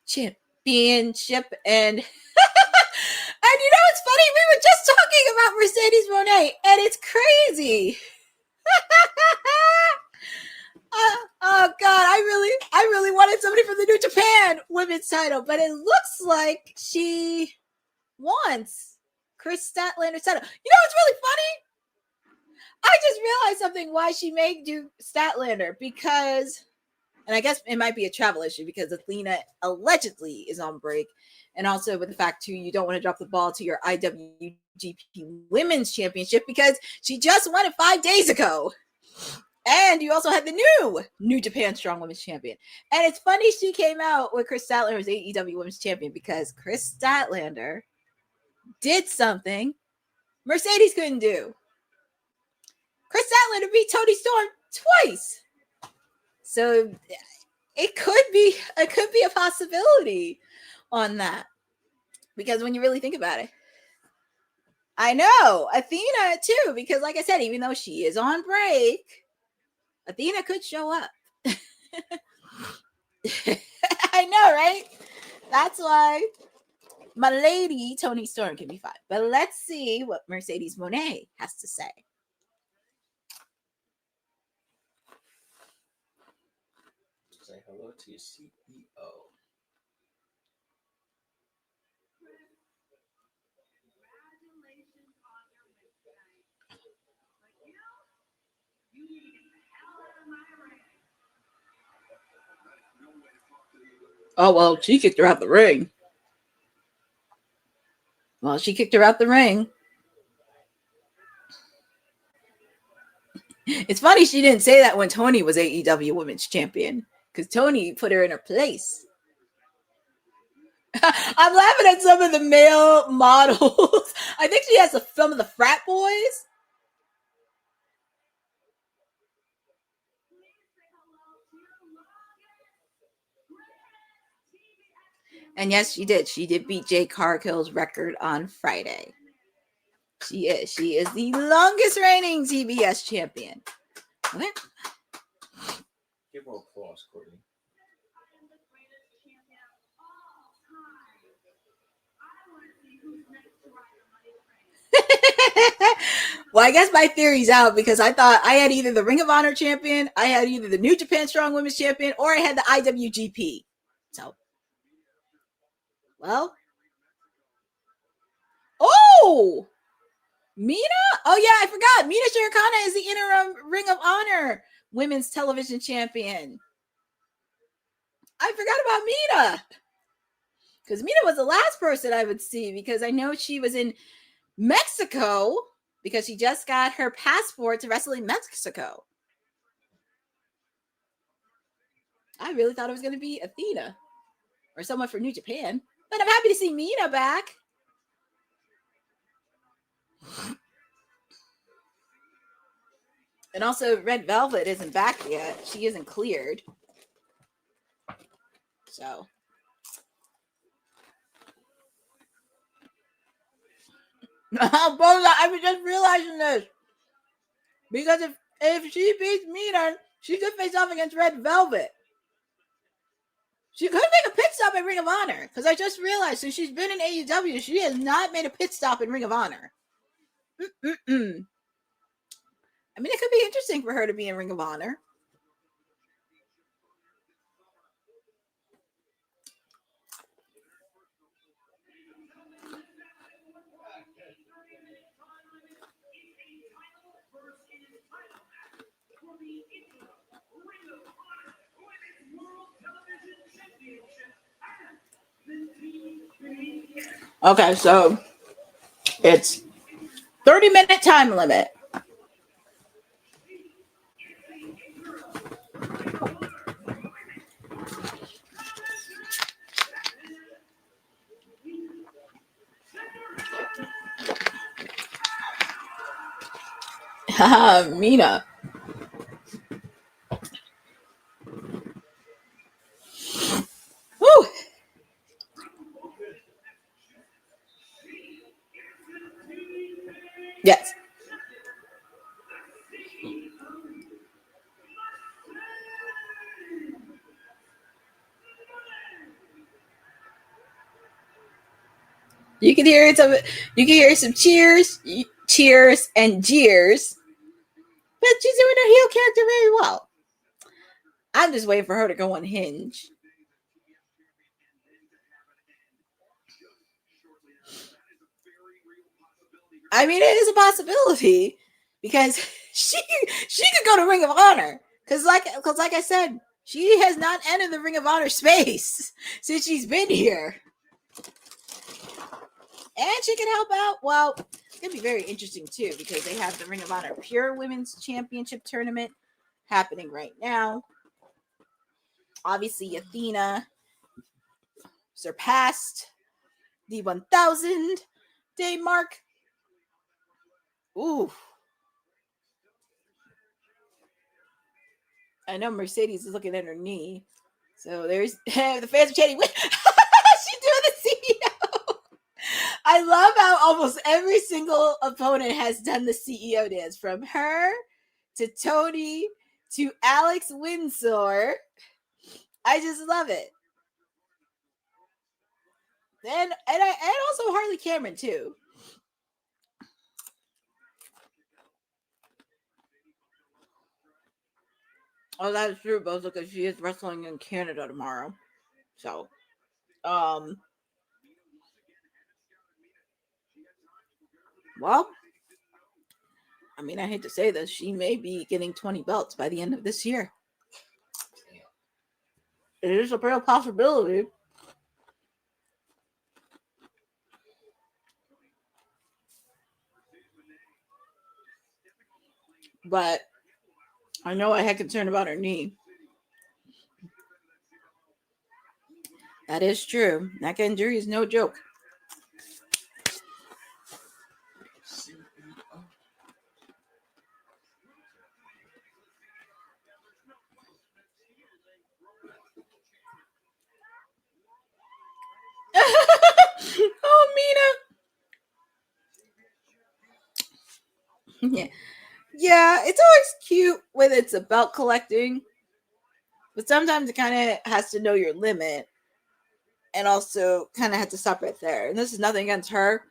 Championship. And and you know what's funny? We were just talking about Mercedes Moné, and it's crazy. Oh God, I really wanted somebody from the New Japan Women's title, but it looks like she wants Chris Statlander's title. You know what's really funny? I just realized something why she may do Statlander because, and I guess it might be a travel issue because Athena allegedly is on break. And also with the fact too, you don't want to drop the ball to your IWGP Women's Championship because she just won it 5 days ago. And you also had the New Japan Strong Women's Champion. And it's funny she came out with Chris Statlander as AEW Women's Champion because Chris Statlander did something Mercedes couldn't do. Chris Statlander beat Toni Storm twice. So it could be a possibility on that. Because when you really think about it, I know Athena too, because like I said, even though she is on break, Athena could show up. I know, right? That's why my lady Toni Storm can be fine. But let's see what Mercedes Moné has to say. Say hello to your CEO. Oh, well, she kicked her out the ring. It's funny she didn't say that when Toni was AEW Women's Champion because Toni put her in her place. I'm laughing at some of the male models. I think she has some of the frat boys. And yes, she did. She did beat Jade Cargill's record on Friday. She is the longest reigning TBS champion. Okay. Give her applause, Courtney. Well, I guess my theory's out because I thought I had either the Ring of Honor champion, I had either the New Japan Strong Women's champion, or I had the IWGP. So, well. Oh! Mina? Oh, yeah, I forgot. Mina Shirokana is the interim Ring of Honor Women's Television Champion. I forgot about Mina. Because Mina was the last person I would see because I know she was in Mexico because she just got her passport to wrestle in Mexico. I really thought it was going to be Athena or someone from New Japan. But I'm happy to see Mina back. And also, Red Velvet isn't back yet. She isn't cleared. So. I was just realizing this. Because if she beats Mina, she could face off against Red Velvet. She could make a pit stop at Ring of Honor. Because I just realized since she's been in AEW, she has not made a pit stop in Ring of Honor. I mean, it could be interesting for her to be in Ring of Honor. Okay, so it's 30-minute time limit. Mina. Woo. Yes. You can hear some. You can hear some cheers, and jeers. But she's doing her heel character very well. I'm just waiting for her to go on Hinge. I mean, it is a possibility because she could go to Ring of Honor because like I said, she has not entered the Ring of Honor space since she's been here, and she can help out. Well, it's gonna be very interesting too because they have the Ring of Honor Pure Women's Championship tournament happening right now. Obviously, Athena surpassed the 1,000 day mark. Ooh. I know Mercedes is looking at her knee. So there's the fans are chanting. She's doing the CEO. I love how almost every single opponent has done the CEO dance, from her to Tony to Alex Windsor. I just love it. And also Harley Cameron too. Oh, that is true, both because she is wrestling in Canada tomorrow. So, well, I mean, I hate to say this, she may be getting 20 belts by the end of this year. It is a real possibility. But I know I had concern about her knee. That is true. Neck injury is no joke. Oh, Mina. Yeah, it's always cute when it's a belt collecting, but sometimes it kind of has to know your limit and also kind of have to stop right there. And this is nothing against her.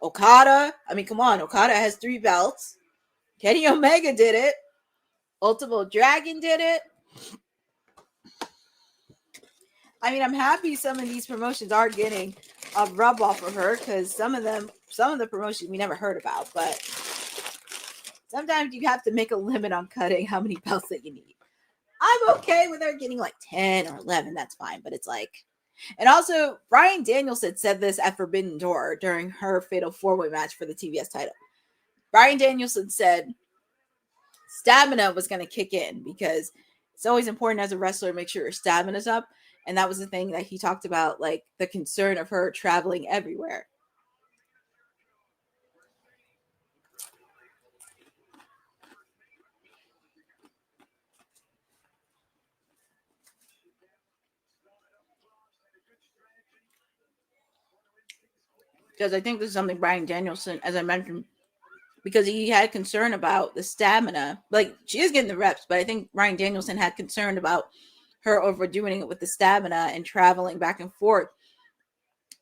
Okada. I mean, come on. Okada has 3 belts. Kenny Omega did it. Ultimate Dragon did it. I mean, I'm happy some of these promotions are getting a rub off of her, because some of the promotions we never heard about, but sometimes you have to make a limit on cutting how many belts that you need. I'm okay with her getting like 10 or 11. That's fine. But it's like, and also Bryan Danielson said this at Forbidden Door during her Fatal 4-Way match for the TBS title. Bryan Danielson said stamina was going to kick in, because it's always important as a wrestler to make sure your stamina's up. And that was the thing that he talked about, like the concern of her traveling everywhere. Because I think this is something Bryan Danielson, as I mentioned, because he had concern about the stamina. Like, she is getting the reps, but I think Bryan Danielson had concern about her overdoing it with the stamina and traveling back and forth,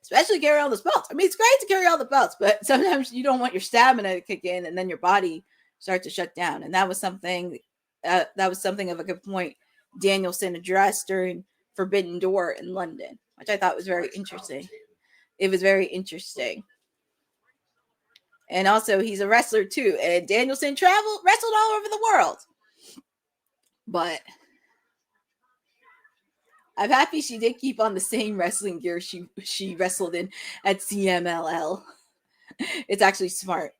especially carry all those belts. I mean, it's great to carry all the belts, but sometimes you don't want your stamina to kick in and then your body starts to shut down. And that was something of a good point Danielson addressed during Forbidden Door in London, which I thought was very interesting. It was very interesting. And also, he's a wrestler too. And Danielson wrestled all over the world. But I'm happy she did keep on the same wrestling gear she wrestled in at CMLL. It's actually smart.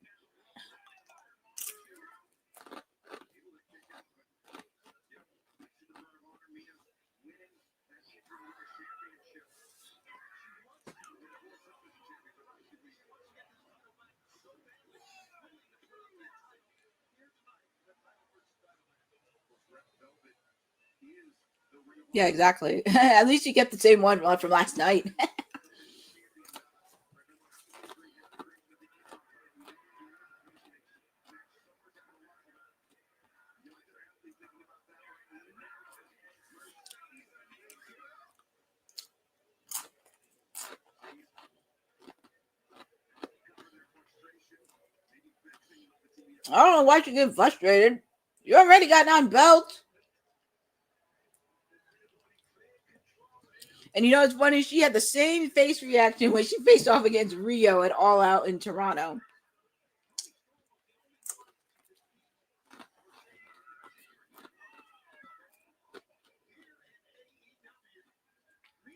Yeah, exactly. At least you get the same one from last night. I don't know why you're getting frustrated. You already got 9 belts. And you know what's funny? She had the same face reaction when she faced off against Rio at All Out in Toronto.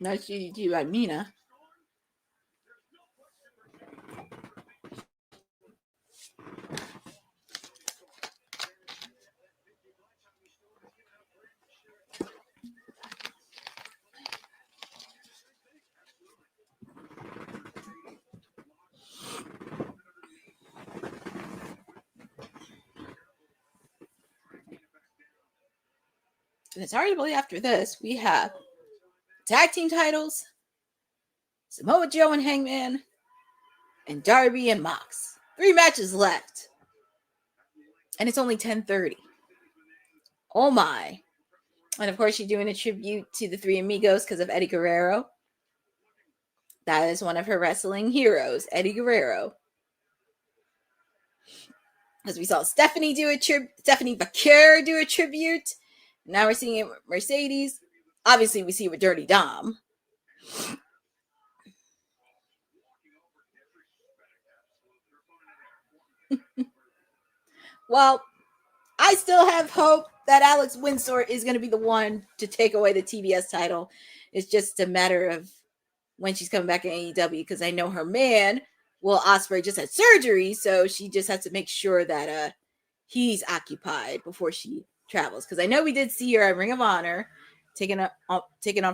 Nice CDT by Mina. And it's hard to believe after this, we have tag team titles, Samoa Joe and Hangman, and Darby and Mox. 3 matches left. And it's only 10:30. Oh my. And of course, she's doing a tribute to the 3 Amigos because of Eddie Guerrero. That is one of her wrestling heroes, Eddie Guerrero. As we saw Stephanie Vaquer do a tribute. Now we're seeing it with Mercedes. Obviously, we see it with Dirty Dom. Well, I still have hope that Alex Windsor is going to be the one to take away the TBS title. It's just a matter of when she's coming back in AEW, because I know her man, Will Ospreay, just had surgery, so she just has to make sure that he's occupied before she travels. Because I know we did see her at Ring of Honor taking on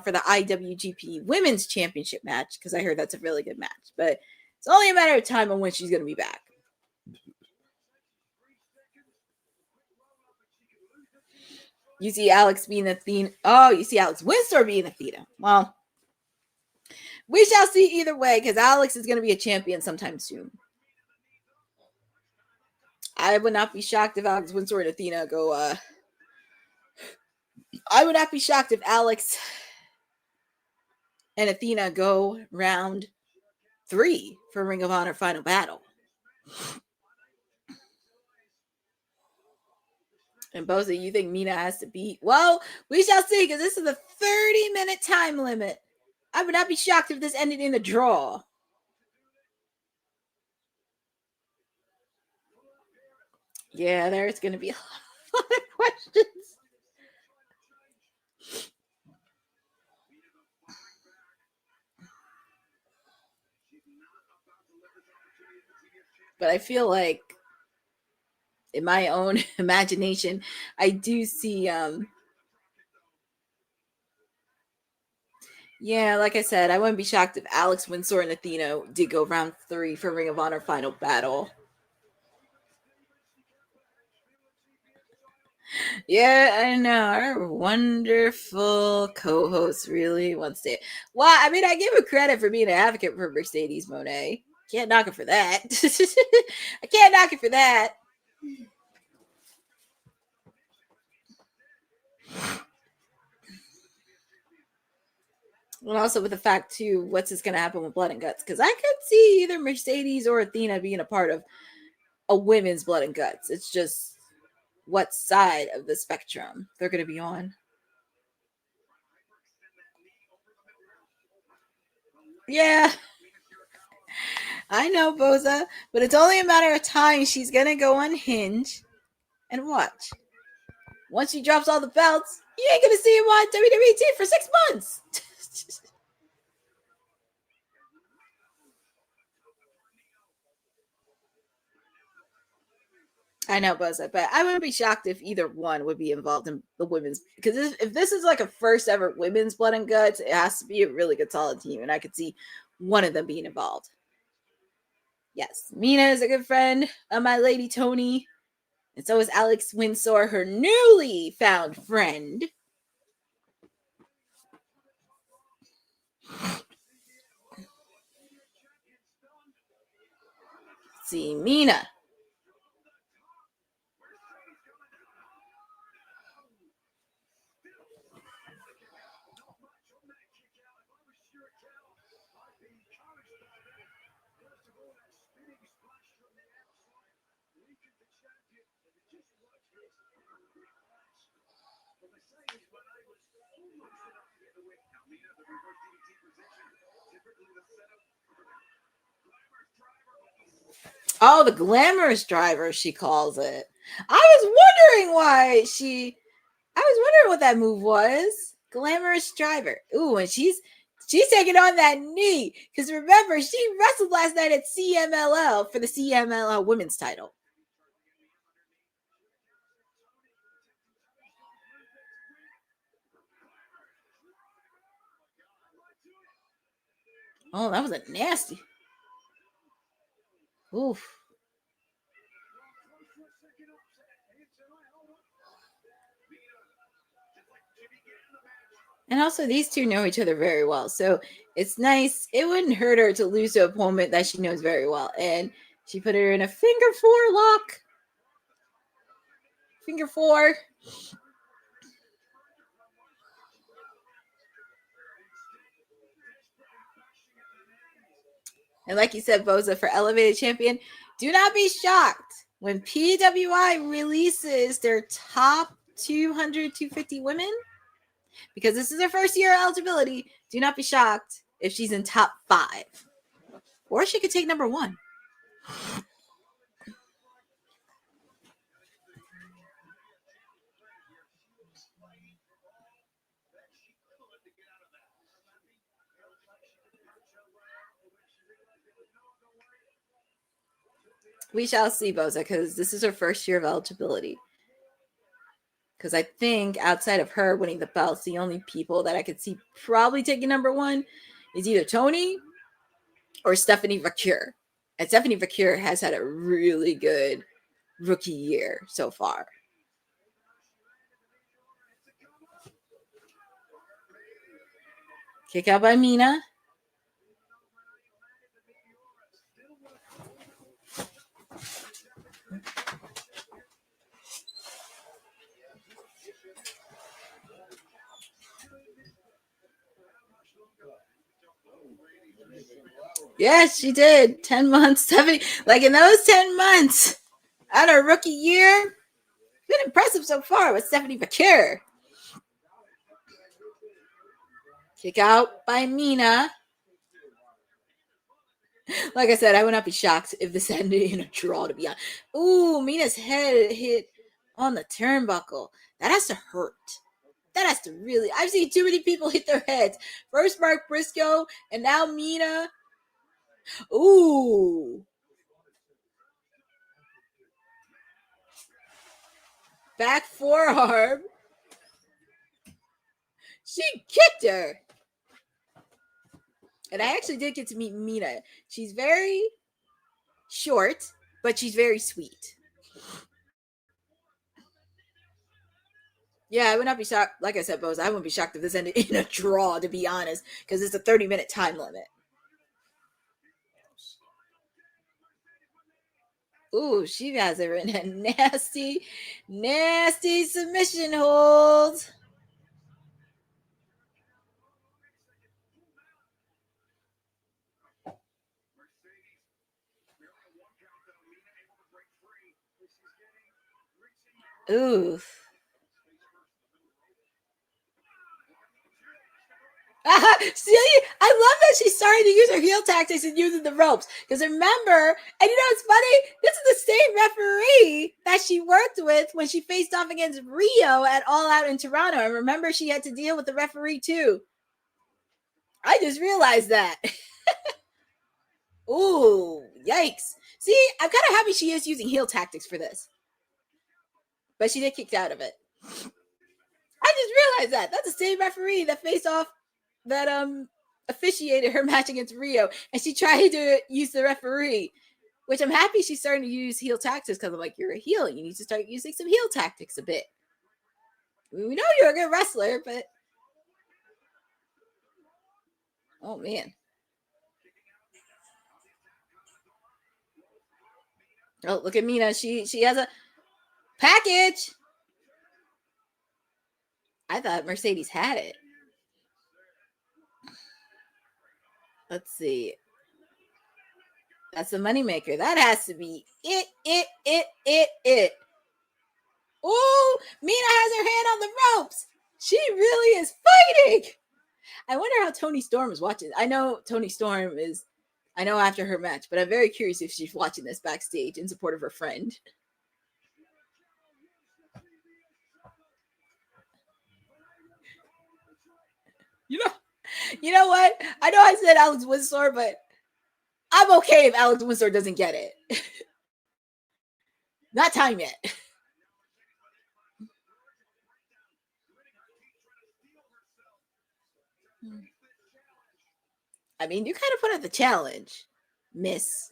for the IWGP Women's Championship match, because I heard that's a really good match. But it's only a matter of time on when she's going to be back. You see Alex being Athena. Oh, you see Alex Windsor being Athena. Well, we shall see either way, because Alex is going to be a champion sometime soon. I would not be shocked if Alex Windsor and Athena go. I would not be shocked if Alex and Athena go round 3 for Ring of Honor Final Battle. And Boza, you think Mina has to beat? Well, we shall see, because this is a 30-minute time limit. I would not be shocked if this ended in a draw. Yeah, there's going to be a lot of questions. But I feel like, in my own imagination, I do see, yeah, like I said, I wouldn't be shocked if Alex Windsor and Athena did go round 3 for Ring of Honor Final Battle. Yeah, I know. Our wonderful co-host really wants to. Well, I mean, I give her credit for being an advocate for Mercedes Moné. Can't knock her for that. I can't knock her for that. And also with the fact, too, what's this going to happen with Blood and Guts? Because I could see either Mercedes or Athena being a part of a women's Blood and Guts. It's just what side of the spectrum they're going to be on. Yeah. I know, Boza, but it's only a matter of time. She's going to go on Hinge and watch. Once she drops all the belts, you ain't going to see him on WWT for 6 months. I know, Boza, but I wouldn't be shocked if either one would be involved in the women's. Because if this is like a first ever women's Blood and Guts, it has to be a really good, solid team. And I could see one of them being involved. Yes, Mina is a good friend of my lady Tony. And so is Alex Windsor, her newly found friend. Let's see, Mina. Oh, the glamorous driver, she calls it. I was wondering what that move was. Glamorous driver. Ooh, and she's taking on that knee. Because remember, she wrestled last night at CMLL for the CMLL women's title. Oh, that was a nasty. Oof. And also, these two know each other very well. So it's nice. It wouldn't hurt her to lose to an opponent that she knows very well. And she put her in a finger 4 lock. Finger 4. And like you said, Boza, for Elevated Champion, do not be shocked when PWI releases their top 200, 250 women. Because this is her first year of eligibility. Do not be shocked if she's in top 5. Or she could take number 1. We shall see, Boza, because this is her first year of eligibility. Because I think outside of her winning the belts, the only people that I could see probably taking number 1 is either Tony or Stephanie Vacure. And Stephanie Vacure has had a really good rookie year so far. Kick out by Mina. Yes, she did. 10 months, 70. Like in those 10 months out of rookie year, been impressive so far with Stephanie Bakir. Kick out by Mina. Like I said, I would not be shocked if this ended in a draw, to be honest. Ooh, Mina's head hit on the turnbuckle. That has to hurt. That has to really. I've seen too many people hit their heads. First Mark Briscoe, and now Mina. Ooh. Back forearm. She kicked her. And I actually did get to meet Mina. She's very short, but she's very sweet. Yeah, I would not be shocked. Like I said, Bose, I wouldn't be shocked if this ended in a draw, to be honest, because it's a 30-minute time limit. Ooh, she has her in a nasty, nasty submission hold. Ooh. See, I love that she's starting to use her heel tactics and using the ropes. Because remember, and you know what's funny? This is the same referee that she worked with when she faced off against Rio at All Out in Toronto. And remember, she had to deal with the referee too. I just realized that. Ooh, yikes. See, I'm kind of happy she is using heel tactics for this. But she did kicked out of it. I just realized that. That's the same referee that faced off that officiated her match against Rio, and she tried to use the referee, which I'm happy she's starting to use heel tactics, because I'm like, you're a heel, you need to start using some heel tactics a bit. We know you're a good wrestler, but oh man. Oh, look at Mina. She has a package. I thought Mercedes had it. Let's see. That's the moneymaker. That has to be it. Oh, Mina has her hand on the ropes. She really is fighting. I wonder how Toni Storm is watching. I know Toni Storm is, I know after her match, but I'm very curious if she's watching this backstage in support of her friend. You know what? I know I said Alex Windsor, but I'm okay if Alex Windsor doesn't get it. Not time yet. I mean, you kind of put out the challenge, miss.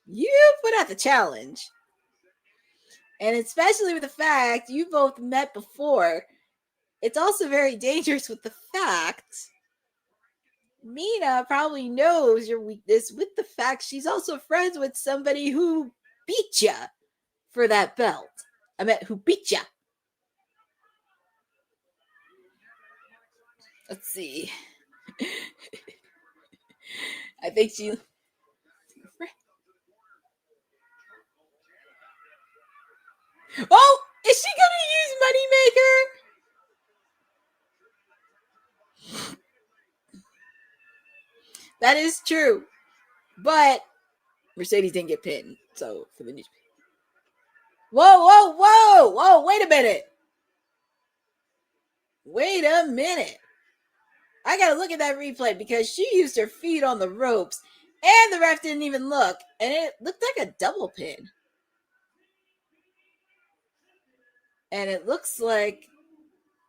You put out the challenge. And especially with the fact you both met before, it's also very dangerous with the fact Mina probably knows your weakness with the fact she's also friends with somebody who beat ya for that belt. I meant who beat ya. Let's see. I think she... Oh, is she going to use Moneymaker? That is true. But Mercedes didn't get pinned. So for the news. Whoa. Wait a minute. I got to look at that replay because she used her feet on the ropes and the ref didn't even look. And it looked like a double pin. And it looks like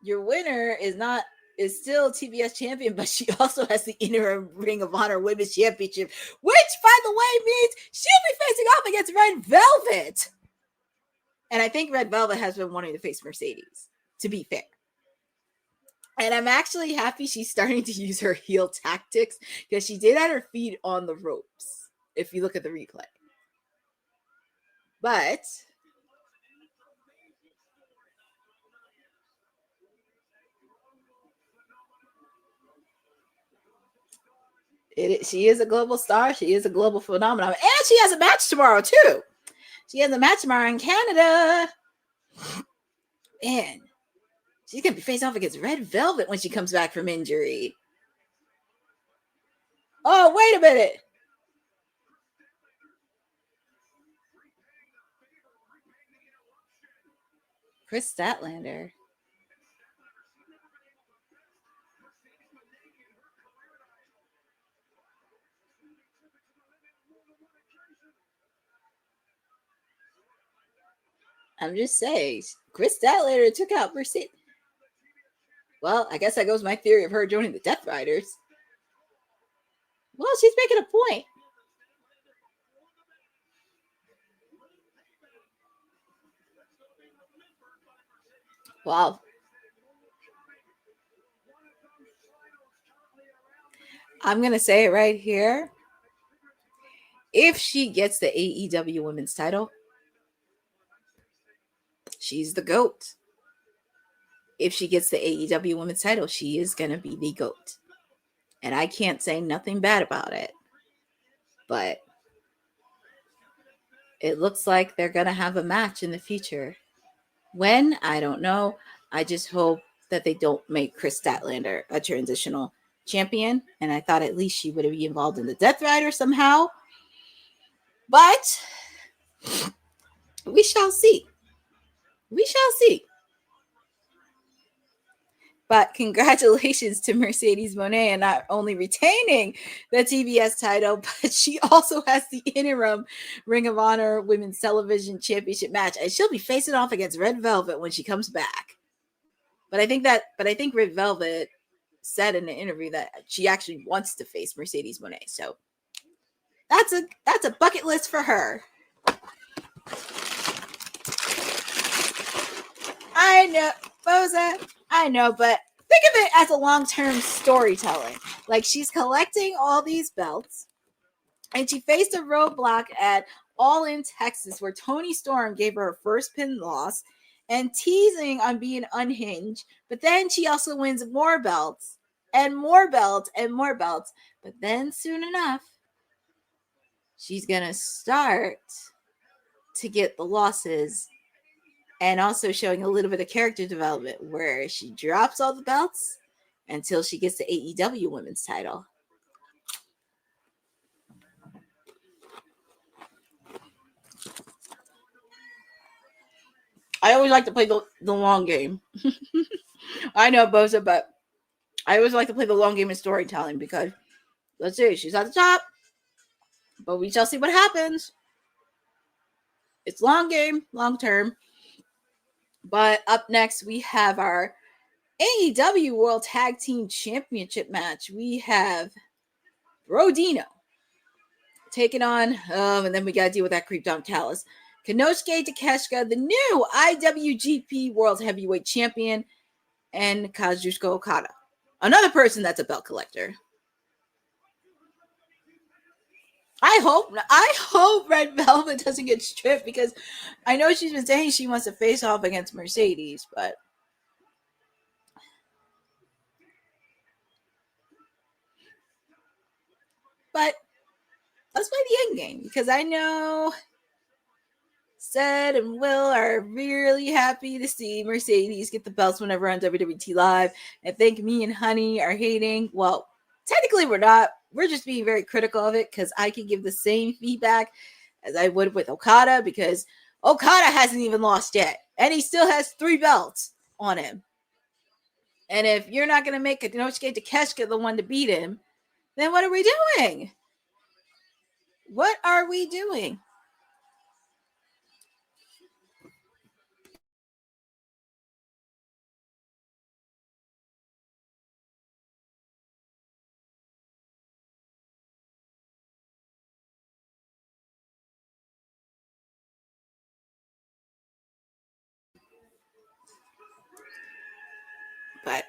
your winner is still TBS champion, but she also has the interim Ring of Honor Women's Championship, which, by the way, means she'll be facing off against Red Velvet. And I think Red Velvet has been wanting to face Mercedes, to be fair. And I'm actually happy she's starting to use her heel tactics because she did have her feet on the ropes, if you look at the replay. But She is a global star. She is a global phenomenon. And she has a match tomorrow, too. She has a match tomorrow in Canada. Man, she's going to be faced off against Red Velvet when she comes back from injury. Oh, wait a minute. Chris Statlander. I'm just saying, Chris Statlander took out Mercedes. Well, I guess that goes my theory of her joining the Death Riders. Well, she's making a point. Wow. I'm going to say it right here. If she gets the AEW Women's title, she's the GOAT. If she gets the AEW Women's title, she is going to be the GOAT. And I can't say nothing bad about it. But it looks like they're going to have a match in the future. When? I don't know. I just hope that they don't make Chris Statlander a transitional champion. And I thought at least she would be involved in the Death Rider somehow. But we shall see. We shall see. But congratulations to Mercedes Moné and not only retaining the TBS title, but she also has the interim Ring of Honor Women's Television Championship match. And she'll be facing off against Red Velvet when she comes back. But I think Red Velvet said in the interview that she actually wants to face Mercedes Moné. So that's a bucket list for her. I know, Boza. I know, but think of it as a long-term storytelling. Like, she's collecting all these belts, and she faced a roadblock at All In Texas where Toni Storm gave her her first pin loss and teasing on being unhinged. But then she also wins more belts and more belts and more belts. But then soon enough, she's going to start to get the losses. And also showing a little bit of character development where she drops all the belts until she gets the AEW Women's title. I always like to play the long game. I know, Boza, but I always like to play the long game in storytelling because, let's see, she's at the top, but we shall see what happens. It's long game, long term. But up next, we have our AEW World Tag Team Championship match. We have Brodino taking on, and then we got to deal with that creep Don Callis. Konosuke Takeshita, the new IWGP World Heavyweight Champion, and Kazuchika Okada, another person that's a belt collector. I hope Red Velvet doesn't get stripped because I know she's been saying she wants to face off against Mercedes, but let's play the end game because I know Ced and Will are really happy to see Mercedes get the belts whenever on WWT Live. I think me and Honey are hating. Well, technically we're not. We're just being very critical of it because I can give the same feedback as I would with Okada because Okada hasn't even lost yet. And he still has 3 belts on him. And if you're not going to make Konosuke Takeshita the one to beat him, then what are we doing? What are we doing? But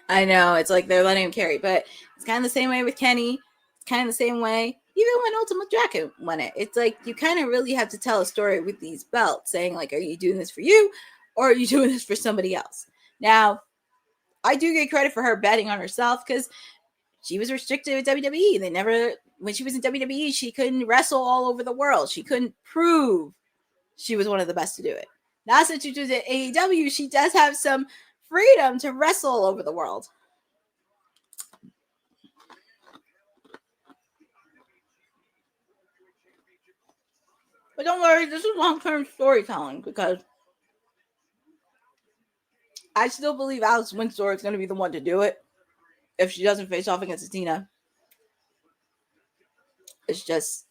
I know it's like they're letting him carry, but it's kind of the same way with Kenny. It's kind of the same way even when Ultimate Dragon won it. It's like you kind of really have to tell a story with these belts, saying like, are you doing this for you or are you doing this for somebody else? Now, I do get credit for her betting on herself because she was restricted with WWE. They never, when she was in WWE, she couldn't wrestle all over the world. She couldn't prove she was one of the best to do it. Now since she was at AEW, she does have some freedom to wrestle all over the world. But don't worry, this is long-term storytelling because I still believe Alex Windsor is going to be the one to do it if she doesn't face off against Athena. It's just,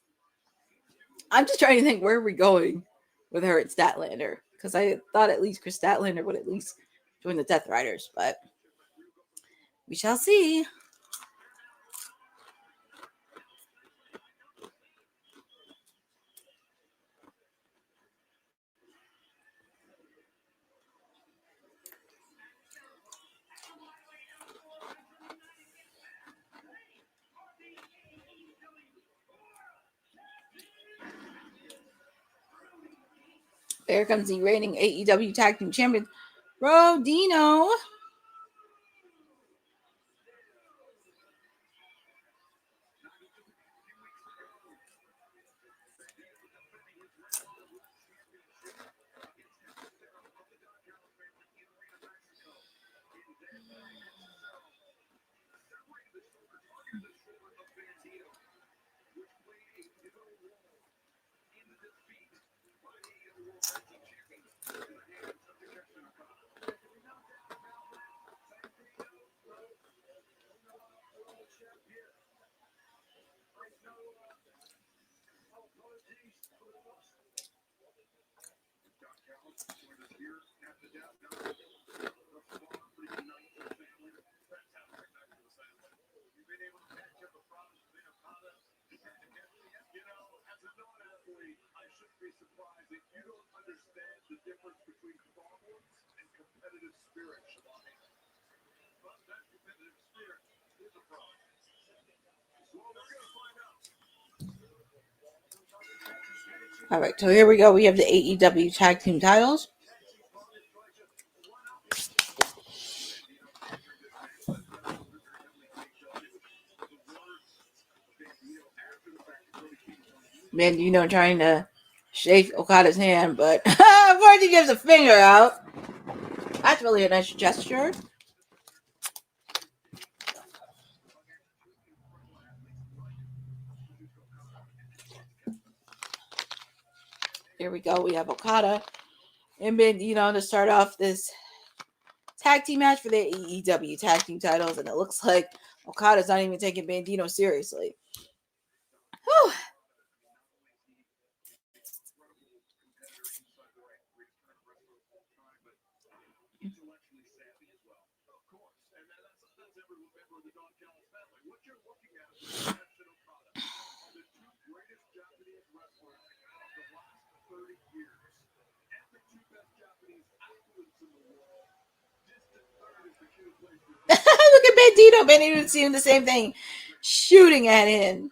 I'm just trying to think where are we going with her at Statlander, because I thought at least Chris Statlander would at least join the Death Riders, but we shall see. There comes the reigning AEW Tag Team Champion, Rodino. All right, so here we go. We have the AEW Tag Team titles. Bandito trying to shake Okada's hand, but before he gives a finger out. That's really a nice gesture. Here we go. We have Okada and Bandito to start off this tag team match for the AEW tag team titles, and it looks like Okada's not even taking Bandito seriously. Whew. Look at Bandito. Bandito's doing the same thing, shooting at him.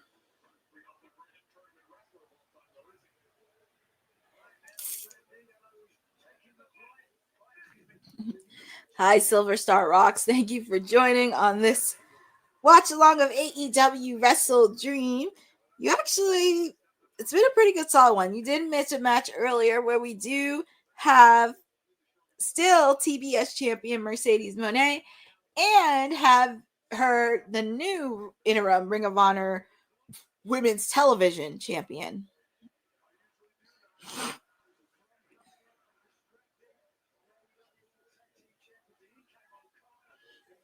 Hi, Silver Star Rocks. Thank you for joining on this watch along of AEW WrestleDream. It's been a pretty good solid one. You did miss a match earlier where we do have still TBS champion Mercedes Moné and have the new interim Ring of Honor Women's Television champion.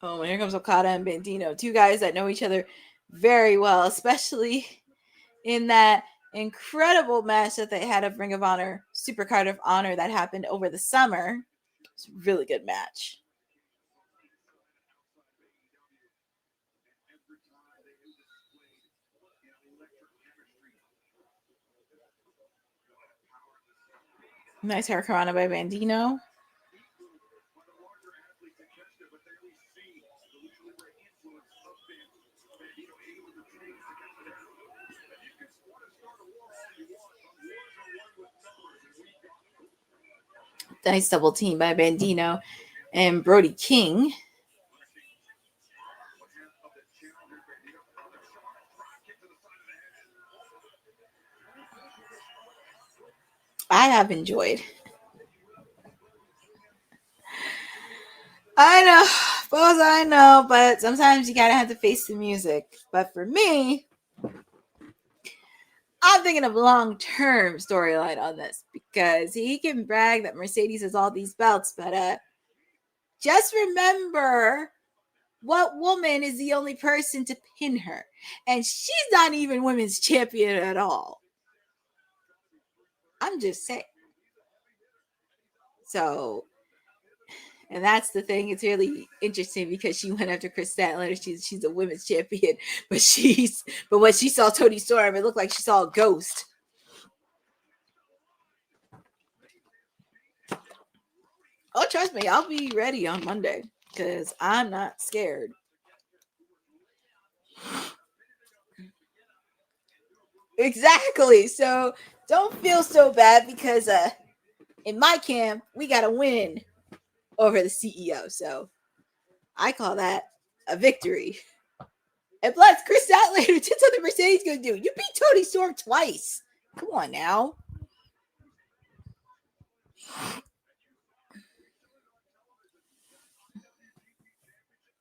Oh, and here comes Okada and Bandito, two guys that know each other very well, especially in that incredible match that they had of Ring of Honor, Supercard of Honor that happened over the summer. It's a really good match. Nice hurricanrana by Bandito. Nice double team by Bandito and Brody King. I have enjoyed. I know, both I know, but sometimes you gotta have to face the music. But for me, I'm thinking of long-term storyline on this because he can brag that Mercedes has all these belts, but just remember what woman is the only person to pin her, and she's not even women's champion at all. I'm just saying. So, and that's the thing. It's really interesting because she went after Chris Statlander. She's a women's champion, but when she saw Toni Storm, it looked like she saw a ghost. Oh, trust me, I'll be ready on Monday because I'm not scared. Exactly. So don't feel so bad because in my camp we got to win over the CEO. So I call that a victory. And plus, Chris Statlander did something Mercedes gonna do. You beat Toni Storm twice. Come on now.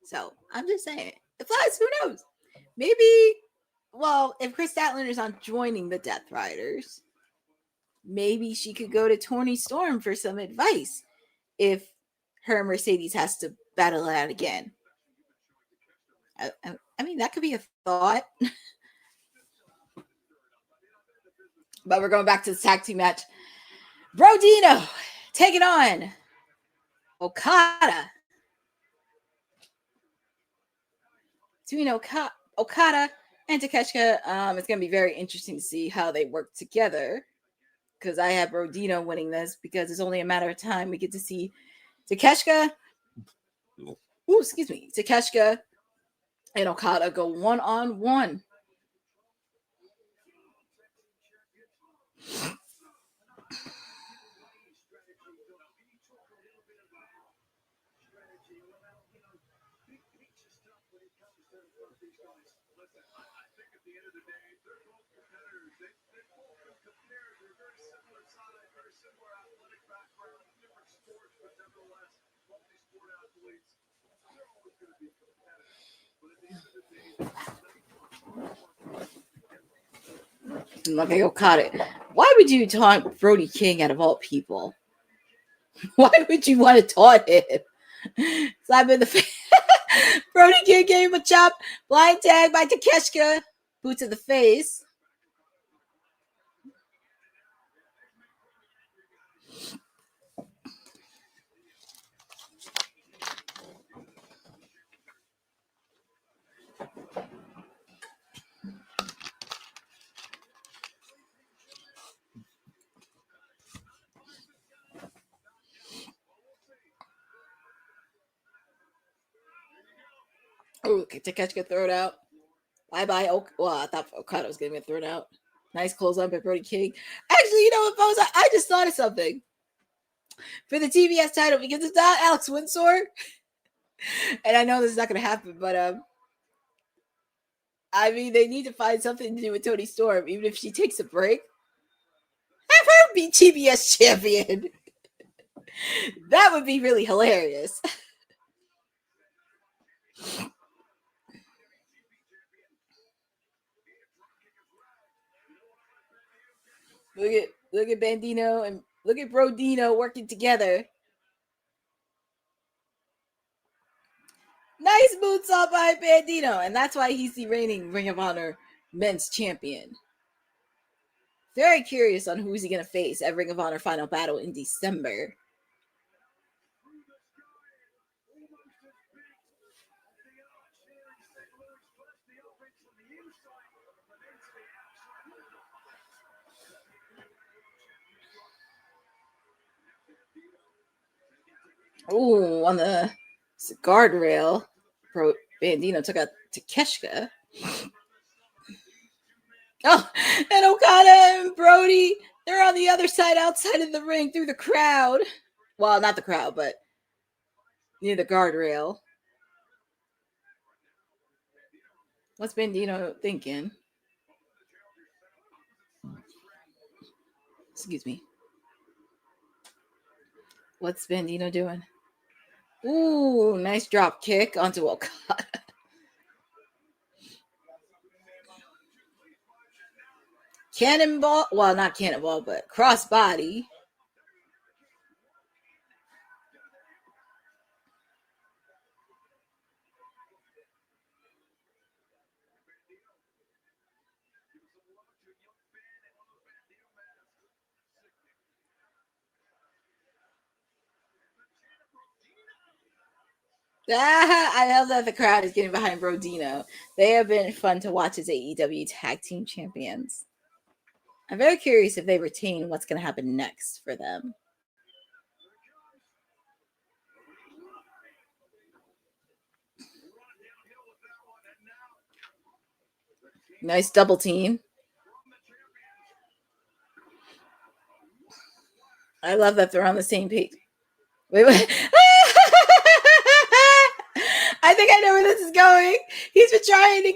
So I'm just saying. Plus, who knows? Maybe, well, if Chris Statlander's not joining the Death Riders, maybe she could go to Toni Storm for some advice if her Mercedes has to battle it out again. I mean, that could be a thought. But we're going back to the tag team match. Brodino taking on Okada. Between Okada and Takeshita, it's going to be very interesting to see how they work together. Because I have Brodino winning this because it's only a matter of time we get to see Takeshita. Takeshita and Okada go one-on-one. Look at Okada. Why would you taunt Brody King out of all people? Why would you want to taunt him? Slap in the face. Brody King gave him a chop. Blind tag by Takeshita. Boot to the face. Oh, Takeshita throw it out. Bye-bye. Well, I thought Okada was going to get thrown out. Nice close up at Brody King. Actually, you know what, folks? I just thought of something. For the TBS title, because it's not Alex Windsor. And I know this is not going to happen, but I mean, they need to find something to do with Toni Storm, even if she takes a break. Have her be TBS champion. That would be really hilarious. Look at Bandino and look at Brodino working together. Nice moonsault by Bandino, and that's why he's the reigning Ring of Honor men's champion. Very curious on who's he going to face at Ring of Honor Final Battle in December. Oh, on the guardrail, Bandino took out Takeshita. Oh, and Okada and Brody, they're on the other side, outside of the ring, through the crowd. Well, not the crowd, but near the guardrail. What's Bandino thinking? Excuse me. What's Bandito doing? Ooh, nice drop kick onto Okada. Cannonball. Well, not cannonball, but crossbody. I love that the crowd is getting behind Brodino. They have been fun to watch as AEW tag team champions. I'm very curious if they retain what's going to happen next for them. Nice double team. I love that they're on the same page. Wait. I think I know where this is going. He's been trying to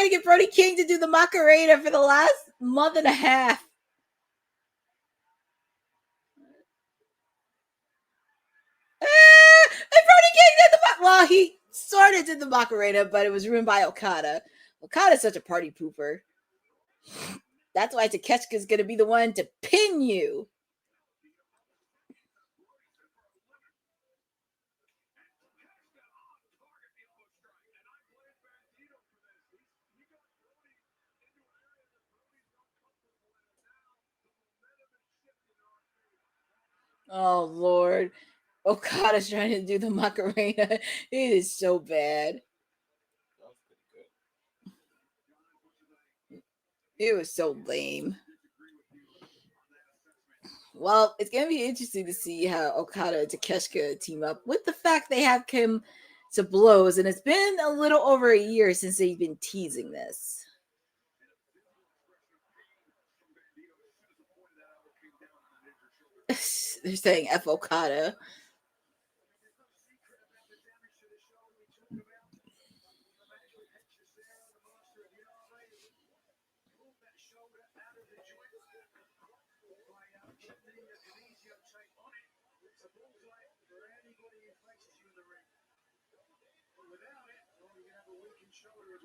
get Brody King to do the Macarena for the last month and a half. And Brody King did he sort of did the Macarena, but it was ruined by Okada. Okada's such a party pooper. That's why Takeshita's going to be the one to pin you. Oh, Lord. Okada's trying to do the Macarena. It is so bad. It was so lame. Well, it's going to be interesting to see how Okada and Takeshita team up with the fact they have come to blows. And it's been a little over a year since they've been teasing this. They're saying F Okada.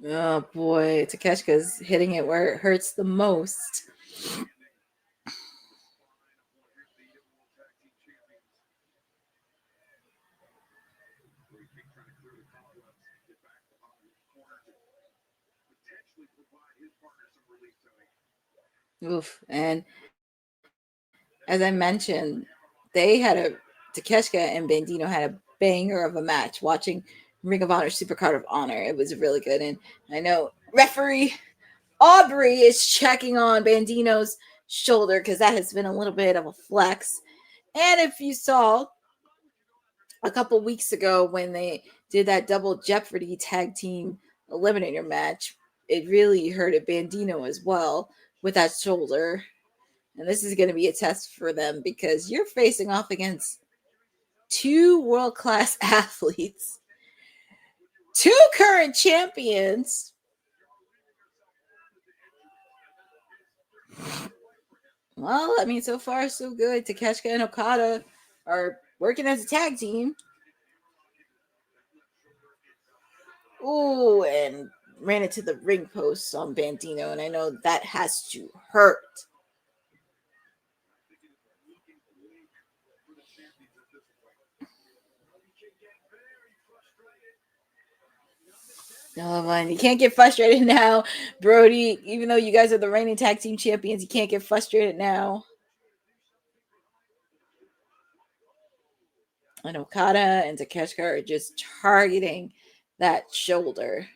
Oh boy, Takeshita's hitting it where it hurts the most. Oof. And as I mentioned, Takeshita and Bandito had a banger of a match watching Ring of Honor Supercard of Honor. It was really good. And I know referee Aubrey is checking on Bandito's shoulder because that has been a little bit of a flex. And if you saw a couple weeks ago when they did that double Jeopardy tag team eliminator match, it really hurted Bandito as well with that shoulder. And this is going to be a test for them because you're facing off against two world-class athletes, two current champions. Well, I mean, so far, so good. Takeshita and Okada are working as a tag team. Ooh, and ran into the ring post on Bandito, and I know that has to hurt. Oh, man, you can't get frustrated now, Brody. Even though you guys are the reigning tag team champions, you can't get frustrated now. And Okada and Takeshita are just targeting that shoulder.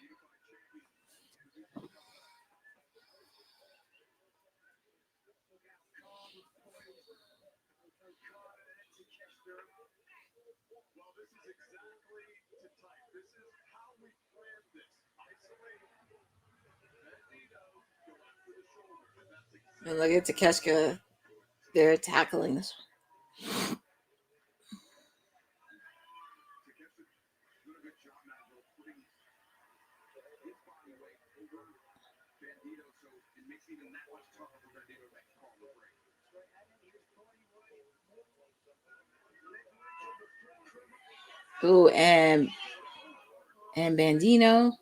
And look at Takeshita. They're tackling this. Ooh, and Bandino.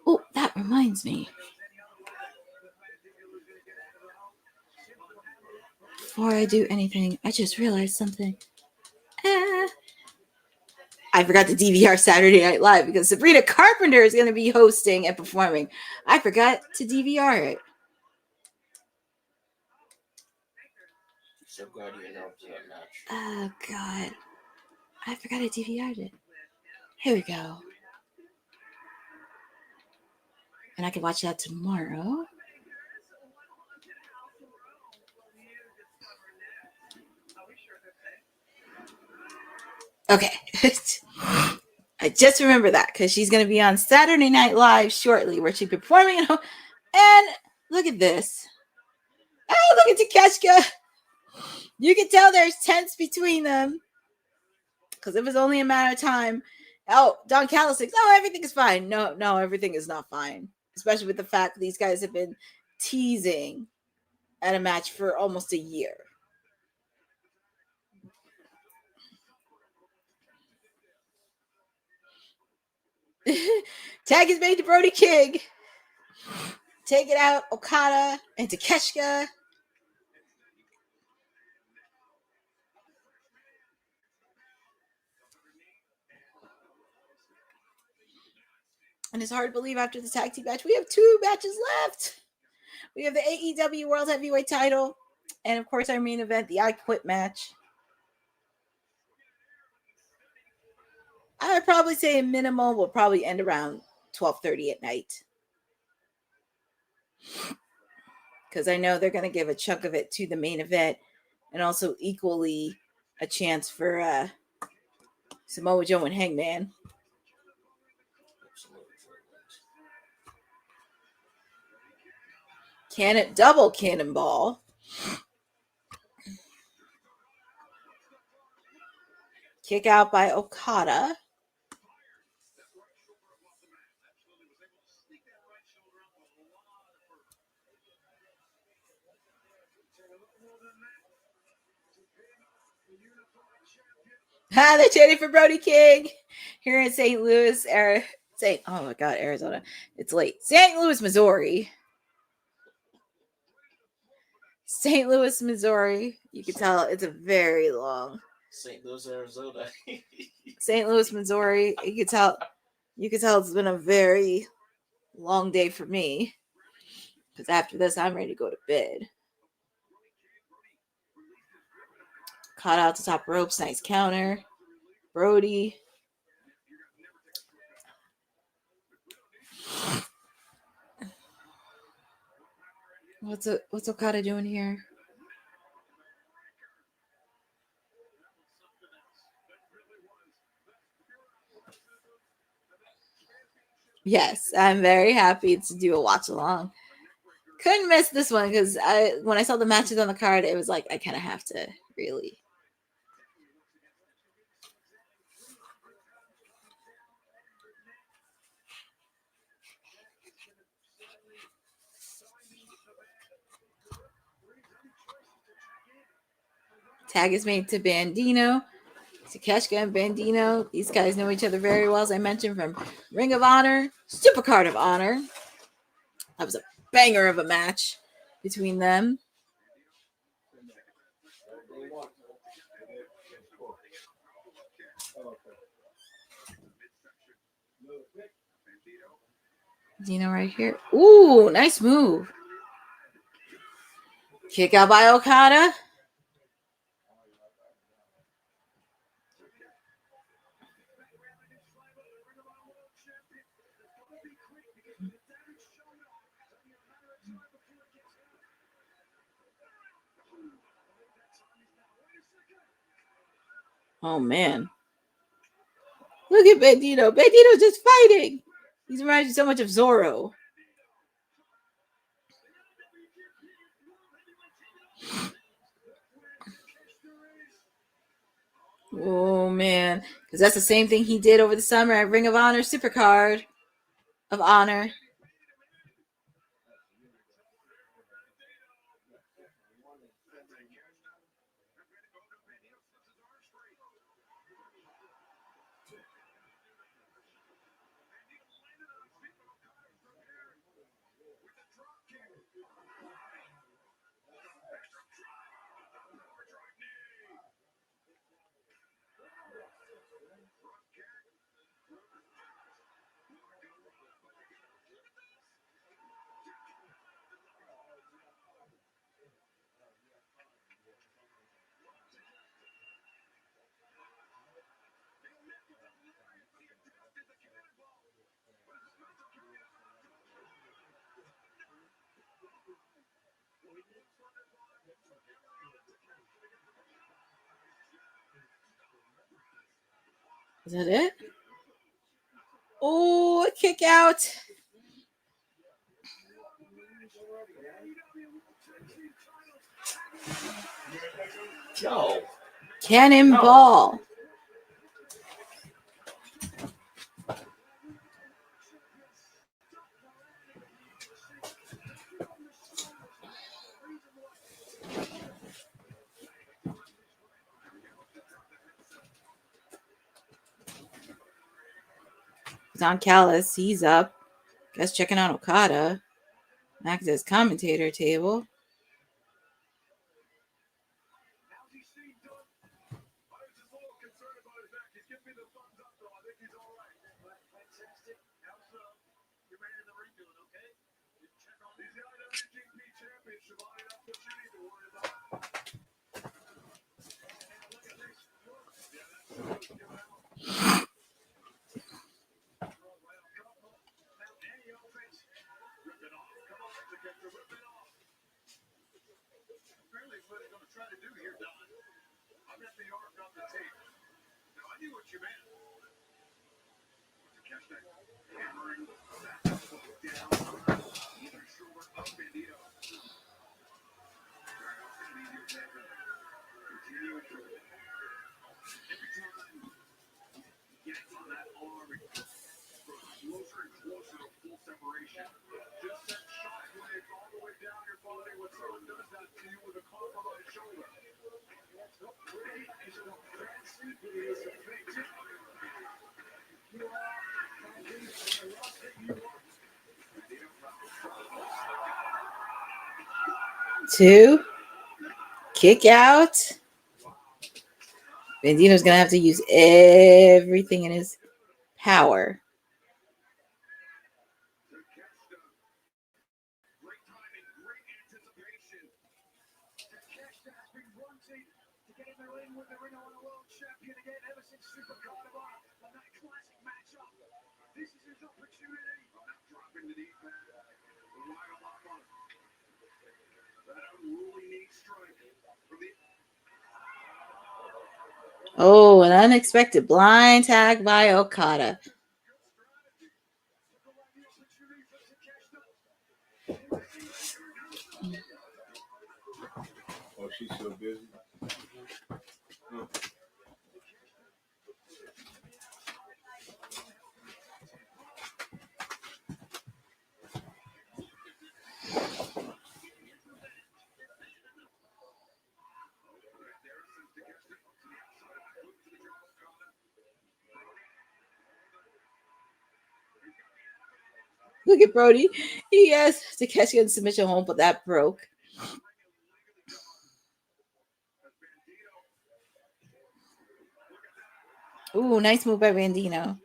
Oh, that reminds me. Before I do anything, I just realized something. I forgot to DVR Saturday Night Live because Sabrina Carpenter is going to be hosting and performing. I forgot to DVR it. So glad you announced that match. Oh, God. I forgot I DVR'd it. Here we go. And I can watch that tomorrow. Okay. I just remember that because she's going to be on Saturday Night Live shortly where she'll be performing. And look at this. Oh, look at Takeshka. You can tell there's tense between them because it was only a matter of time. Oh, Don Callis thinks, oh, everything is fine. No, everything is not fine. Especially with the fact that these guys have been teasing at a match for almost a year. Tag is made to Brody King. Take it out, Okada and Takeshka. And it's hard to believe after the tag team match, we have 2 matches left. We have the AEW World Heavyweight title. And, of course, our main event, the I Quit match. I would probably say a minimal will probably end around 12:30 at night. Because I know they're going to give a chunk of it to the main event. And also equally a chance for Samoa Joe and Hangman. Double cannonball. Kick out by Okada. They're chanting for Brody King here in St. Louis, oh my God, Arizona. It's late. St. Louis, Missouri. St. Louis, Missouri. You can tell it's a very long. St. Louis, Arizona. St. Louis, Missouri. You can tell it's been a very long day for me. Because after this, I'm ready to go to bed. Caught out the top ropes. Nice counter. Brody. What's Okada doing here? Yes, I'm very happy to do a watch along. Couldn't miss this one because when I saw the matches on the card, it was like I kind of have to really. Tag is made to Bandino. Takeshka and Bandino. These guys know each other very well, as I mentioned, from Ring of Honor, Supercard of Honor. That was a banger of a match between them. Dino right here. Ooh, nice move. Kick out by Okada. Oh, man. Look at Bandito. Bandito's just fighting. He's reminding me so much of Zorro. Oh, man. Because that's the same thing he did over the summer at Ring of Honor Supercard of Honor. Is that it? Oh, a kick out. Yo. Cannonball. Don Callis, he's up. Guess checking out Okada. Max says commentator table. Two. Kick out. Bandito's going to have to use everything in his power. Oh, an unexpected blind tag by Okada. Oh, she's so busy. Look at Brody. He has Takeshi on submission home, but that broke. Ooh, nice move by Bandino.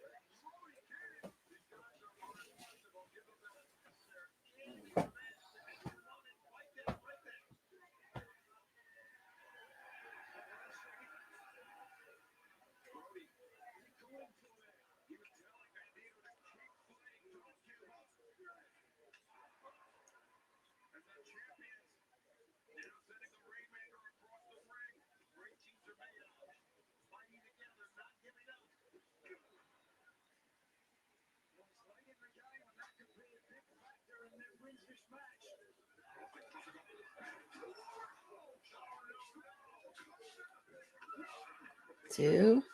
Two.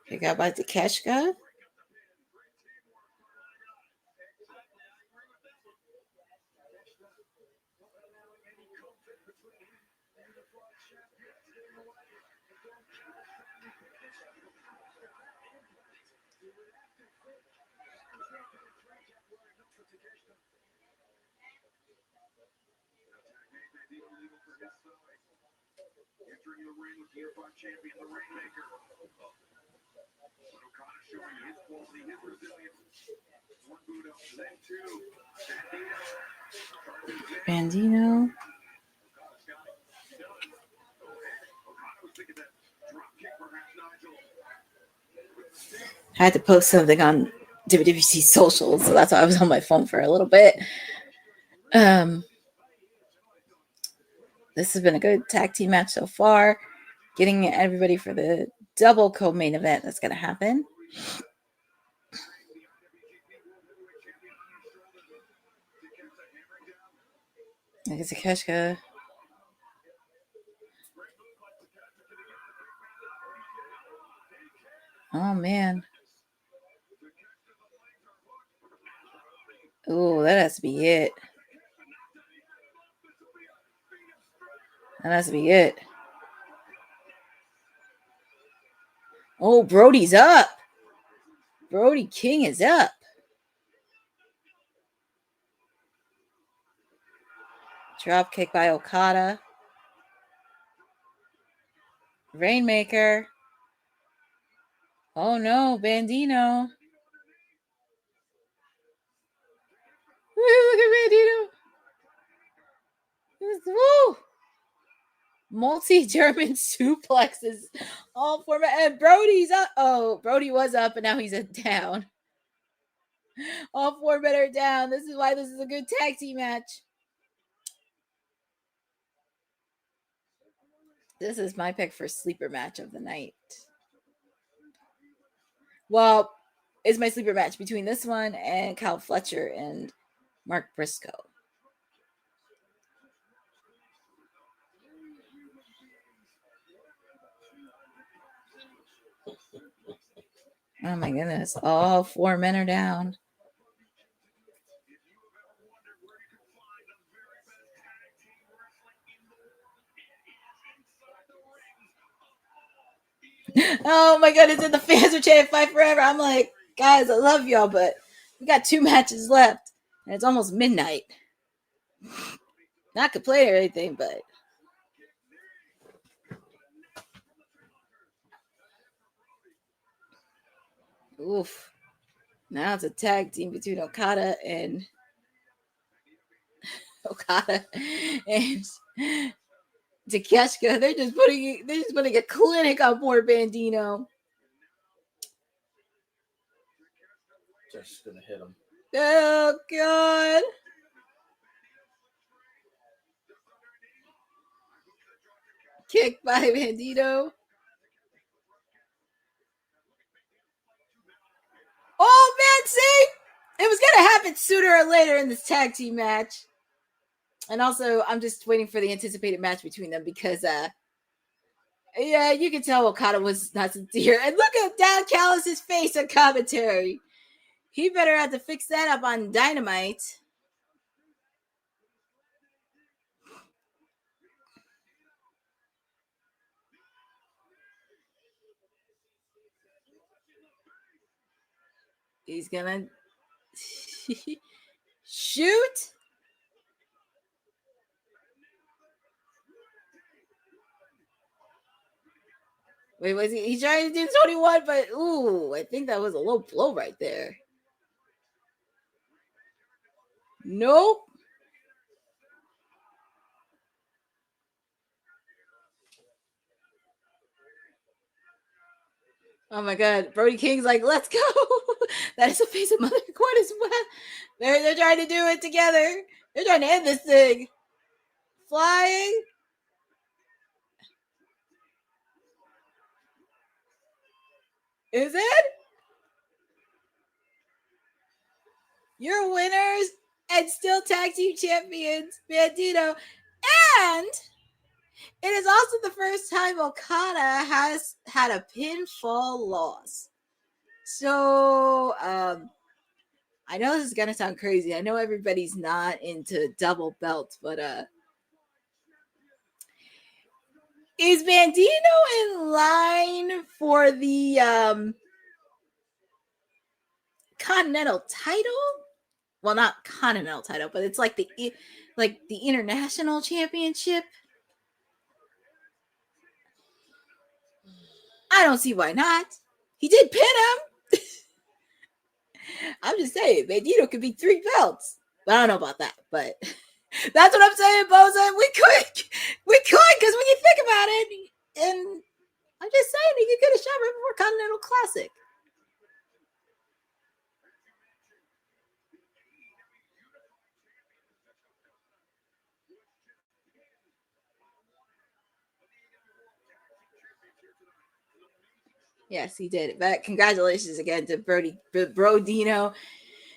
Pick out by Takeshka. Entering the ring with nearby champion, the Rainmaker. Okada showing his quality, his resilience. One boot up, then two. Bandino. I had to post something on WWT socials, so that's why I was on my phone for a little bit. This has been a good tag team match so far. Getting everybody for the double co-main event that's going to happen. Look at Takeshita. Oh, man. Oh, that has to be it. That has to be it. Oh, Brody's up. Brody King is up. Drop kick by Okada. Rainmaker. Oh no, Bandino. Look at Bandino. Woo! Multi-German suplexes. All format. And Brody's up. Oh, Brody was up, and now he's down. All four men are down. This is why this is a good tag team match. This is my pick for sleeper match of the night. Well, it's my sleeper match between this one and Kyle Fletcher and Mark Briscoe. Oh my goodness. All four men are down. Oh my goodness. And the fans are chanting "Fight Forever." I'm like, guys, I love y'all, but we got 2 matches left. And it's almost midnight. Not complaining or anything, but oof. Now it's a tag team between Okada and Takeshita. They're just putting a clinic on poor Bandino. Just gonna hit him. Oh God. Kick by Bandito. Oh man, see? It was gonna happen sooner or later in this tag team match. And also, I'm just waiting for the anticipated match between them because yeah, you can tell Okada was not sincere. And look at Don Callis' face on commentary. He better have to fix that up on Dynamite. He's gonna shoot. Wait, was he? He's trying to do 21, but ooh, I think that was a low blow right there. Nope. Oh my God, Brody King's like, let's go. That is a face of Mother Court as well. They're trying to do it together. They're trying to end this thing. Flying. Is it? You're winners and still tag team champions, Bandito. And it is also the first time Okada has had a pinfall loss. So, I know this is going to sound crazy. I know everybody's not into double belts, but is Bandino in line for the Intercontinental title. Well, not Continental title, but it's like the International Championship. I don't see why not. He did pin him. I'm just saying, Bandito could be 3 belts. I don't know about that, but that's what I'm saying, Boza. We could, because when you think about it, and I'm just saying, he could get a shot right before Continental Classic. Yes, he did. But congratulations again to Brodino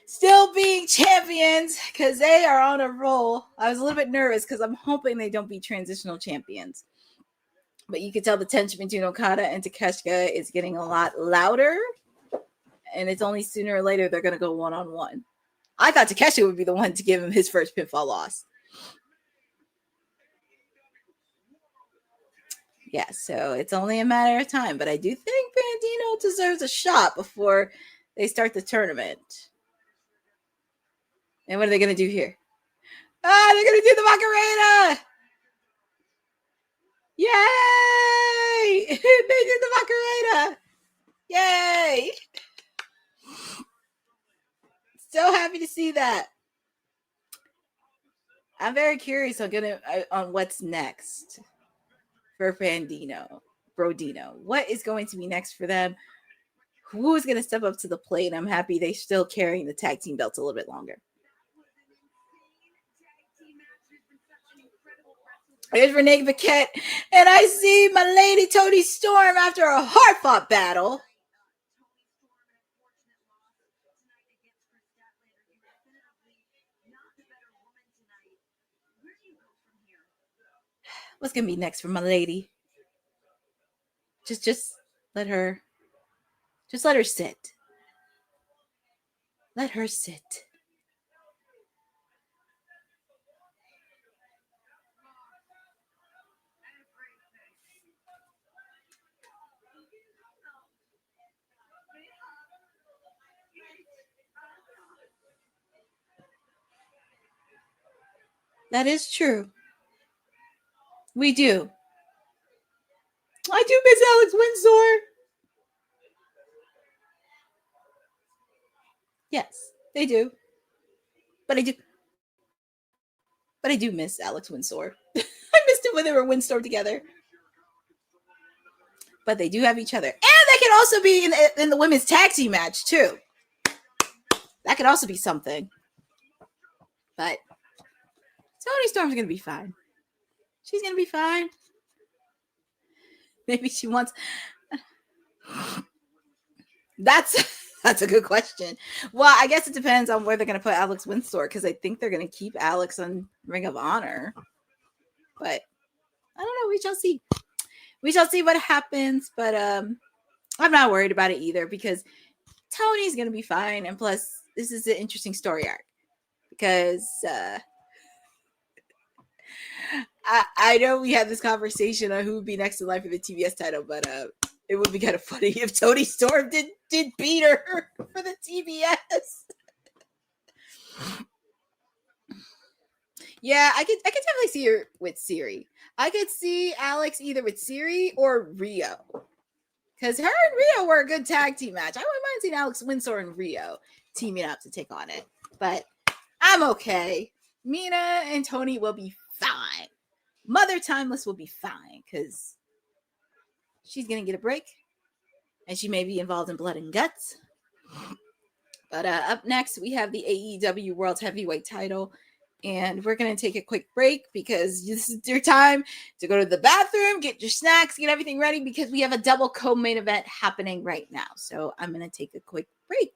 still being champions, because they are on a roll. I was a little bit nervous because I'm hoping they don't be transitional champions. But you can tell the tension between Okada and Takeshita is getting a lot louder. And it's only sooner or later they're going to go one-on-one. I thought Takeshita would be the one to give him his first pinfall loss. Yeah, so it's only a matter of time. But I do think Bandino deserves a shot before they start the tournament. And what are they going to do here? Ah, they're going to do the Macarena! Yay! They did the Macarena! Yay! So happy to see that. I'm very curious on what's next for Brodino. What is going to be next for them? Who is going to step up to the plate? I'm happy they're still carrying the tag team belts a little bit longer. Here's Renee Paquette, and I see my lady Toni Storm after a hard-fought battle. What's gonna be next for my lady? Just let her sit. Let her sit. That is true. We do. I do miss Alex Windsor. Yes, they do. But I do miss Alex Windsor. I missed him when they were Windstorm together. But they do have each other. And they can also be in the women's tag team match, too. That could also be something. But Toni Storm's going to be fine. She's going to be fine. Maybe she wants... That's a good question. Well, I guess it depends on where they're going to put Alex Windsor, because I think they're going to keep Alex on Ring of Honor. But I don't know. We shall see. We shall see what happens. But I'm not worried about it either, because Tony's going to be fine. And plus, this is an interesting story arc. Because... I know we had this conversation on who would be next in line for the TBS title, but it would be kind of funny if Toni Storm did beat her for the TBS. Yeah, I could definitely see her with Siri. I could see Alex either with Siri or Rio, because her and Rio were a good tag team match. I wouldn't mind seeing Alex Windsor and Rio teaming up to take on it, but I'm okay. Mina and Toni will be fine. Mother Timeless will be fine, because she's going to get a break. And she may be involved in Blood and Guts. But up next, we have the AEW World Heavyweight title. And we're going to take a quick break, because this is your time to go to the bathroom, get your snacks, get everything ready, because we have a double co-main event happening right now. So I'm going to take a quick break.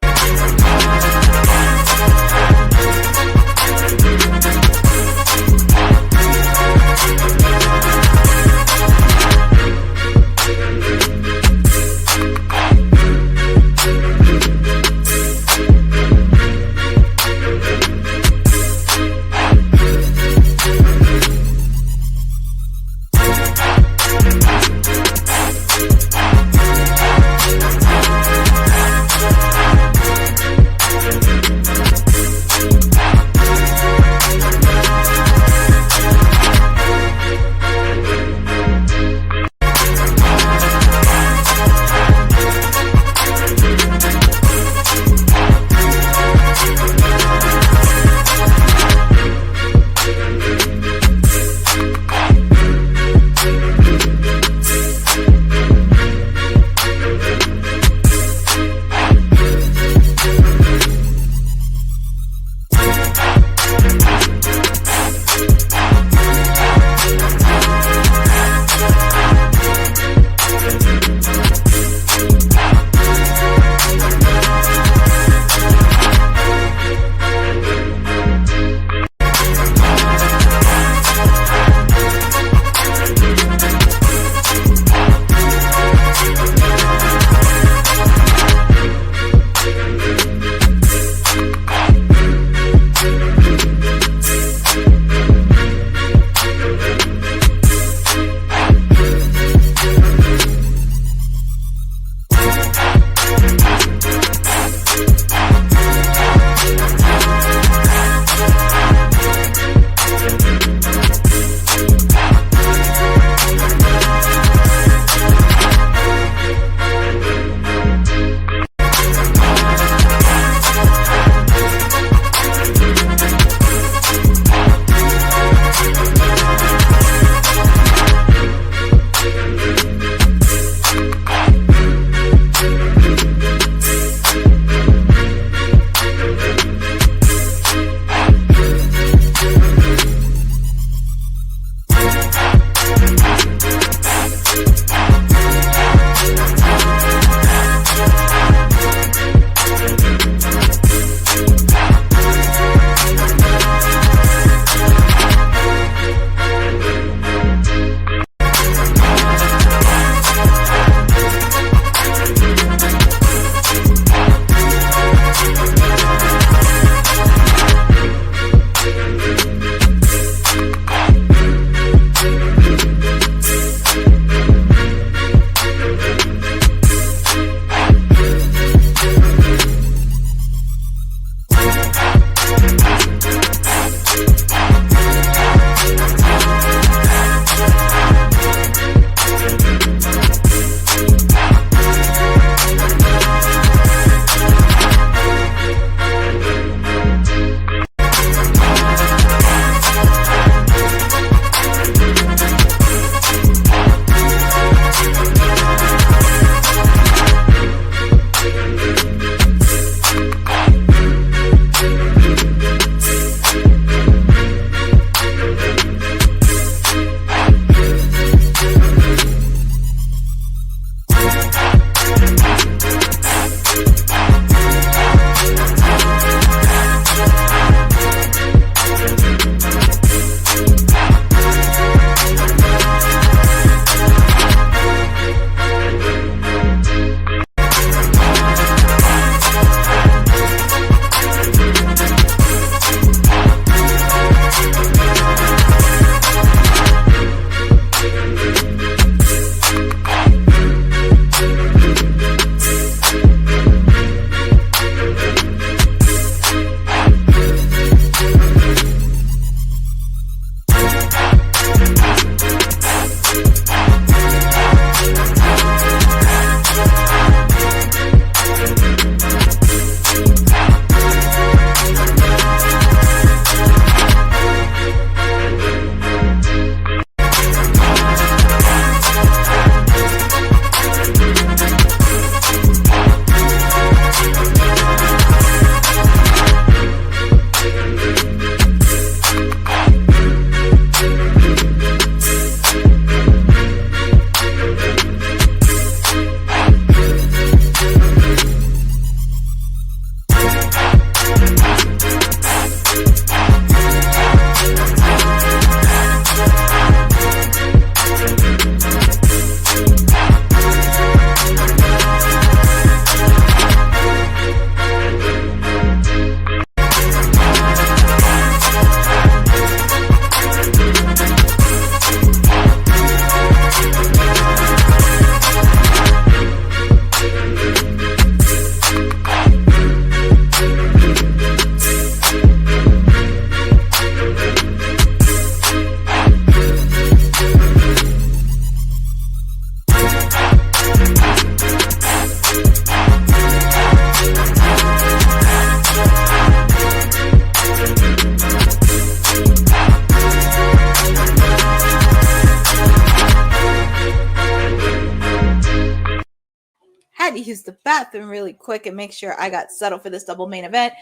had to use the bathroom really quick and make sure I got settled for this double main event.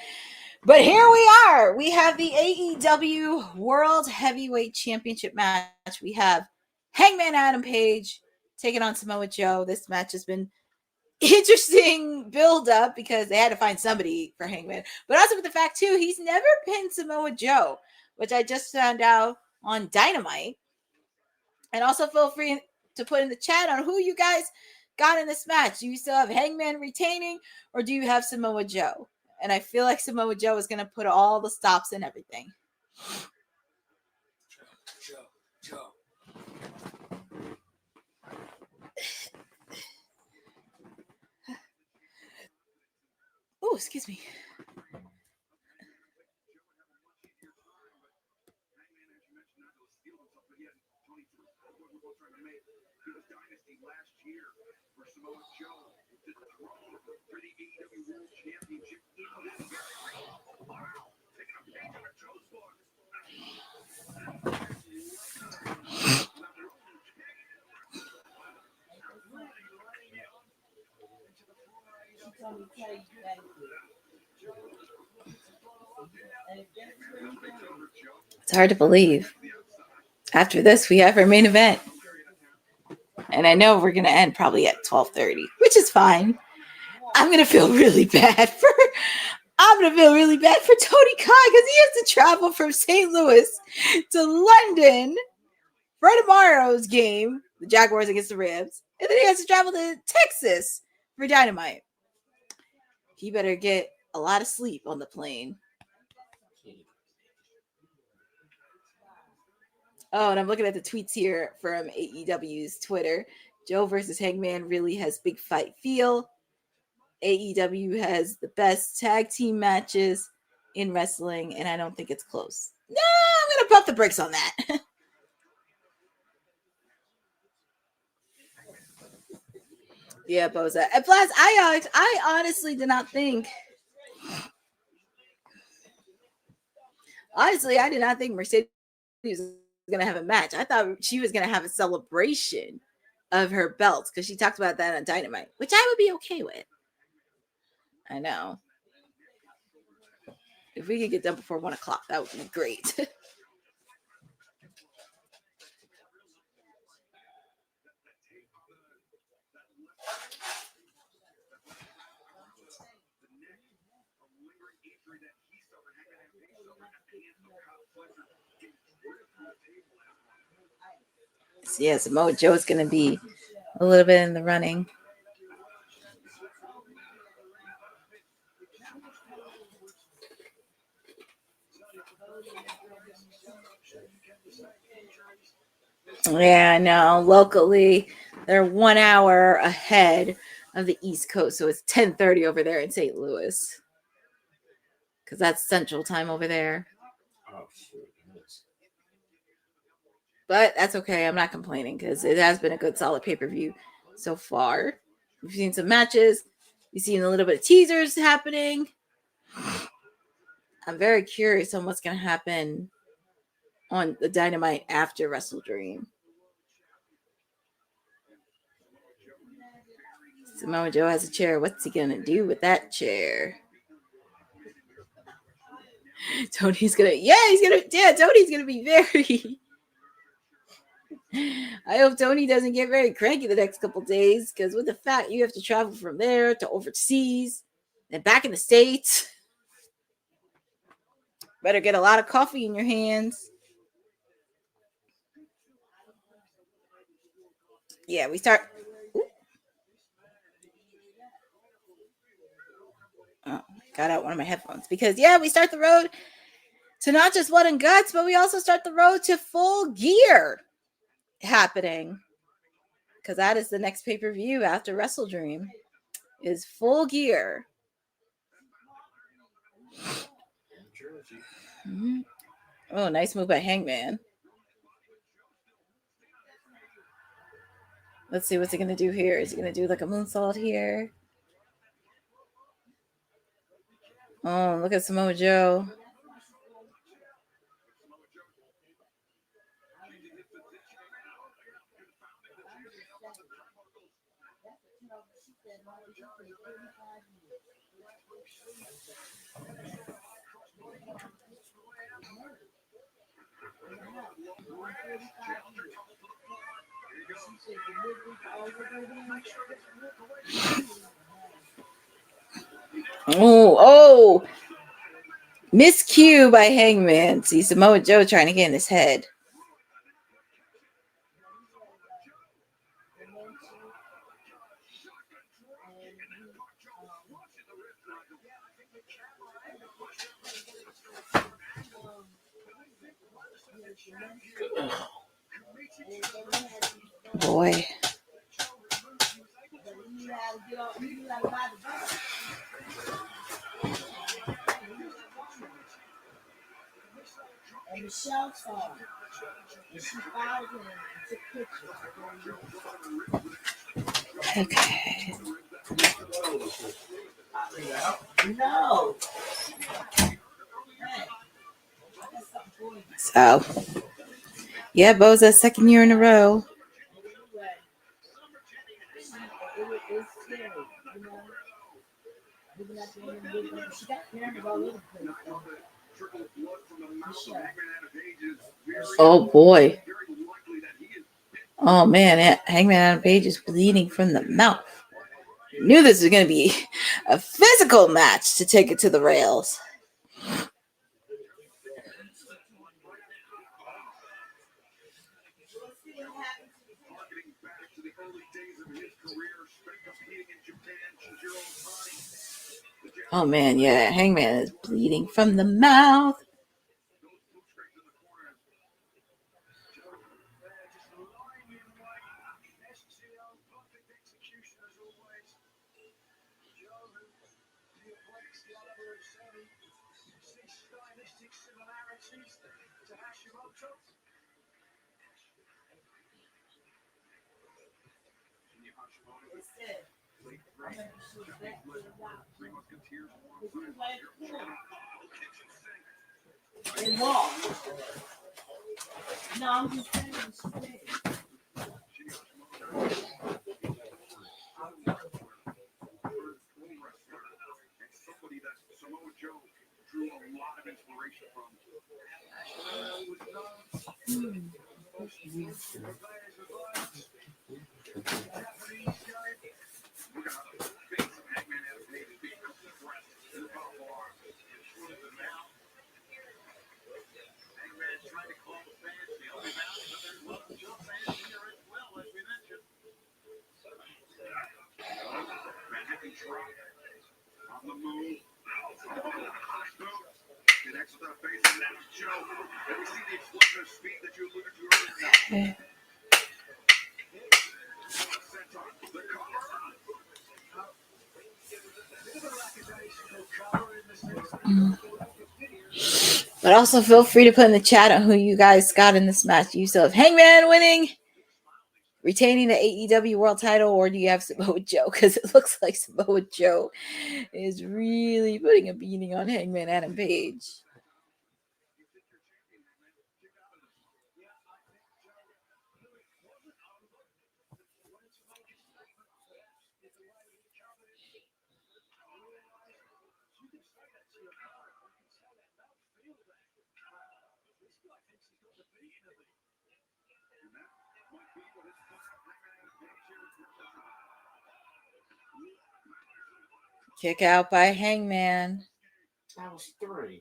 But here we are. We have the AEW World Heavyweight Championship match. We have Hangman Adam Page taking on Samoa Joe. This match has been interesting build up because they had to find somebody for Hangman. But also with the fact, too, he's never pinned Samoa Joe, which I just found out on Dynamite. And also feel free to put in the chat on who you guys got in this match. Do you still have Hangman retaining or do you have Samoa Joe? And I feel like Samoa Joe is going to put all the stops and everything. Joe. Oh, excuse me. Last year for Samoa Joe to the throne for the AEW World Championship in this very ring. Oh, wow. Taking a page out of Joe's book. It's hard to believe. After this, we have our main event. And I know we're going to end probably at 12:30, which is fine. I'm going to feel really bad for Tony Khan because he has to travel from St. Louis to London for tomorrow's game, the Jaguars against the Rams. And then he has to travel to Texas for Dynamite. He better get a lot of sleep on the plane. Oh, and I'm looking at the tweets here from AEW's Twitter. Joe versus Hangman really has big fight feel. AEW has the best tag team matches in wrestling, and I don't think it's close. No, I'm going to pump the brakes on that. Yeah, Boza. And plus, I honestly did not think. Honestly, I did not think Mercedes was going to have a match. I thought she was going to have a celebration of her belts because she talked about that on Dynamite, which I would be okay with. I know. If we could get done before 1 o'clock, that would be great. So yeah, Samoa Joe is going to be a little bit in the running. Yeah, no. Locally, they're 1 hour ahead of the East Coast, so it's 10:30 over there in St. Louis, because that's Central Time over there. Oh, shit. But that's okay. I'm not complaining because it has been a good, solid pay-per-view so far. We've seen some matches. We've seen a little bit of teasers happening. I'm very curious on what's going to happen on the Dynamite after WrestleDream. Samoa Joe has a chair. What's he going to do with that chair? Tony's going to be very... I hope Tony doesn't get very cranky the next couple days, because with the fact you have to travel from there to overseas and back in the States, better get a lot of coffee in your hands. Yeah, we start. Oh, got out one of my headphones because we start the road to not just Blood and Guts, but we also start the road to Full Gear happening, because that is the next pay-per-view after WrestleDream is Full Gear. Mm-hmm. Oh, nice move by Hangman. Let's see what's he gonna do here. Is he gonna do like a moonsault here? Oh, look at Samoa Joe. Oh, miscue by Hangman. See Samoa Joe trying to get in his head. Boy. Okay. No. So, yeah, Bo's second year in a row. Oh boy. Oh man, Hangman Adam Page is bleeding from the mouth. Knew this was going to be a physical match to take it to the rails. Oh man, yeah, Hangman is bleeding from the mouth. No, I'm just saying. Somebody that Samoa Joe drew a lot of inspiration from. Look at how the face of Hangman Adam Page is being compressed in the powerful arm. Hangman trying to call the fans the only match, but there's love and Joe fans here as well, as we mentioned. Manhattan drop on the move. Connects with our face and that's Joe. And we see the explosive speed that you alluded to earlier. But also feel free to put in the chat on who you guys got in this match. You still have Hangman winning, retaining the AEW World Title, or do you have Samoa Joe? Because it looks like Samoa Joe is really putting a beating on Hangman Adam Page. Kick out by Hangman. That was 3.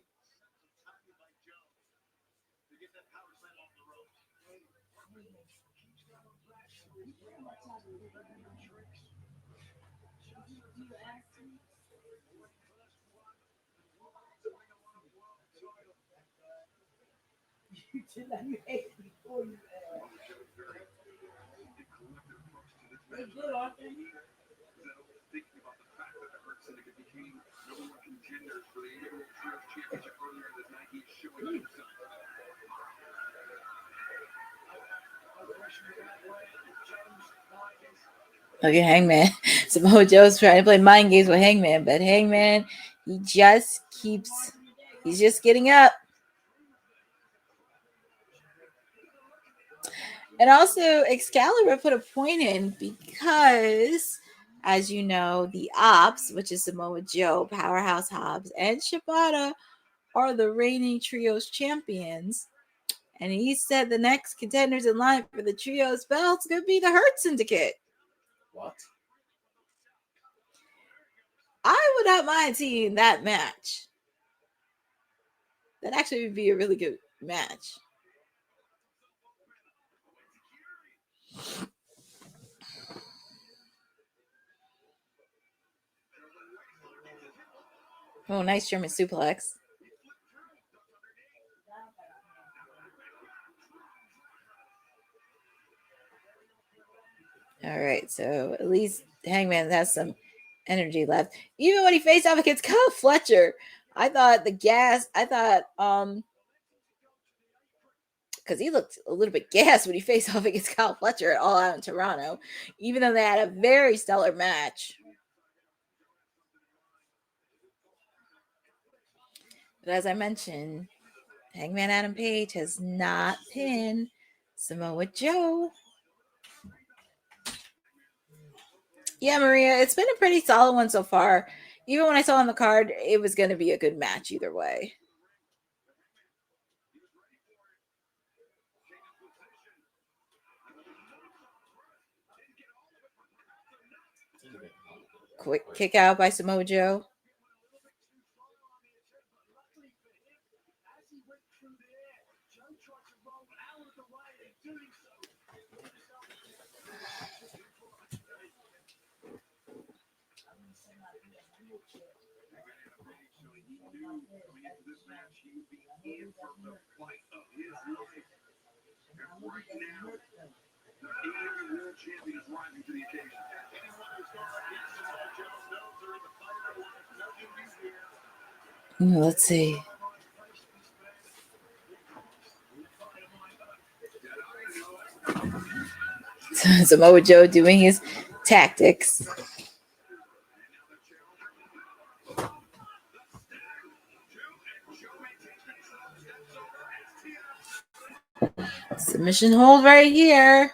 Look at Hangman. Samoa Joe's trying to play mind games with Hangman, but Hangman, he's just getting up. And also, Excalibur put a point in because As you know, the Ops, which is Samoa Joe, Powerhouse Hobbs, and Shibata, are the reigning trios champions. And he said the next contenders in line for the trios belts could be the Hurt Syndicate. What? I would not mind seeing that match. That actually would be a really good match. Oh, nice German suplex. All right, so at least Hangman has some energy left. Even when he faced off against Kyle Fletcher, I thought because he looked a little bit gassed when he faced off against Kyle Fletcher at All Out in Toronto, even though they had a very stellar match. But as I mentioned, Hangman Adam Page has not pinned Samoa Joe. Yeah, Maria, it's been a pretty solid one so far. Even when I saw on the card, it was going to be a good match either way. Quick kick out by Samoa Joe. Let's see. Samoa Joe doing his tactics. Submission hold right here.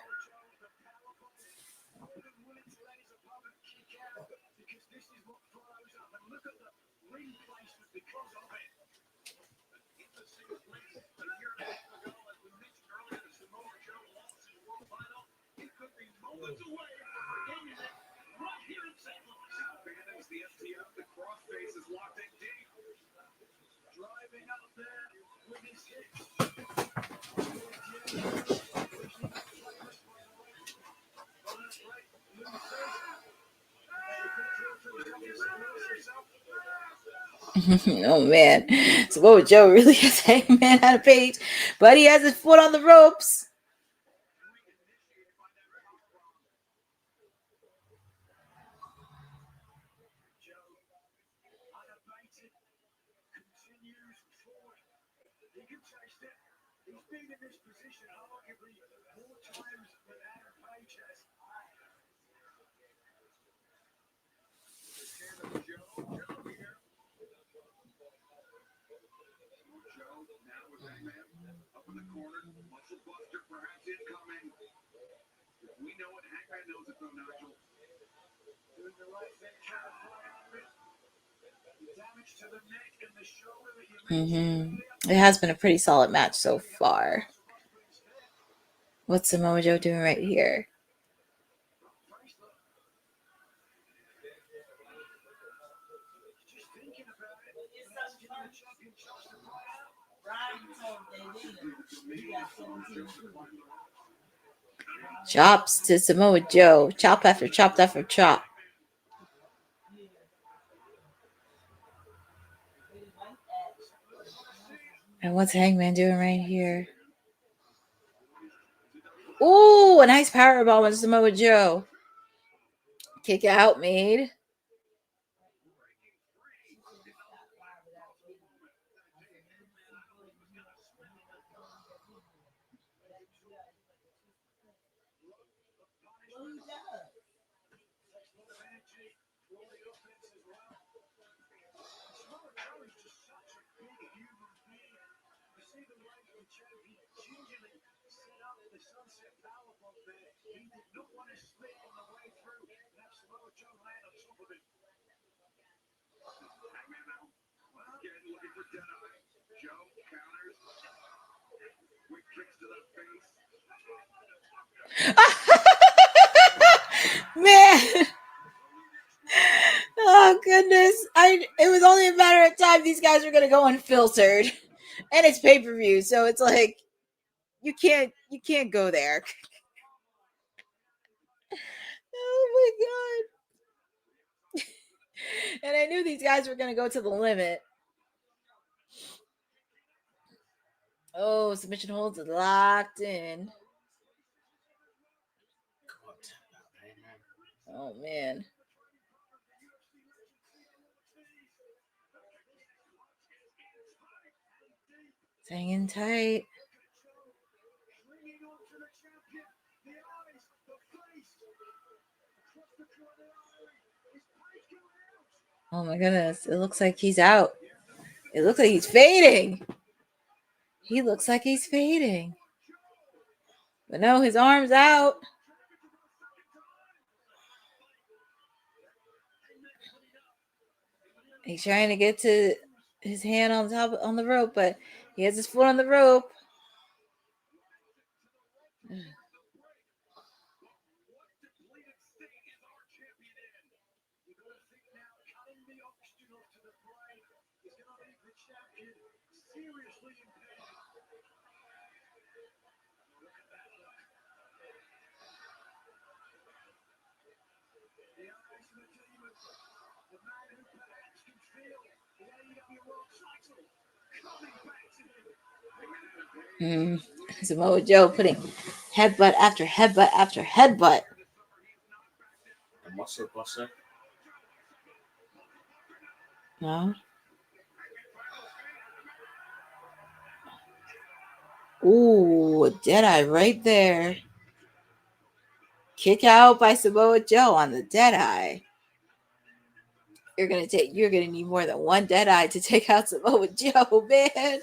Oh man, Samoa Joe really has Hangman out of Page, but he has his foot on the ropes. It has been a pretty solid match so far. What's Samoa Joe doing right here? Chops to Samoa Joe. Chop after chop after chop. And what's Hangman doing right here? Ooh, a nice powerbomb with Samoa Joe. Kick out made. Man. Oh goodness. It was only a matter of time these guys were gonna go unfiltered. And it's pay-per-view, so it's like you can't go there. Oh my god. And I knew these guys were gonna go to the limit. Oh, submission holds locked in. Oh man. It's hanging tight. Oh my goodness. It looks like he's out. It looks like he's fading. He looks like he's fading. But no, his arm's out. He's trying to get to his hand on top on the rope, but he has his foot on the rope. Samoa Joe putting headbutt after headbutt after headbutt. Muscle buster. No. Ooh, a Deadeye right there. Kick out by Samoa Joe on the Deadeye. You're gonna need more than one Deadeye to take out Samoa Joe, man.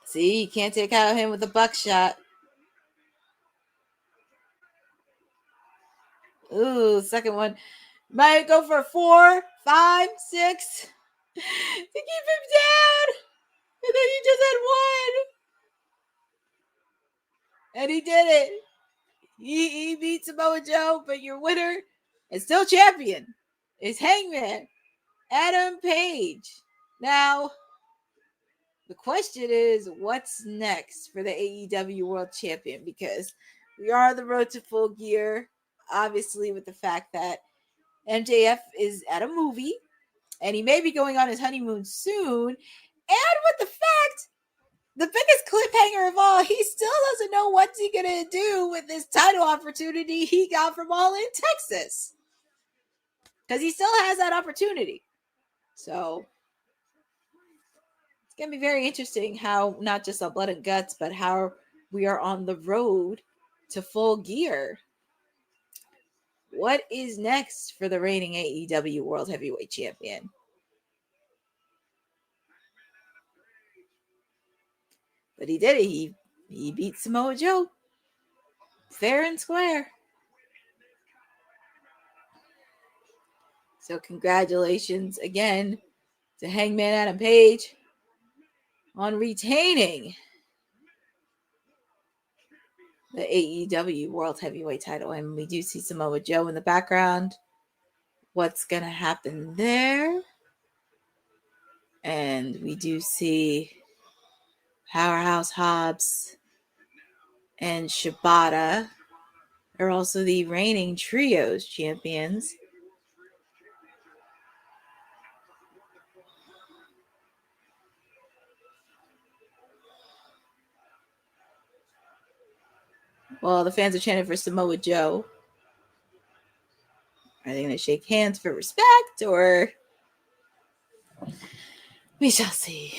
See, you can't take out him with a buckshot. Ooh, second one. Might go for 4, 5, 6 to keep him down. And then he just had one. And he did it. He beat Samoa Joe, but your winner and still champion is Hangman Adam Page. Now, the question is, what's next for the AEW World Champion? Because we are on the road to Full Gear, obviously, with the fact that MJF is at a movie and he may be going on his honeymoon soon. And with the fact, the biggest cliffhanger of all, he still doesn't know what's he going to do with this title opportunity he got from All In Texas. Because he still has that opportunity. So it's going to be very interesting how, not just on Blood and Guts, but how we are on the road to Full Gear. What is next for the reigning AEW World Heavyweight Champion? But he did it. He beat Samoa Joe fair and square. So congratulations again to Hangman Adam Page on retaining the AEW World Heavyweight title. And we do see Samoa Joe in the background. What's going to happen there? And we do see Powerhouse Hobbs and Shibata are also the reigning trios champions. Well, the fans are chanting for Samoa Joe. Are they going to shake hands for respect, or we shall see.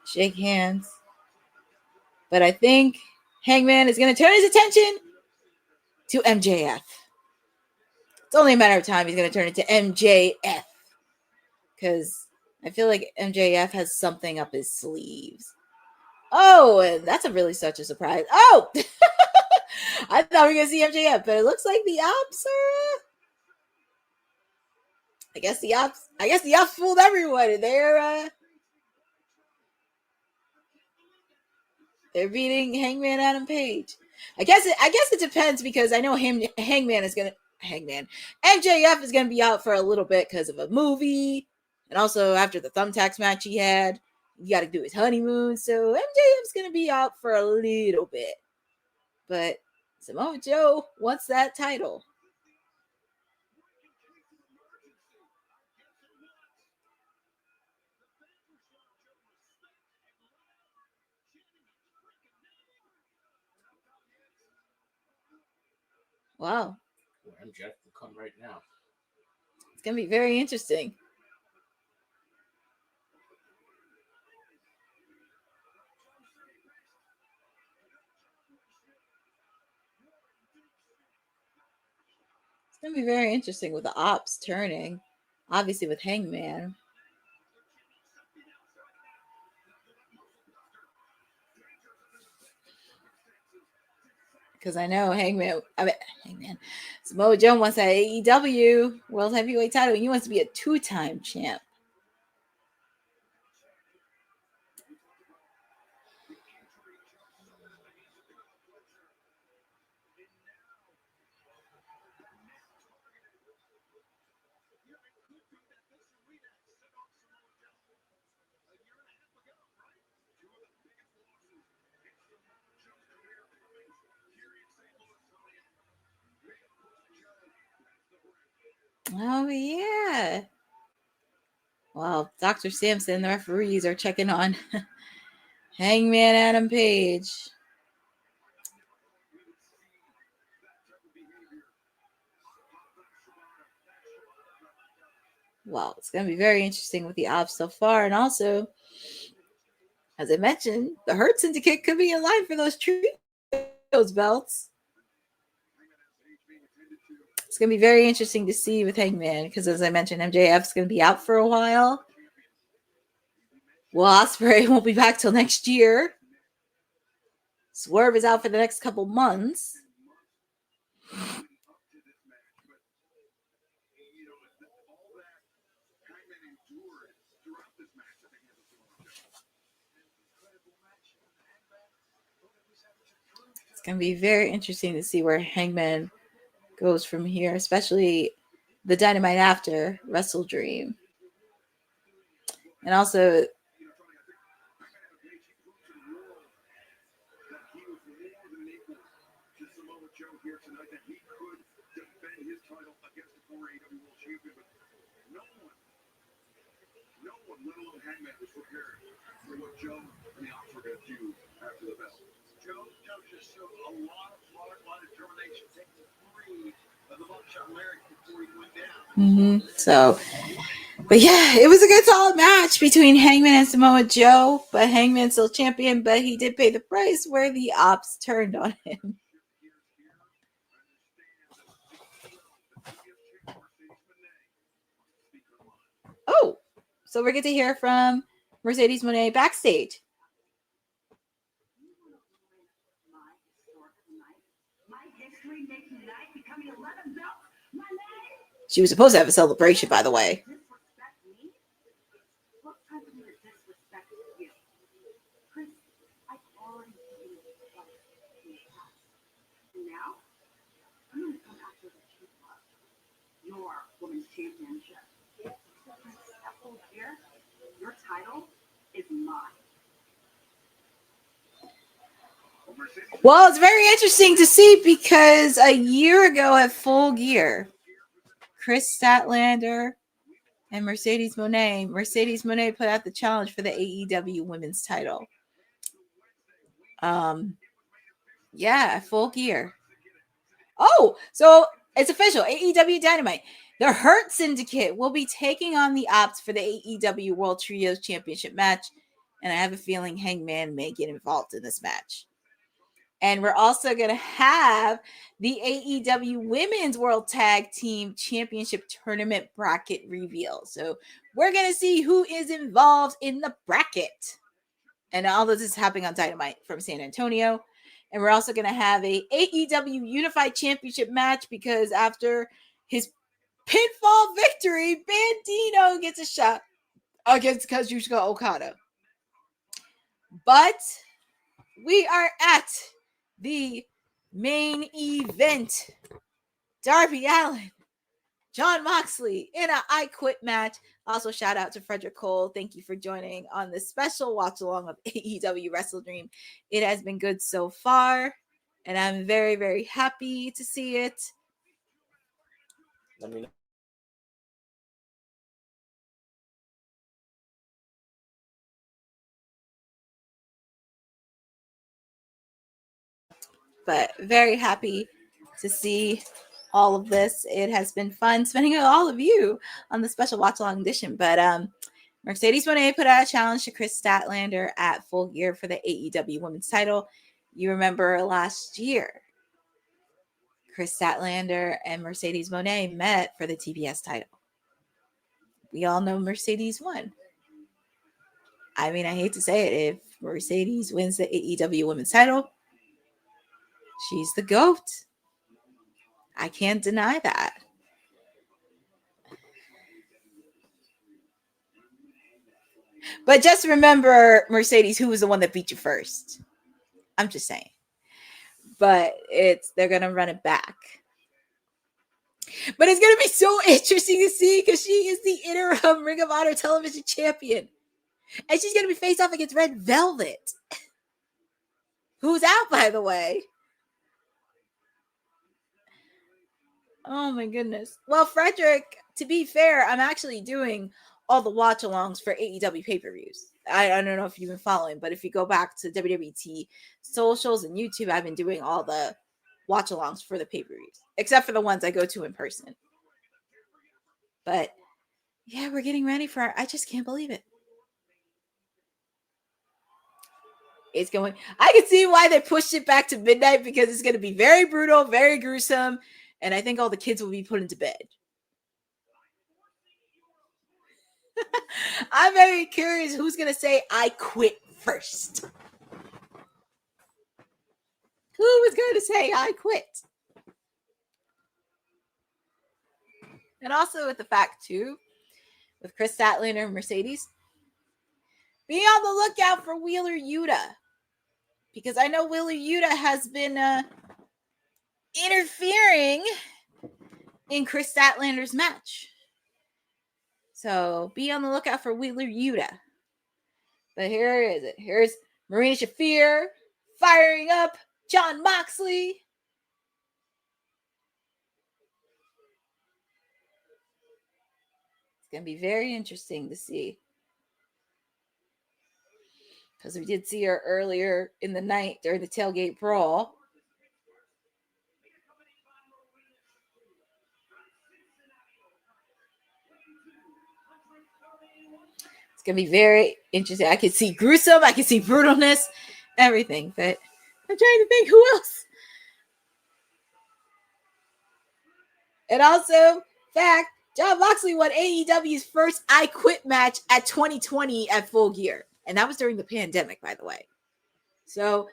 Shake hands. But I think Hangman is going to turn his attention to MJF. It's only a matter of time he's going to turn it to MJF. Because I feel like MJF has something up his sleeves. Oh, and that's really such a surprise. Oh! I thought we were gonna see MJF, but it looks like the ops are. I guess the ops fooled everyone, and they're beating Hangman Adam Page. I guess it depends because I know MJF is gonna be out for a little bit because of a movie, and also after the thumbtacks match he had, he got to do his honeymoon, so MJF's gonna be out for a little bit. But Samoa Joe wants that title. Wow. MJF will come right now. It's going to be very interesting. It's going to be very interesting with the ops turning. Obviously with Hangman. Because I know Hangman, Samoa Joe wants that AEW World Heavyweight title. He wants to be a 2-time champ. Oh, yeah. Wow, Dr. Sampson, the referees are checking on Hangman Adam Page. Wow, it's going to be very interesting with the ops so far. And also, as I mentioned, the Hurt Syndicate could be in line for those belts. It's going to be very interesting to see with Hangman because, as I mentioned, MJF's going to be out for a while. Well, Ospreay won't be back till next year. Swerve is out for the next couple months. It's going to be very interesting to see where Hangman goes from here, especially the Dynamite after WrestleDream. And also, Hangman was prepared for what Joe and the ops were going to do after the bell. Joe just showed a lot of determination, taking 3 of the buckshot Larry before he went down. So, but yeah, it was a good solid match between Hangman and Samoa Joe, but Hangman's still champion, but he did pay the price where the ops turned on him. Oh, so we're going to hear from Mercedes Moné backstage. She was supposed to have a celebration, by the way. Your title is mine. Well, it's very interesting to see because a year ago at Full Gear, Chris Statlander and Mercedes Moné put out the challenge for the AEW Women's title. Yeah, Full Gear. Oh, so it's official. AEW Dynamite. The Hurt Syndicate will be taking on the Ops for the AEW World Trios Championship match. And I have a feeling Hangman may get involved in this match. And we're also going to have the AEW Women's World Tag Team Championship Tournament bracket reveal. So we're going to see who is involved in the bracket. And all of this is happening on Dynamite from San Antonio. And we're also going to have a AEW Unified Championship match because after his pinfall victory, Bandito gets a shot against Kazuchika Okada. But we are at the main event. Darby Allin, Jon Moxley in a I Quit match. Also, shout out to Frederick Cole. Thank you for joining on this special watch along of AEW WrestleDream. It has been good so far, and I'm very, very happy to see it. Let me know. But very happy to see all of this. It has been fun spending with all of you on the special watch along edition. But Mercedes Moné put out a challenge to Chris Statlander at Full Gear for the AEW Women's title. You remember last year, Chris Statlander and Mercedes Moné met for the TBS title. We all know Mercedes won. I mean, I hate to say it, if Mercedes wins the AEW Women's title, she's the GOAT. I can't deny that. But just remember, Mercedes, who was the one that beat you first. I'm just saying. But they're going to run it back. But it's going to be so interesting to see because she is the interim Ring of Honor television champion. And she's going to be faced off against Red Velvet, who's out, by the way. Oh, my goodness. Well, Frederick, to be fair, I'm actually doing all the watch-alongs for AEW pay-per-views. I don't know if you've been following, but if you go back to WWT socials and YouTube, I've been doing all the watch-alongs for the pay-per-views, except for the ones I go to in person. But, yeah, we're getting ready for I just can't believe it. It's going. I can see why they pushed it back to midnight because it's going to be very brutal, very gruesome, and I think all the kids will be put into bed. I'm very curious who's going to say I quit first. Who is going to say I quit? And also with the fact, too, with Chris Statlander and Mercedes, be on the lookout for Wheeler Yuta. Because I know Wheeler Yuta has been interfering in Chris Statlander's match. So be on the lookout for Wheeler Yuta. But here is it. Here's Marina Shafir firing up Jon Moxley. It's going to be very interesting to see. Because we did see her earlier in the night during the tailgate brawl. It's going to be very interesting. I can see gruesome. I can see brutalness. Everything. But I'm trying to think who else. And also, fact, Jon Moxley won AEW's first I Quit match at 2020 at Full Gear. And that was during the pandemic, by the way. So,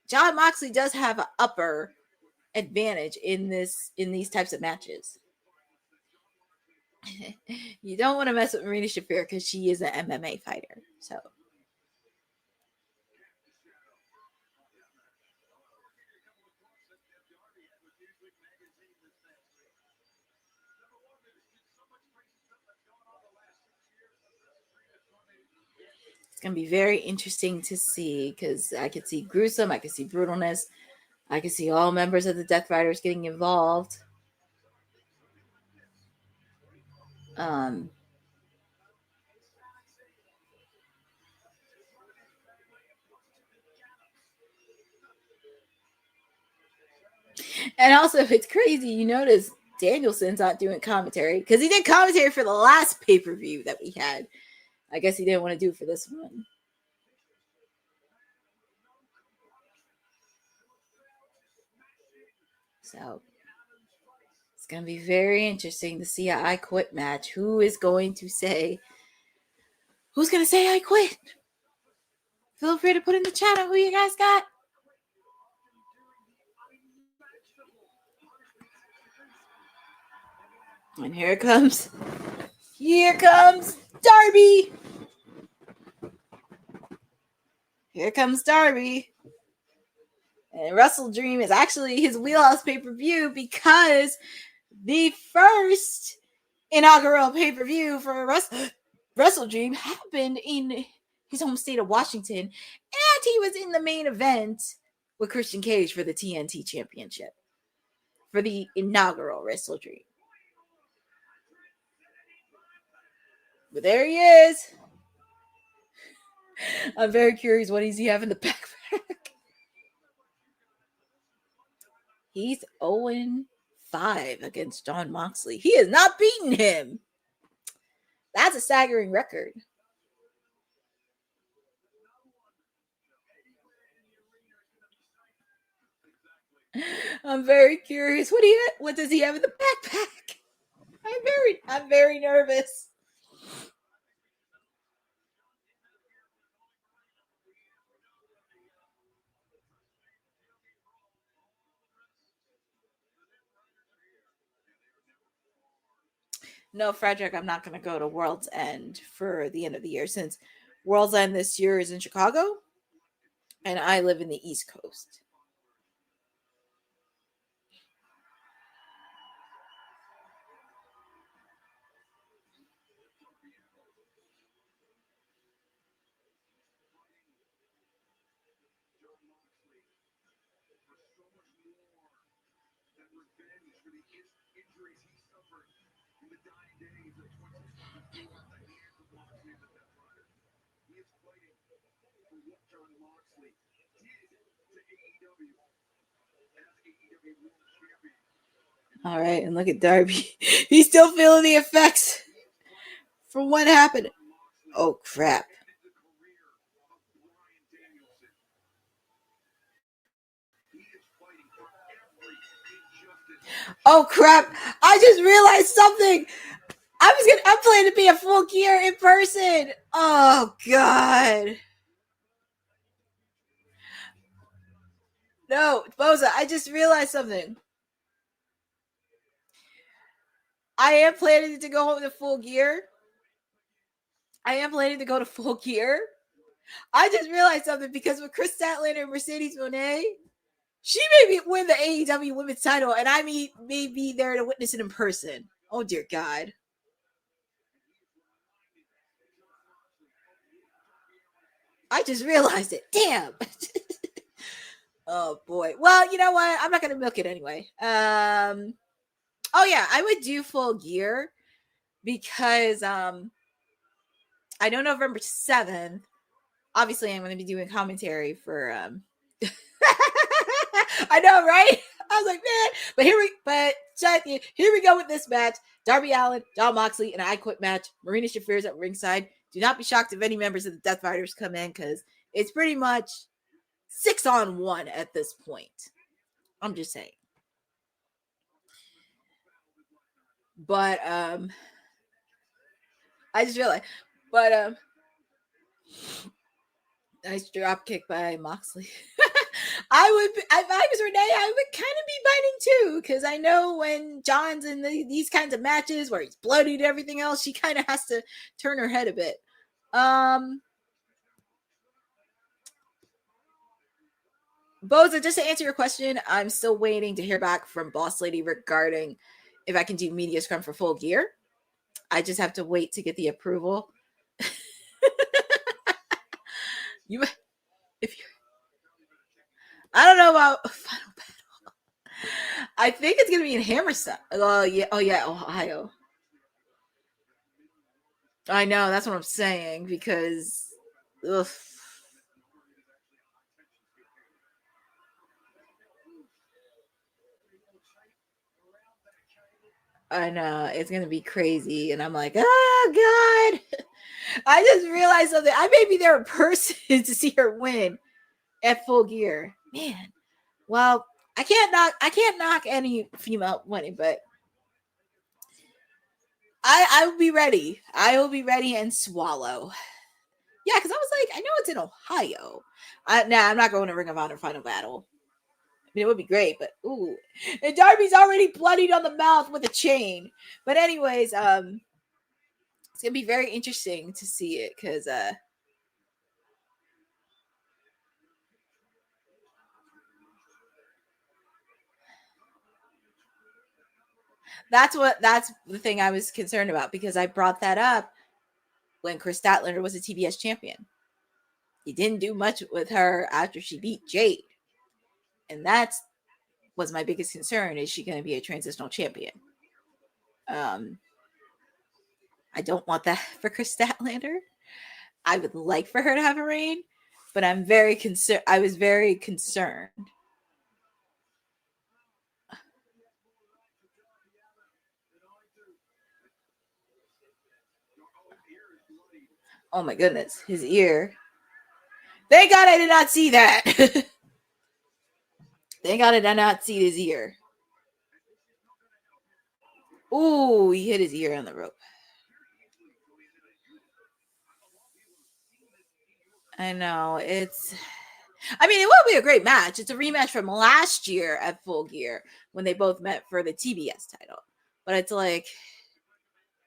Jon Moxley does have an upper advantage in these types of matches. You don't want to mess with Marina Shafir because she is an MMA fighter. So, it's going to be very interesting to see because I could see gruesome, I could see brutalness, I could see all members of the Death Riders getting involved. And also, it's crazy. You notice Danielson's not doing commentary because he did commentary for the last pay-per-view that we had. I guess he didn't want to do it for this one. So it's going to be very interesting to see an I Quit match. Who's going to say I quit? Feel free to put in the chat who you guys got. And here comes Darby. Here comes Darby. And WrestleDream is actually his wheelhouse pay-per-view because the first inaugural pay-per-view for WrestleDream happened in his home state of Washington, and he was in the main event with Christian Cage for the TNT Championship for the inaugural WrestleDream. But there he is. I'm very curious what does he have in the backpack. He's 0-5 against Jon Moxley. He has not beaten him. That's a staggering record. I'm very curious. What does he have in the backpack? I'm very nervous. No, Frederick, I'm not going to go to World's End for the end of the year since World's End this year is in Chicago and I live in the East Coast. All right, and look at Darby. He's still feeling the effects from what happened. Oh, crap. Oh, crap. I just realized something. I'm planning to be a Full Gear in person. Oh, God. No, Boza, I just realized something. I am planning to go home to Full Gear. I just realized something because with Chris Statlander and Mercedes Moné, she may win the AEW Women's title, and I may be there to witness it in person. Oh, dear God. I just realized it. Damn. Oh, boy. Well, you know what? I'm not going to milk it anyway. Oh, yeah. I would do Full Gear because I know November 7th. Obviously, I'm going to be doing commentary for... I know, right? I was like, man. But here we go with this match. Darby Allin, Jon Moxley, and I Quit match. Marina Shafir's at ringside. Do not be shocked if any members of the Death Fighters come in because it's pretty much 6-on-1 at this point. I'm just saying. But I just realized. But nice drop kick by Moxley. If I was Renee, I would kind of be biting too, because I know when John's in these kinds of matches where he's bloodied and everything else, she kind of has to turn her head a bit. Boza, just to answer your question, I'm still waiting to hear back from Boss Lady regarding if I can do media scrum for Full Gear. I just have to wait to get the approval. I don't know about Final Battle. I think it's gonna be in Hammerstein. Oh yeah, Ohio. I know, that's what I'm saying because ugh. I know it's gonna be crazy, and I'm like, oh God. I just realized something. I may be there in person to see her win at Full Gear. Man. Well, I can't knock any female winning, but I will be ready. I will be ready and swallow. Yeah, because I was like, I know it's in Ohio. I'm not going to Ring of Honor Final Battle. mean, it would be great, but ooh. And Darby's already bloodied on the mouth with a chain. But anyways, it's gonna be very interesting to see it because that's the thing I was concerned about, because I brought that up when Chris Statlander was a TBS champion. He didn't do much with her after she beat Jade. And that's was my biggest concern. Is she going to be a transitional champion? I don't want that for Chris Statlander. I would like for her to have a reign, but I'm very concerned. I was very concerned. Oh my goodness, his ear. Thank God I did not see that. Thank God I did not see his ear. Ooh, he hit his ear on the rope. I know, it will be a great match. It's a rematch from last year at Full Gear when they both met for the TBS title. But it's like,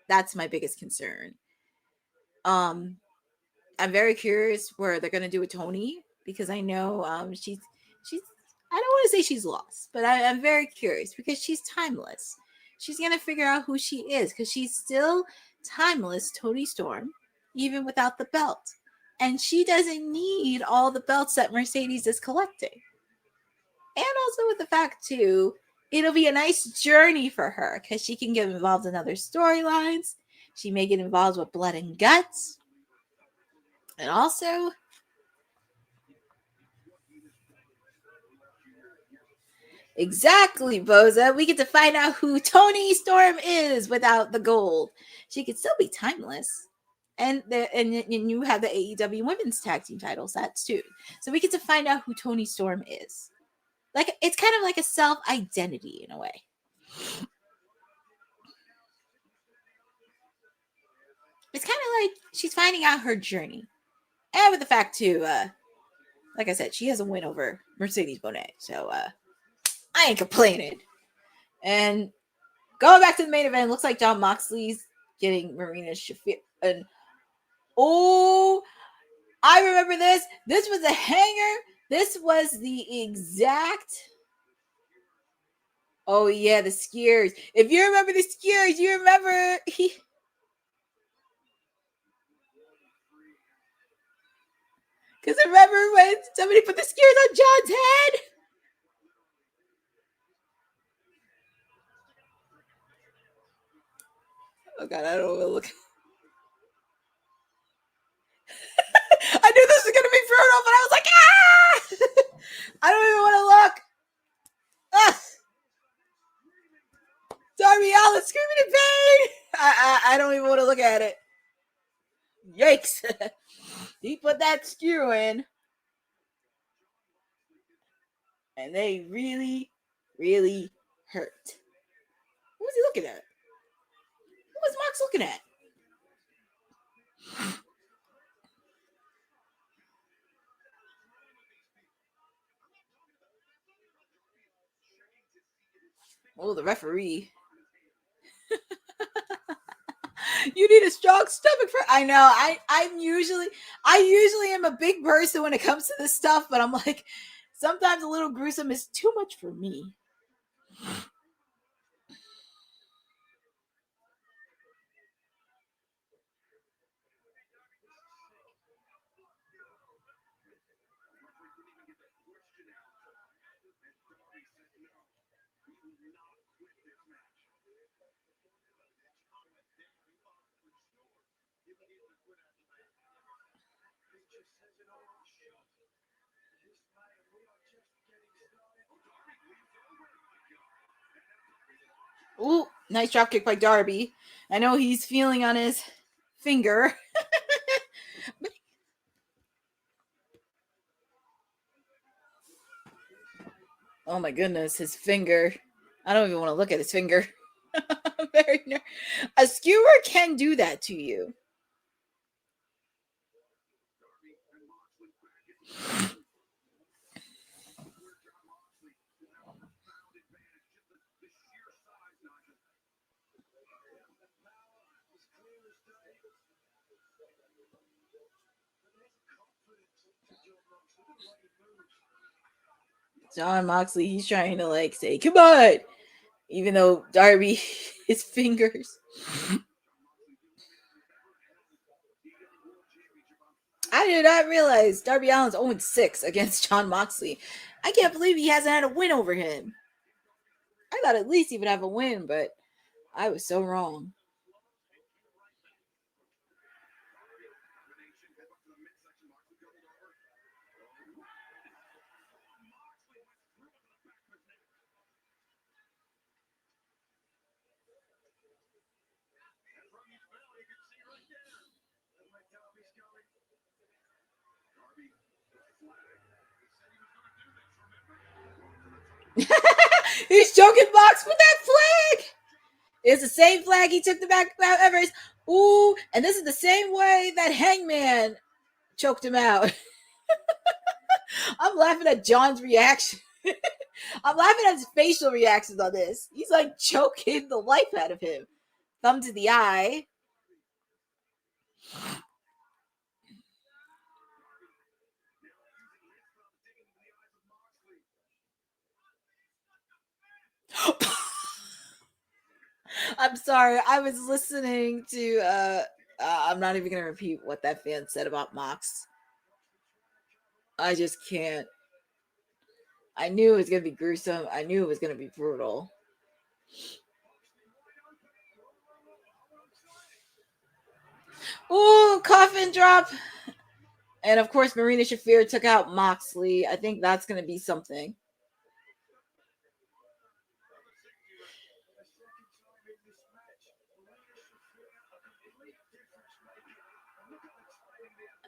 that's my biggest concern. I'm very curious where they're going to do with Tony, because I know she's I don't want to say she's lost, but I'm very curious because she's timeless. She's going to figure out who she is, because she's still timeless Toni Storm, even without the belt. And she doesn't need all the belts that Mercedes is collecting. And also with the fact, too, it'll be a nice journey for her, because she can get involved in other storylines. She may get involved with Blood and Guts. And also, exactly, Boza, we get to find out who Toni Storm is without the gold. She could still be timeless. And you have the AEW Women's Tag Team titles, that's too. So we get to find out who Toni Storm is. Like, it's kind of like a self-identity in a way. It's kind of like she's finding out her journey. And with the fact, too, like I said, she has a win over Mercedes Moné. So I ain't complaining. And going back to the main event, looks like Jon Moxley's getting Marina Shafir. And oh, I remember this. This was a hanger. This was the exact. Oh, yeah, the skiers. If you remember the skiers, you remember he. Because remember when somebody put the skiers on John's head? Oh, God, I don't want to look. I knew this was going to be brutal, but I was like, ah! I don't even want to look. Ah! Darby Allin screaming in pain. I don't even want to look at it. Yikes. He put that skewer in. And they really, really hurt. What was he looking at? What was Mox looking at? Oh, the referee. You need a strong stomach for. I know. I usually am a big person when it comes to this stuff, but I'm like, sometimes a little gruesome is too much for me. Ooh, nice drop kick by Darby. I know he's feeling on his finger. Oh my goodness, his finger. I don't even want to look at his finger. A skewer can do that to you. John Moxley, he's trying to like say, come on, even though Darby, his fingers. I did not realize Darby Allin's 0-6 against John Moxley. I can't believe he hasn't had a win over him. I thought at least he would have a win, but I was so wrong. He's choking Mox with that flag. It's the same flag he took the back Mount Everest. Ooh, and this is the same way that Hangman choked him out. I'm laughing at John's reaction. I'm laughing at his facial reactions on this. He's like choking the life out of him. Thumb to the eye. I'm sorry. I was listening to I'm not even gonna repeat what that fan said about Mox. I just can't. I knew it was gonna be gruesome. I knew it was gonna be brutal. Ooh, coffin drop. And of course, Marina Shafir took out Moxley. I think that's gonna be something.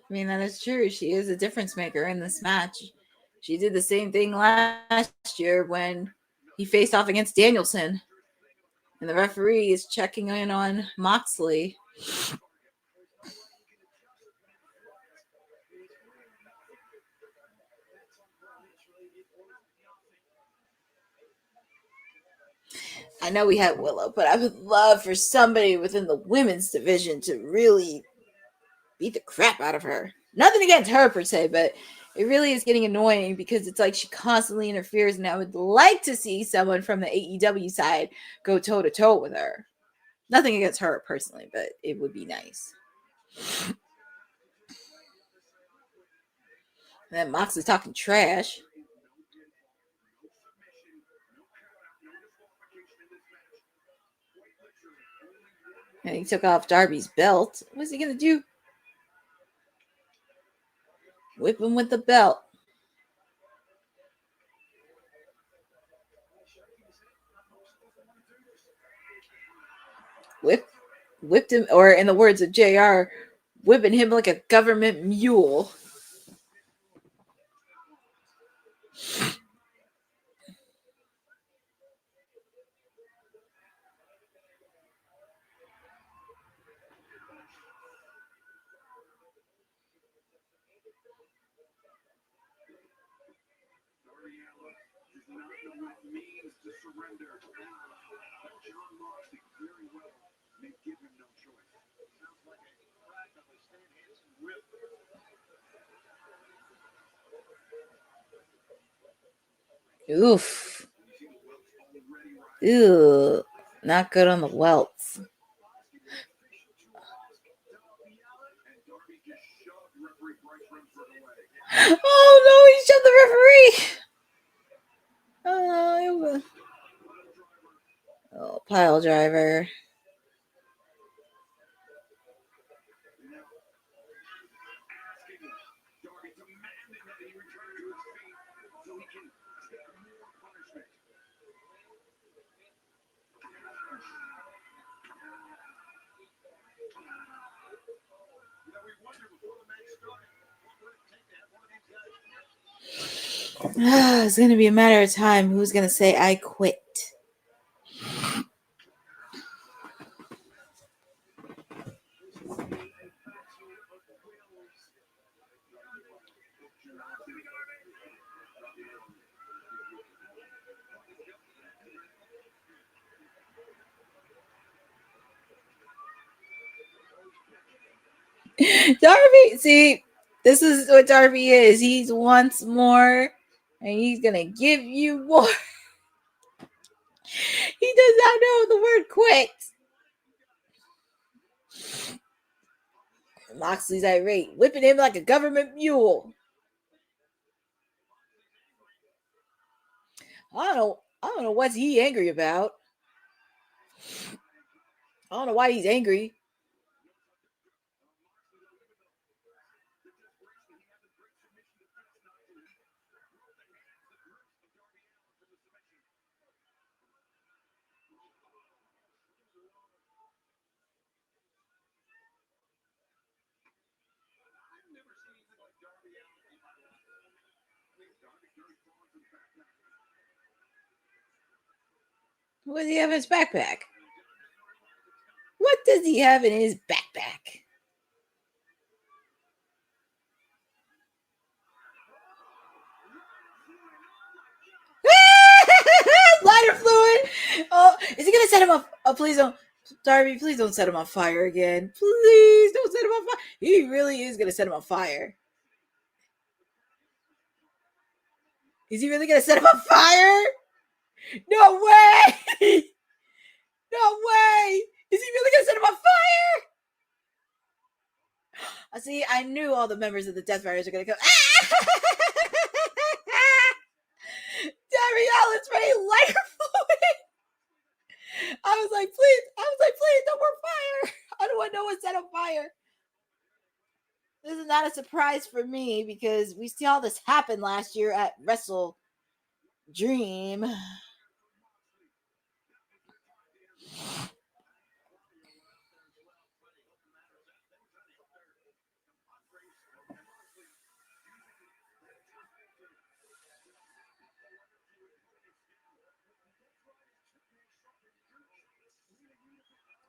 I mean, that is true. She is a difference maker in this match. She did the same thing last year when he faced off against Danielson. And the referee is checking in on Moxley. I know we had Willow, but I would love for somebody within the women's division to really beat the crap out of her. Nothing against her per se, but it really is getting annoying because it's like she constantly interferes, and I would like to see someone from the AEW side go toe to toe with her. Nothing against her personally, but it would be nice. And then Moxley talking trash. And he took off Darby's belt. What's he gonna do? Whip him with the belt. Whipped him, or in the words of JR, whipping him like a government mule. Oof. Ew. Not good on the welts. Oh no, he shoved the referee. Oh, pile driver. It's going to be a matter of time who's going to say, I quit. Darby, see, This is what Darby is. He's wants more, and he's gonna give you more. He does not know the word quit. Moxley's irate, whipping him like a government mule. I don't know what's he angry about. I don't know why he's angry. What does he have in his backpack? What does he have in his backpack? Lighter fluid. Oh, is he gonna set him up? Oh, please don't, Darby. Please don't set him on fire again. Please don't set him on fire. He really is gonna set him on fire. Is he really gonna set him on fire? No way! No way! Is he really gonna set him on fire? I see. I knew all the members of the Death Riders are gonna come. Darby Allin's ready lighter fluid. I was like, please, no more fire. I don't want no one set on fire. This is not a surprise for me because we saw this happen last year at WrestleDream.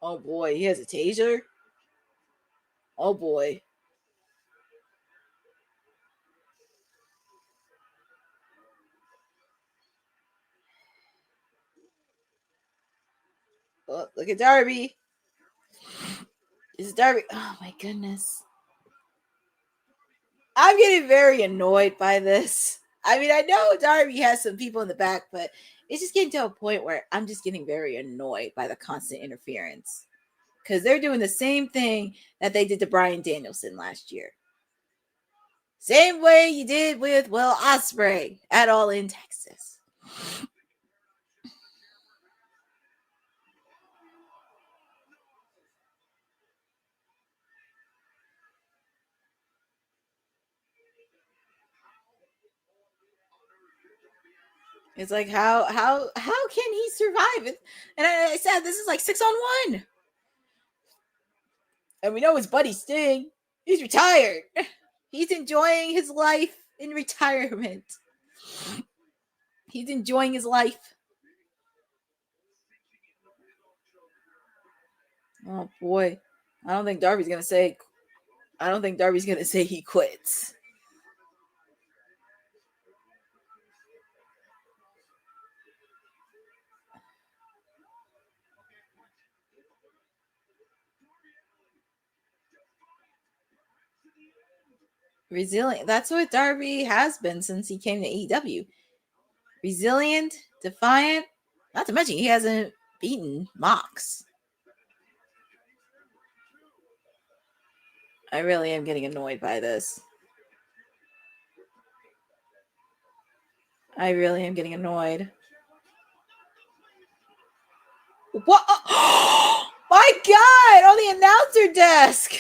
Oh boy, he has a taser. Oh boy. Oh, look at Darby. This is Darby. Oh my goodness. I'm getting very annoyed by this. I mean, I know Darby has some people in the back, but it's just getting to a point where I'm just getting very annoyed by the constant interference. Because they're doing the same thing that they did to Bryan Danielson last year. Same way you did with Will Ospreay at All in Texas. It's like how can he survive it? And I said this is like 6-on-1. And we know his buddy Sting. He's retired. He's enjoying his life in retirement. He's enjoying his life. Oh boy. I don't think Darby's gonna say he quits. Resilient. That's what Darby has been since he came to AEW. Resilient, defiant. Not to mention he hasn't beaten Mox. I really am getting annoyed by this. I really am getting annoyed. What? Oh, my God! On the announcer desk.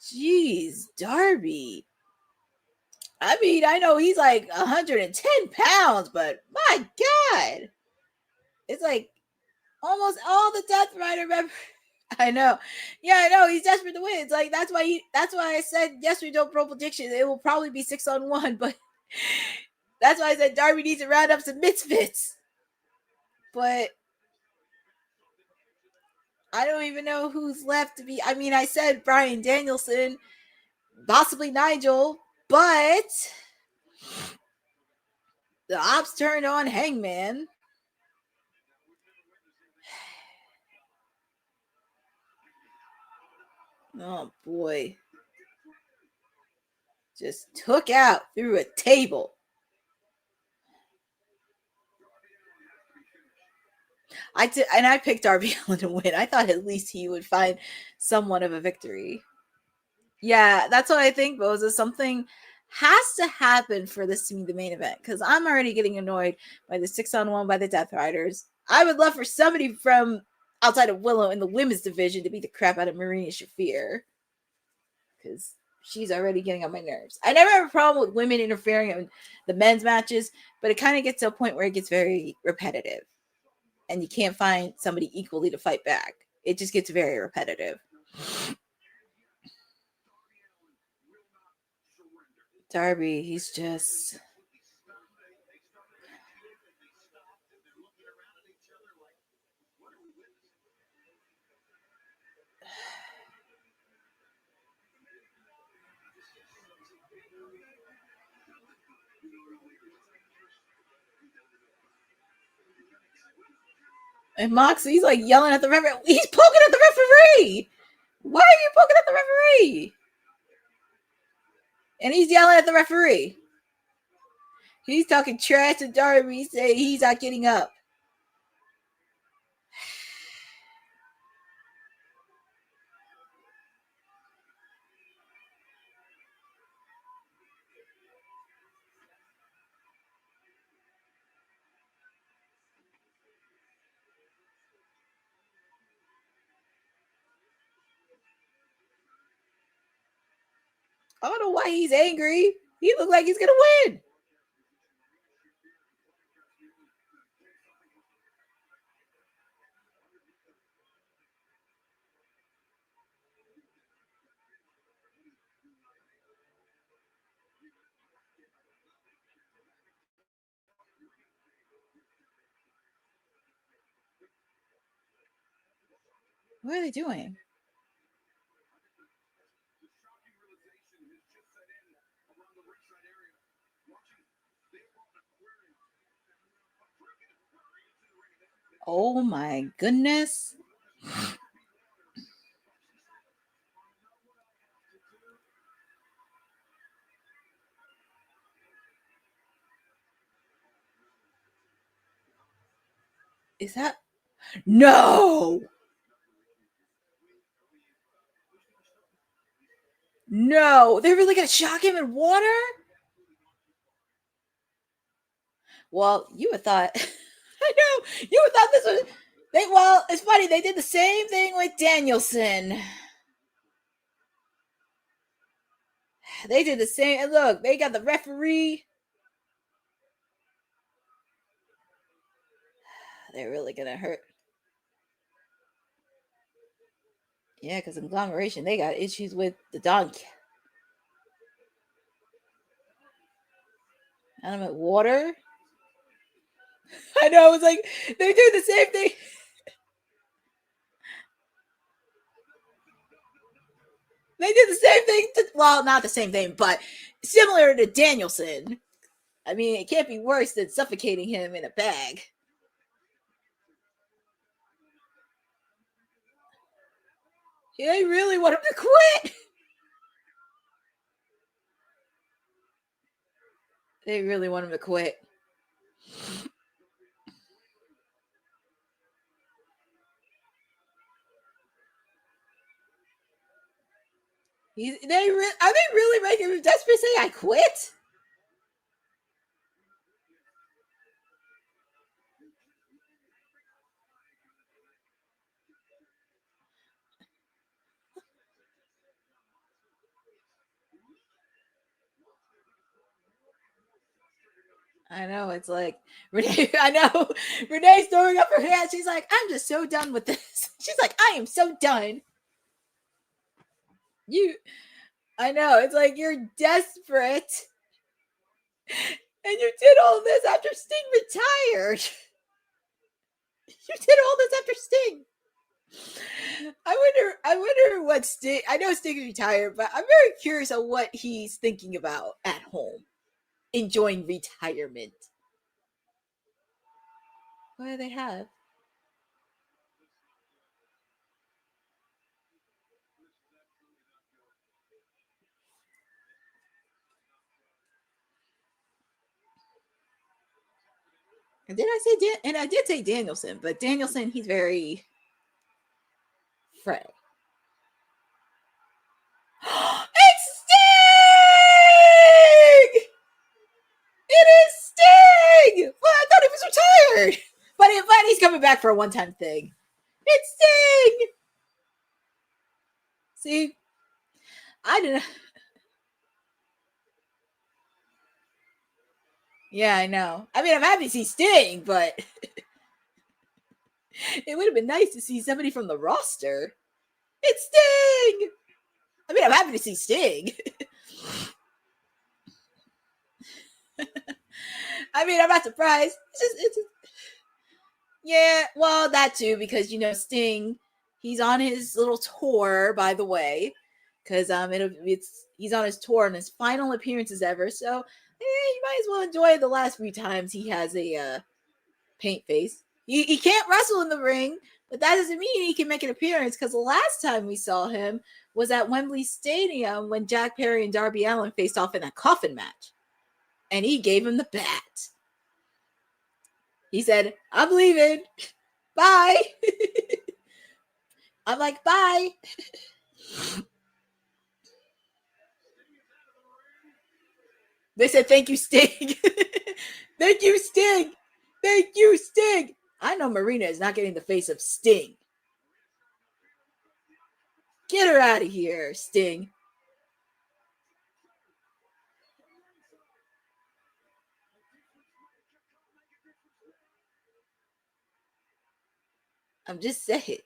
Jeez, Darby. I mean, I know he's like 110 pounds, but my God. It's like almost all the Death Rider members. I know. Yeah, I know. He's desperate to win. It's like that's why I said yesterday don't pro prediction. It will probably be 6-on-1, but that's why I said Darby needs to round up some misfits. But I don't even know who's left to be. I mean, I said Bryan Danielson, possibly Nigel, but the ops turned on Hangman. Oh boy. just took out through a table. I picked Darby Allin to win. I thought at least he would find somewhat of a victory. Yeah, that's what I think, Boza. Something has to happen for this to be the main event, because I'm already getting annoyed by the 6-on-1 by the Death Riders. I would love for somebody from outside of Willow in the women's division to beat the crap out of Marina Shafir, because she's already getting on my nerves. I never have a problem with women interfering in the men's matches, but it kind of gets to a point where it gets very repetitive, and you can't find somebody equally to fight back. It just gets very repetitive. Darby, he's just... And Moxley's like yelling at the referee. He's poking at the referee. Why are you poking at the referee? And he's yelling at the referee. He's talking trash to Darby, saying he's not getting up. I don't know why he's angry. He looks like he's gonna win. What are they doing? Oh my goodness. Is that... No! No! They're really gonna shock him in water? Well, you would thought... I know! You would thought this was... Well, it's funny. They did the same thing with Danielson. They did the same. And look, they got the referee. They're really going to hurt. Yeah, because Conglomeration, they got issues with the donkey. Animate water. I know. It's like they do the same thing. They did the same thing. Well, not the same thing, but similar to Danielson. I mean, it can't be worse than suffocating him in a bag. They really want him to quit. They really want him to quit. Are they really making him desperate? Say I quit? I know, it's like Renee. I know Renee's throwing up her hands. She's like, I'm just so done with this. She's like, I am so done. I know, it's like you're desperate. And you did all this after Sting retired. You did all this after Sting. I wonder what Sting... I know Sting retired, but I'm very curious on what he's thinking about at home. Enjoying retirement. What do they have? And did I say and I did say Danielson, but Danielson, he's very Frey. It's Sting! It is Sting! Well, I thought he was retired. But he's coming back for a one-time thing. It's Sting! See? I didn't. Yeah, I know. I mean, I'm happy to see Sting, but it would have been nice to see somebody from the roster. It's Sting! I mean, I'm happy to see Sting. I mean, I'm not surprised. Yeah, well, that too, because Sting, he's on his little tour, by the way, because he's on his tour and his final appearances ever. So you might as well enjoy the last few times he has a paint face. He can't wrestle in the ring, but that doesn't mean he can make an appearance, because the last time we saw him was at Wembley Stadium when Jack Perry and Darby Allin faced off in a coffin match. And he gave him the bat. He said, I'm leaving. Bye. I'm like, bye. They said, thank you, Sting. Thank you, Sting. Thank you, Sting. I know Marina is not getting the face of Sting. Get her out of here, Sting. I'm just saying.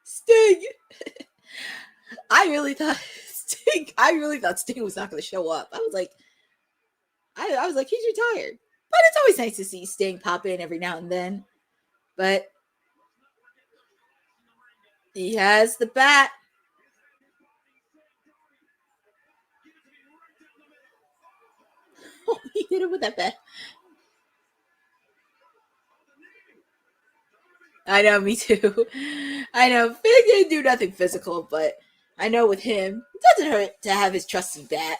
Sting. I really thought Sting was not going to show up. I was like, he's retired. But it's always nice to see Sting pop in every now and then. But he has the bat. Oh, he hit him with that bat. I know, me too. I know. Fig didn't do nothing physical, but I know with him, it doesn't hurt to have his trusty bat.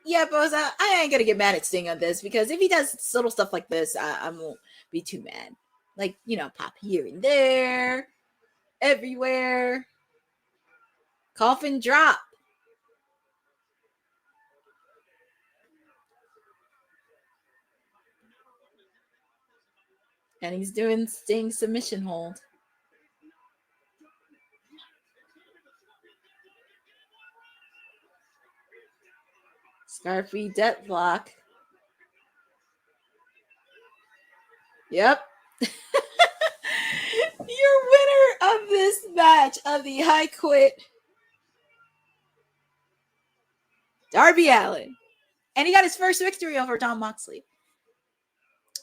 Yeah, Boza, I ain't gonna get mad at Sting on this, because if he does little stuff like this, I won't be too mad. Like, pop here and there, everywhere. Coffin drop. And he's doing Sting submission hold. Scarfy deathlock. Yep. Your winner of this match of the High Quit, Darby Allin. And he got his first victory over Jon Moxley.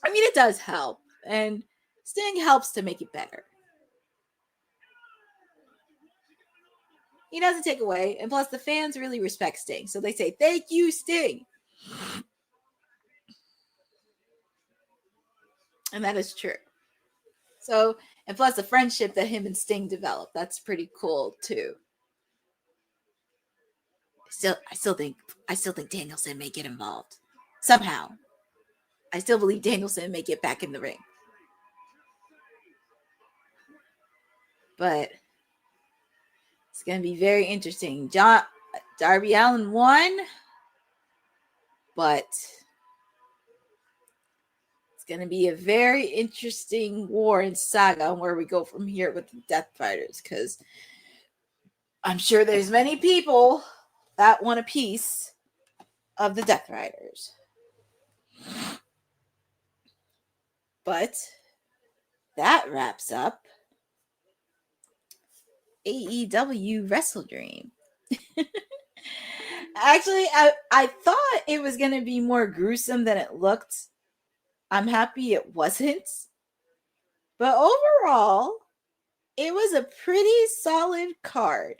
I mean, it does help. And Sting helps to make it better. He doesn't take away. And plus, the fans really respect Sting. So they say, thank you, Sting. And that is true. So, and plus the friendship that him and Sting developed, that's pretty cool too. I still think Danielson may get involved somehow. I still believe Danielson may get back in the ring. But it's going to be very interesting. Darby Allin won, but it's going to be a very interesting war and saga on where we go from here with the Death Fighters, because I'm sure there's many people that want a piece of the Death Riders. But that wraps up AEW WrestleDream. Actually, I thought it was going to be more gruesome than it looked. I'm happy it wasn't. But overall, it was a pretty solid card.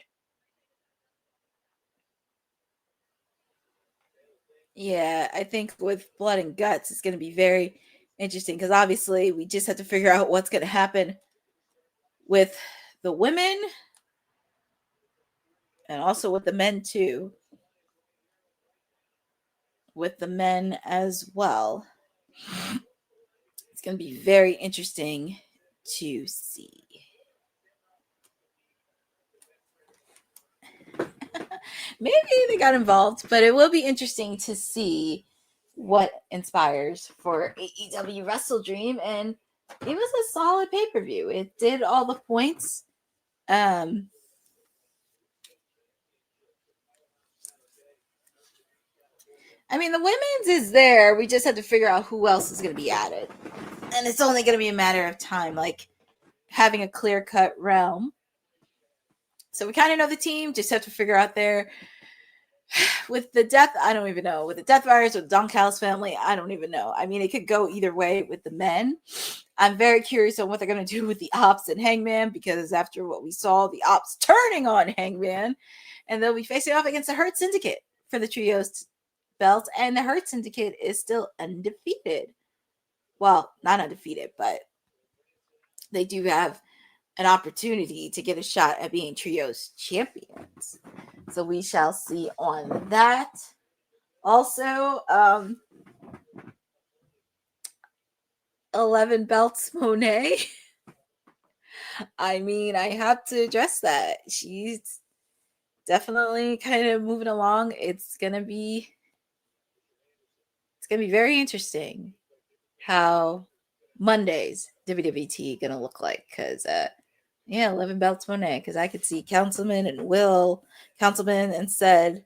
Yeah, I think with Blood and Guts, it's going to be very interesting, because obviously we just have to figure out what's going to happen with the women and also with the men too. with the men as well. It's going to be very interesting to see. Maybe they got involved, but it will be interesting to see what inspires for AEW WrestleDream. And it was a solid pay-per-view. It did all the points. I mean, the women's is there. We just had to figure out who else is going to be added. And it's only going to be a matter of time, like having a clear-cut realm. So we kind of know the team, just have to figure out there. With the death, I don't even know. With the Death Virus, with Don Callis family, I don't even know. I mean, it could go either way with the men. I'm very curious on what they're going to do with the Ops and Hangman, because after what we saw, the Ops turning on Hangman, and they'll be facing off against the Hurt Syndicate for the Trios belt, and the Hurt Syndicate is still undefeated. Well, not undefeated, but they do have an opportunity to get a shot at being Trios champions. So we shall see on that. Also, 11 belts Monet. I mean, I have to address that. She's definitely kind of moving along. It's gonna be very interesting how Monday's WWT gonna look like, because 11 belts Monet, because I could see Councilman and said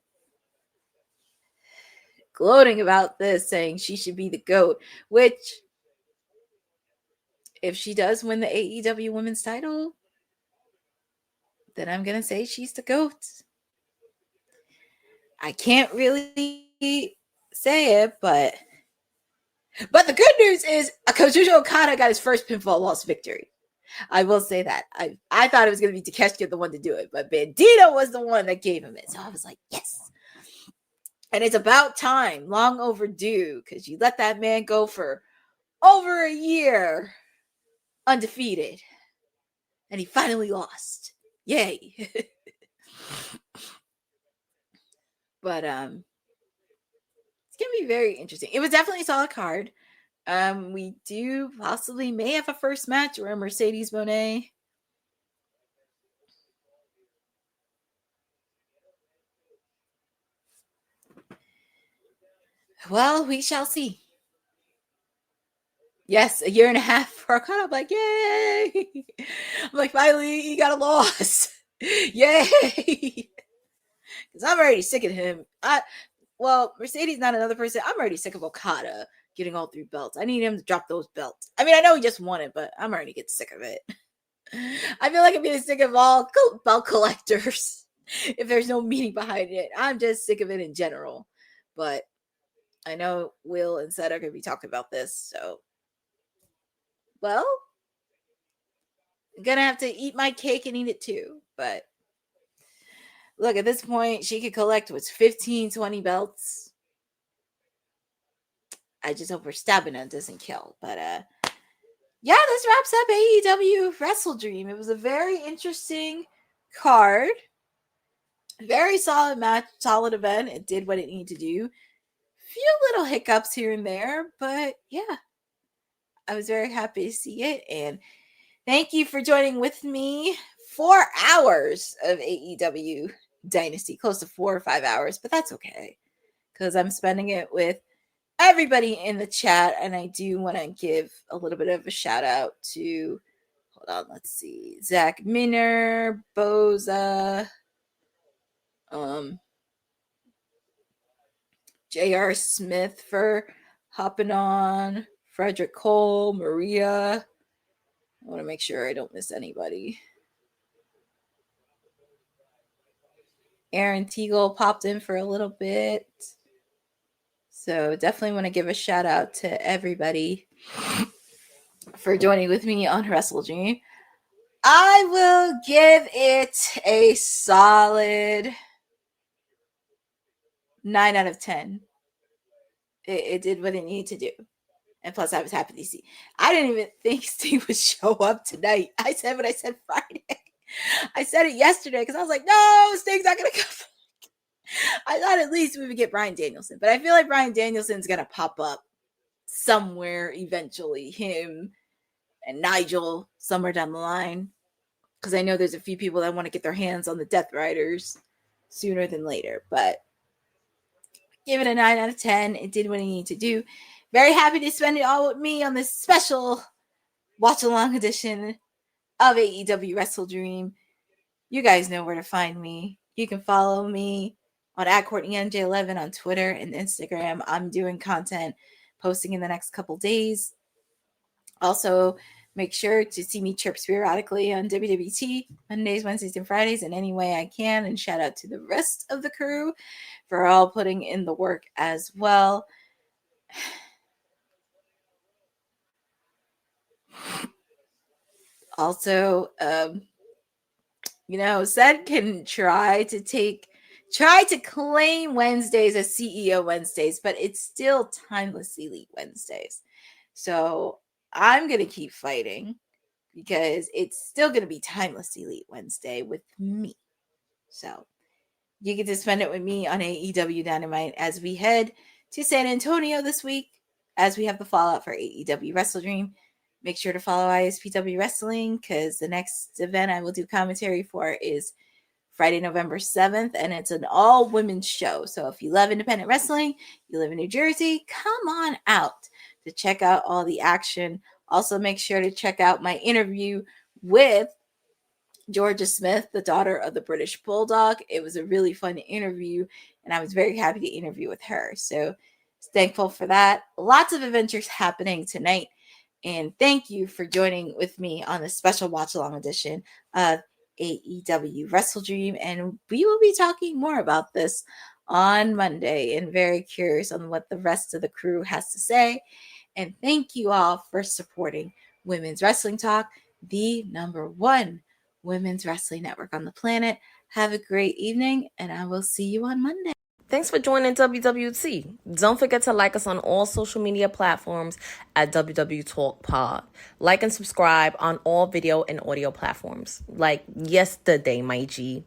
gloating about this, saying she should be the GOAT, which if she does win the AEW women's title, then I'm gonna say she's the GOAT. I can't really say it, but the good news is Kazuchika Okada got his first pinfall loss victory. I will say that. I thought it was going to be Takeshita the one to do it, but Bandito was the one that gave him it. So I was like, yes. And it's about time, long overdue, because you let that man go for over a year undefeated. And he finally lost. Yay. But it's going to be very interesting. It was definitely a solid card. We do possibly may have a first match where Mercedes Moné well, we shall see. Yes, a year and a half for Okada. I'm like, yay! I'm like, finally, he got a loss. Yay! Because I'm already sick of him. Mercedes not another person. I'm already sick of Okada getting all 3 belts. I need him to drop those belts. I mean, I know he just won it, but I'm already getting sick of it. I feel like I'm getting sick of all belt collectors if there's no meaning behind it. I'm just sick of it in general. But I know Will and Seth are going to be talking about this, so well, I'm going to have to eat my cake and eat it too. But look, at this point, she could collect 15, 20 belts. I just hope her stamina doesn't kill. But yeah, this wraps up AEW WrestleDream. It was a very interesting card. Very solid match, solid event. It did what it needed to do. Few little hiccups here and there, but yeah, I was very happy to see it. And thank you for joining with me. 4 hours of AEW Dynasty, close to 4 or 5 hours, but that's okay because I'm spending it with everybody in the chat. And I do want to give a little bit of a shout out to, hold on, let's see, Zach Minner, Boza, J.R. Smith for hopping on, Frederick Cole, Maria. I want to make sure I don't miss anybody. Aaron Teagle popped in for a little bit. So definitely want to give a shout out to everybody for joining with me on WrestleDream. I will give it a solid 9 out of 10. It did what it needed to do. And plus, I was happy to see. I didn't even think Sting would show up tonight. I said what I said Friday. I said it yesterday because I was like, no, Sting's not going to come. I thought at least we would get Bryan Danielson, but I feel like Bryan Danielson's going to pop up somewhere eventually. Him and Nigel somewhere down the line. Because I know there's a few people that want to get their hands on the Death Riders sooner than later. But give it a 9 out of 10. It did what it needed to do. Very happy to spend it all with me on this special watch-along edition of AEW WrestleDream. You guys know where to find me. You can follow me on @CourtneyNJ11 on Twitter and Instagram. I'm doing content posting in the next couple days. Also, make sure to see me chirp periodically on WWT Mondays, Wednesdays, and Fridays in any way I can. And shout out to the rest of the crew for all putting in the work as well. Also, Ced can try to claim Wednesdays as CEO Wednesdays, but it's still Timeless Elite Wednesdays. So I'm going to keep fighting because it's still going to be Timeless Elite Wednesday with me. So you get to spend it with me on AEW Dynamite as we head to San Antonio this week, as we have the fallout for AEW WrestleDream. Make sure to follow ISPW Wrestling because the next event I will do commentary for is Friday, November 7th, and it's an all-women's show. So if you love independent wrestling, you live in New Jersey, come on out to check out all the action. Also, make sure to check out my interview with Georgia Smith, the daughter of the British Bulldog. It was a really fun interview, and I was very happy to interview with her. So thankful for that. Lots of adventures happening tonight. And thank you for joining with me on this special watch-along edition of AEW WrestleDream. And we will be talking more about this on Monday, and very curious on what the rest of the crew has to say. And thank you all for supporting Women's Wrestling Talk, the #1 women's wrestling network on the planet. Have a great evening, and I will see you on Monday. Thanks for joining WWT. Don't forget to like us on all social media platforms at WW Talk Pod. Like and subscribe on all video and audio platforms, like yesterday, my G.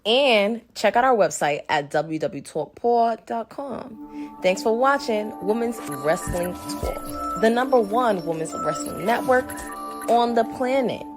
And check out our website at www.talkpod.com. Thanks for watching Women's Wrestling Talk, the #1 women's wrestling network on the planet.